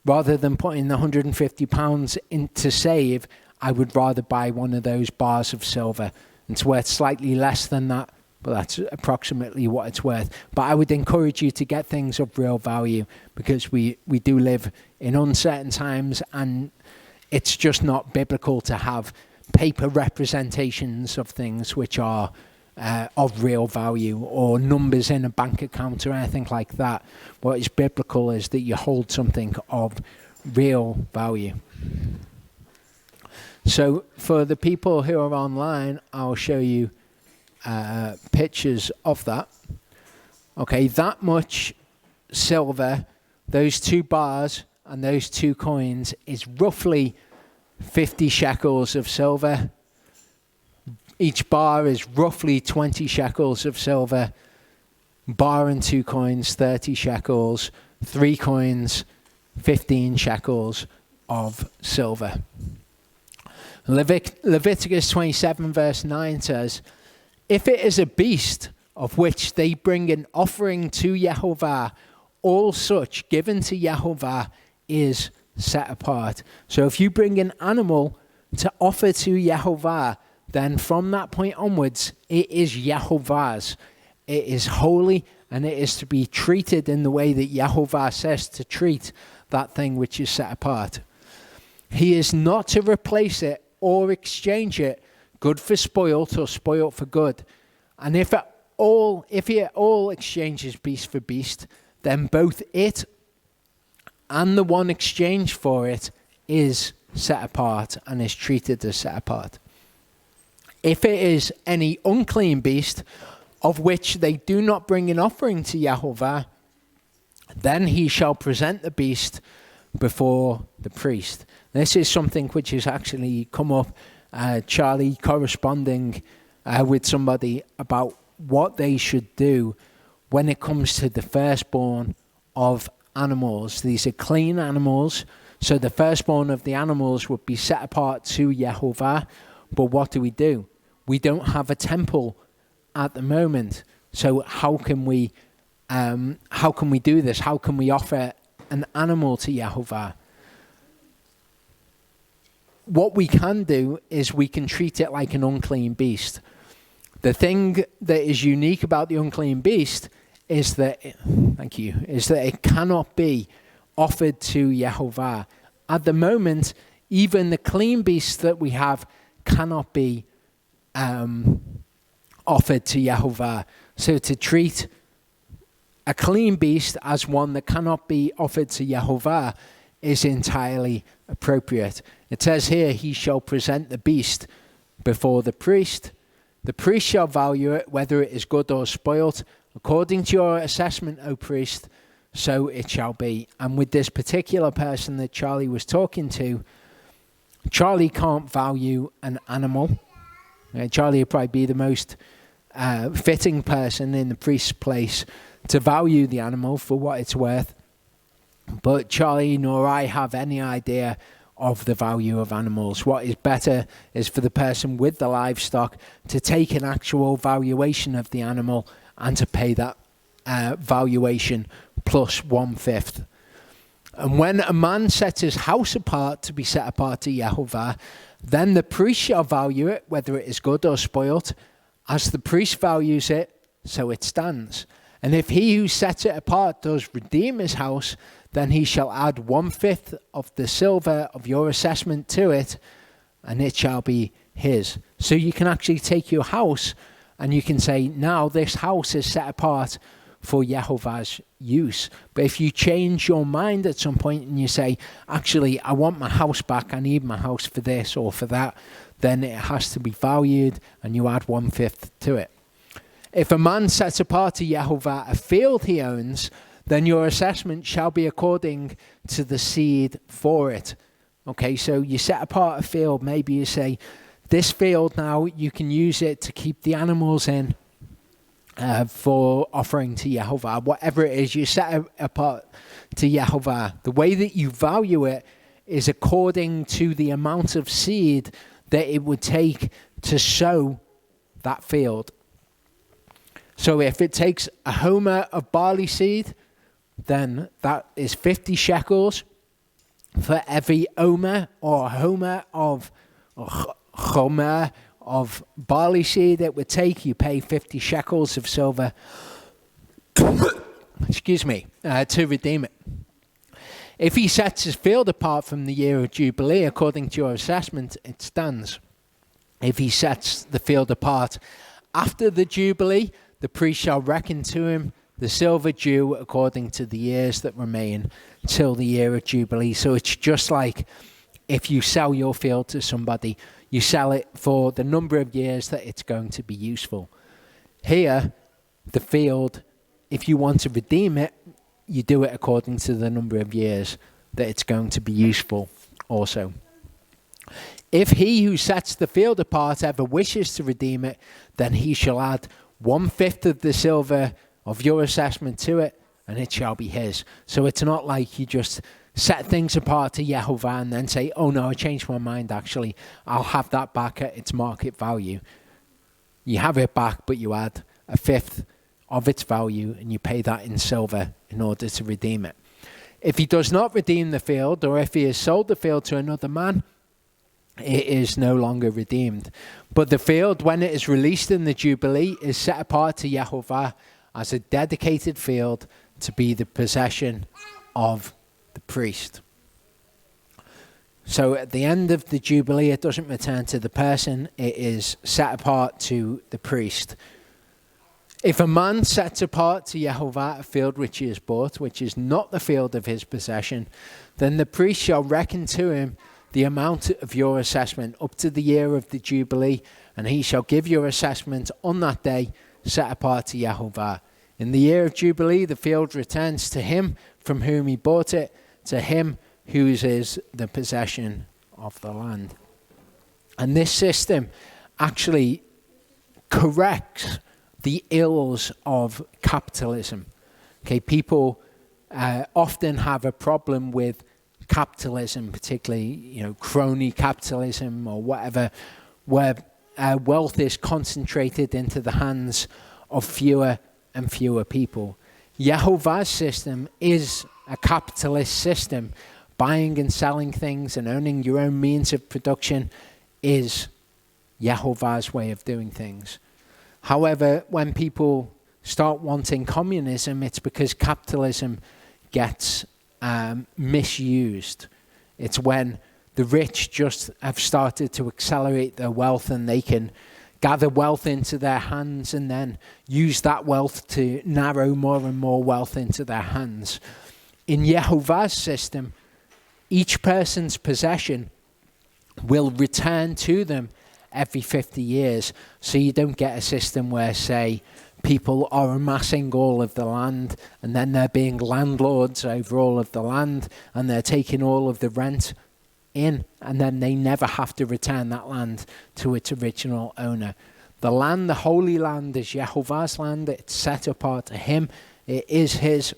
rather than putting the £150 in to save, I would rather buy one of those bars of silver. It's worth slightly less than that, but that's approximately what it's worth. But I would encourage you to get things of real value, because we do live in uncertain times, and it's just not biblical to have paper representations of things which are of real value, or numbers in a bank account or anything like that. What is biblical is that you hold something of real value. So for the people who are online, I'll show you pictures of that. Okay, that much silver, those 2 bars and those 2 coins, is roughly 50 shekels of silver. Each bar is roughly 20 shekels of silver. Bar and 2 coins, 30 shekels. 3 coins, 15 shekels of silver. Leviticus 27 verse 9 says, if it is a beast of which they bring an offering to Yehovah, all such given to Yehovah is set apart. So if you bring an animal to offer to Yehovah, then from that point onwards, it is Yehovah's. It is holy, and it is to be treated in the way that Yehovah says to treat that thing which is set apart. He is not to replace it or exchange it, good for spoilt or spoilt for good. And if he at all exchanges beast for beast, then both it and the one exchanged for it is set apart and is treated as set apart. If it is any unclean beast of which they do not bring an offering to Yehovah, then he shall present the beast before the priest. This is something which has actually come up, Charlie corresponding with somebody about what they should do when it comes to the firstborn of animals. These are clean animals, so the firstborn of the animals would be set apart to Yehovah. But what do? We don't have a temple at the moment. So how can we do this? How can we offer an animal to Yehovah? What we can do is we can treat it like an unclean beast. The thing that is unique about the unclean beast is that it cannot be offered to Yehovah. At the moment, even the clean beasts that we have cannot be offered to Yehovah. So to treat a clean beast as one that cannot be offered to Yehovah is entirely appropriate. It says here, he shall present the beast before the priest. The priest shall value it, whether it is good or spoilt. According to your assessment, O priest, so it shall be. And with this particular person that Charlie was talking to, Charlie can't value an animal. Charlie would probably be the most fitting person in the priest's place to value the animal for what it's worth. But Charlie nor I have any idea of the value of animals. What is better is for the person with the livestock to take an actual valuation of the animal and to pay that valuation plus 1/5. And when a man sets his house apart to be set apart to Yehovah, then the priest shall value it, whether it is good or spoilt. As the priest values it, so it stands. And if he who sets it apart does redeem his house, then he shall add 1/5 of the silver of your assessment to it, and it shall be his. So you can actually take your house and you can say, now this house is set apart for Yehovah's use. But if you change your mind at some point and you say, actually, I want my house back, I need my house for this or for that, then it has to be valued and you add 1/5 to it. If a man sets apart to Yehovah a field he owns, then your assessment shall be according to the seed for it. Okay, so you set apart a field, maybe you say, this field now, you can use it to keep the animals in for offering to Yehovah. Whatever it is, you set it apart to Yehovah. The way that you value it is according to the amount of seed that it would take to sow that field. So if it takes a homer of barley seed, then that is 50 shekels. For every omer or homer of chomer of barley seed it would take, you pay 50 shekels of silver excuse me, to redeem it. If he sets his field apart from the year of Jubilee, according to your assessment, it stands. If he sets the field apart after the Jubilee, the priest shall reckon to him the silver due according to the years that remain till the year of Jubilee. So it's just like if you sell your field to somebody, you sell it for the number of years that it's going to be useful. Here, the field, if you want to redeem it, you do it according to the number of years that it's going to be useful also. If he who sets the field apart ever wishes to redeem it, then he shall add 1/5 of the silver of your assessment to it, and it shall be his. So it's not like you just set things apart to Yehovah and then say, oh no, I changed my mind actually. I'll have that back at its market value. You have it back, but you add 1/5 of its value and you pay that in silver in order to redeem it. If he does not redeem the field, or if he has sold the field to another man, it is no longer redeemed. But the field, when it is released in the Jubilee, is set apart to Yehovah as a dedicated field to be the possession of the priest. So at the end of the Jubilee, it doesn't return to the person, it is set apart to the priest. If a man sets apart to Yehovah a field which he has bought, which is not the field of his possession, then the priest shall reckon to him the amount of your assessment up to the year of the Jubilee, and he shall give your assessment on that day set apart to Yehovah. In the year of Jubilee, the field returns to him from whom he bought it, to him whose is the possession of the land. And this system actually corrects the ills of capitalism. Okay, people often have a problem with capitalism, particularly, crony capitalism or whatever, where wealth is concentrated into the hands of fewer and fewer people. Yehovah's system is a capitalist system. Buying and selling things and owning your own means of production is Yehovah's way of doing things. However, when people start wanting communism, it's because capitalism gets misused. It's when the rich just have started to accelerate their wealth and they can gather wealth into their hands and then use that wealth to narrow more and more wealth into their hands. In Yehovah's system, each person's possession will return to them every 50 years. So you don't get a system where, say, people are amassing all of the land and then they're being landlords over all of the land and they're taking all of the rent in and then they never have to return that land to its original owner. The land, the holy land, is Yehovah's land. It's set apart to him. It is his.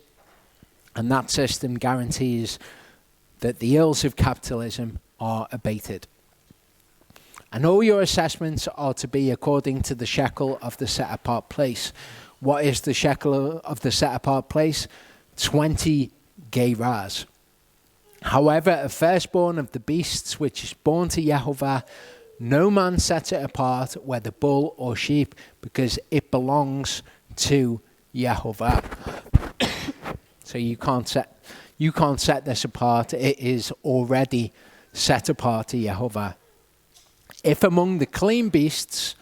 And that system guarantees that the ills of capitalism are abated. And all your assessments are to be according to the shekel of the set-apart place. What is the shekel of the set-apart place? 20 gerahs. However, a firstborn of the beasts which is born to Yehovah, no man sets it apart, whether bull or sheep, because it belongs to Yehovah. So you can't set this apart. It is already set apart to Yehovah. If among the clean beasts,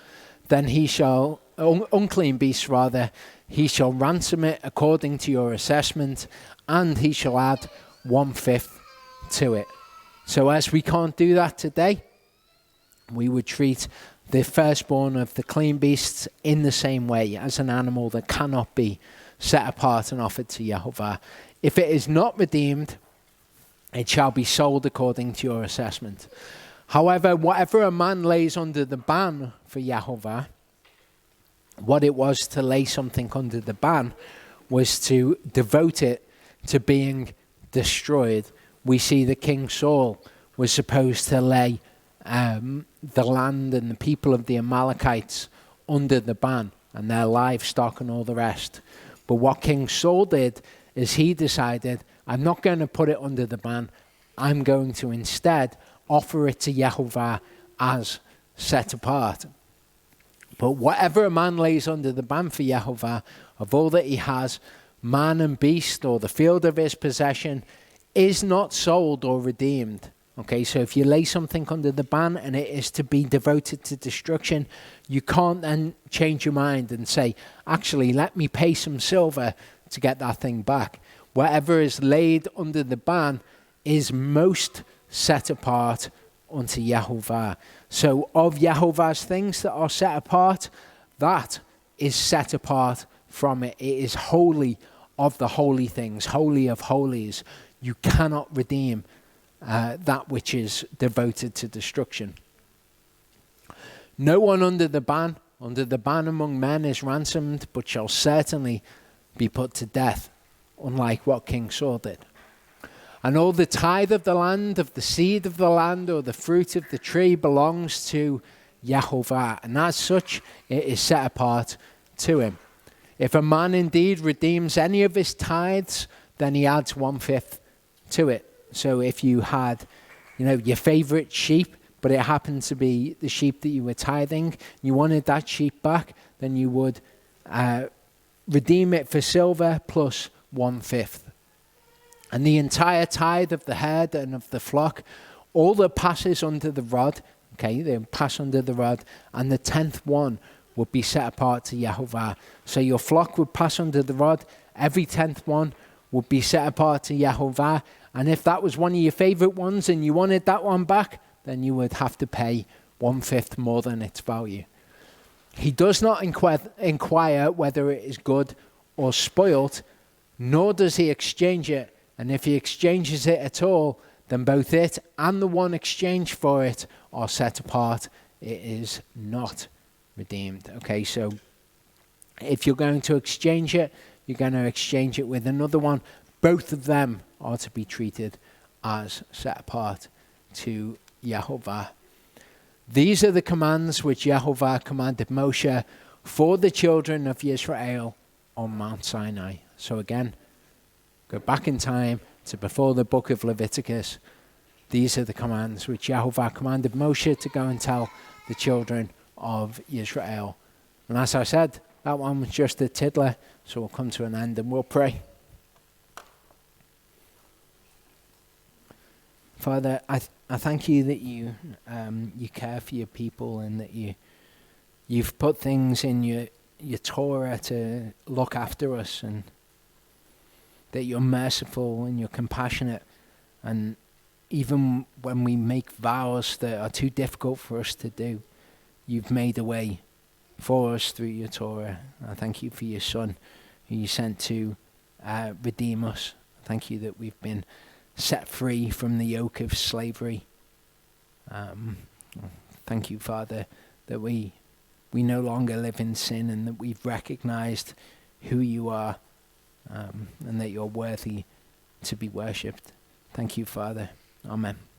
then he shall, unclean beasts rather, he shall ransom it according to your assessment, and he shall add 1/5 to it. So as we can't do that today, we would treat the firstborn of the clean beasts in the same way as an animal that cannot be set apart and offered to Yehovah. If it is not redeemed, it shall be sold according to your assessment. However, whatever a man lays under the ban for Yehovah, what it was to lay something under the ban was to devote it to being destroyed. We see that King Saul was supposed to lay the land and the people of the Amalekites under the ban and their livestock and all the rest. But what King Saul did is he decided, I'm not going to put it under the ban. I'm going to instead offer it to Yehovah as set apart. But whatever a man lays under the ban for Yehovah, of all that he has, man and beast, or the field of his possession, is not sold or redeemed. Okay, so if you lay something under the ban and it is to be devoted to destruction, you can't then change your mind and say, actually, let me pay some silver to get that thing back. Whatever is laid under the ban is most set apart unto Yehovah. So of Yehovah's things that are set apart, that is set apart from it. It is holy of the holy things, holy of holies. You cannot redeem that which is devoted to destruction. No one under the ban among men is ransomed, but shall certainly be put to death, unlike what King Saul did. And all the tithe of the land, of the seed of the land, or the fruit of the tree belongs to Yehovah, and as such it is set apart to him. If a man indeed redeems any of his tithes, then he adds 1/5 to it. So if you had, your favorite sheep, but it happened to be the sheep that you were tithing, you wanted that sheep back, then you would redeem it for silver plus 1/5. And the entire tithe of the herd and of the flock, all that passes under the rod, okay, they pass under the rod, and the 10th one would be set apart to Yehovah. So your flock would pass under the rod, every 10th one would be set apart to Yehovah, and if that was one of your favorite ones and you wanted that one back, then you would have to pay 1/5 more than its value. He does not inquire whether it is good or spoilt, nor does he exchange it. And if he exchanges it at all, then both it and the one exchanged for it are set apart. It is not redeemed. Okay, so if you're going to exchange it, you're going to exchange it with another one. Both of them are to be treated as set apart to Yehovah. These are the commands which Yehovah commanded Moshe for the children of Israel on Mount Sinai. So again, go back in time to before the book of Leviticus. These are the commands which Yehovah commanded Moshe to go and tell the children of Israel. And as I said, that one was just a tiddler, so we'll come to an end and we'll pray. Father, I thank you that you care for your people and that you've put things in your Torah to look after us, and that you're merciful and you're compassionate. And even when we make vows that are too difficult for us to do, you've made a way for us through your Torah. I thank you for your Son, who you sent to redeem us. Thank you that we've been set free from the yoke of slavery. Thank you, Father, that we no longer live in sin, and that we've recognized who you are, and that you're worthy to be worshipped. Thank you, Father. Amen.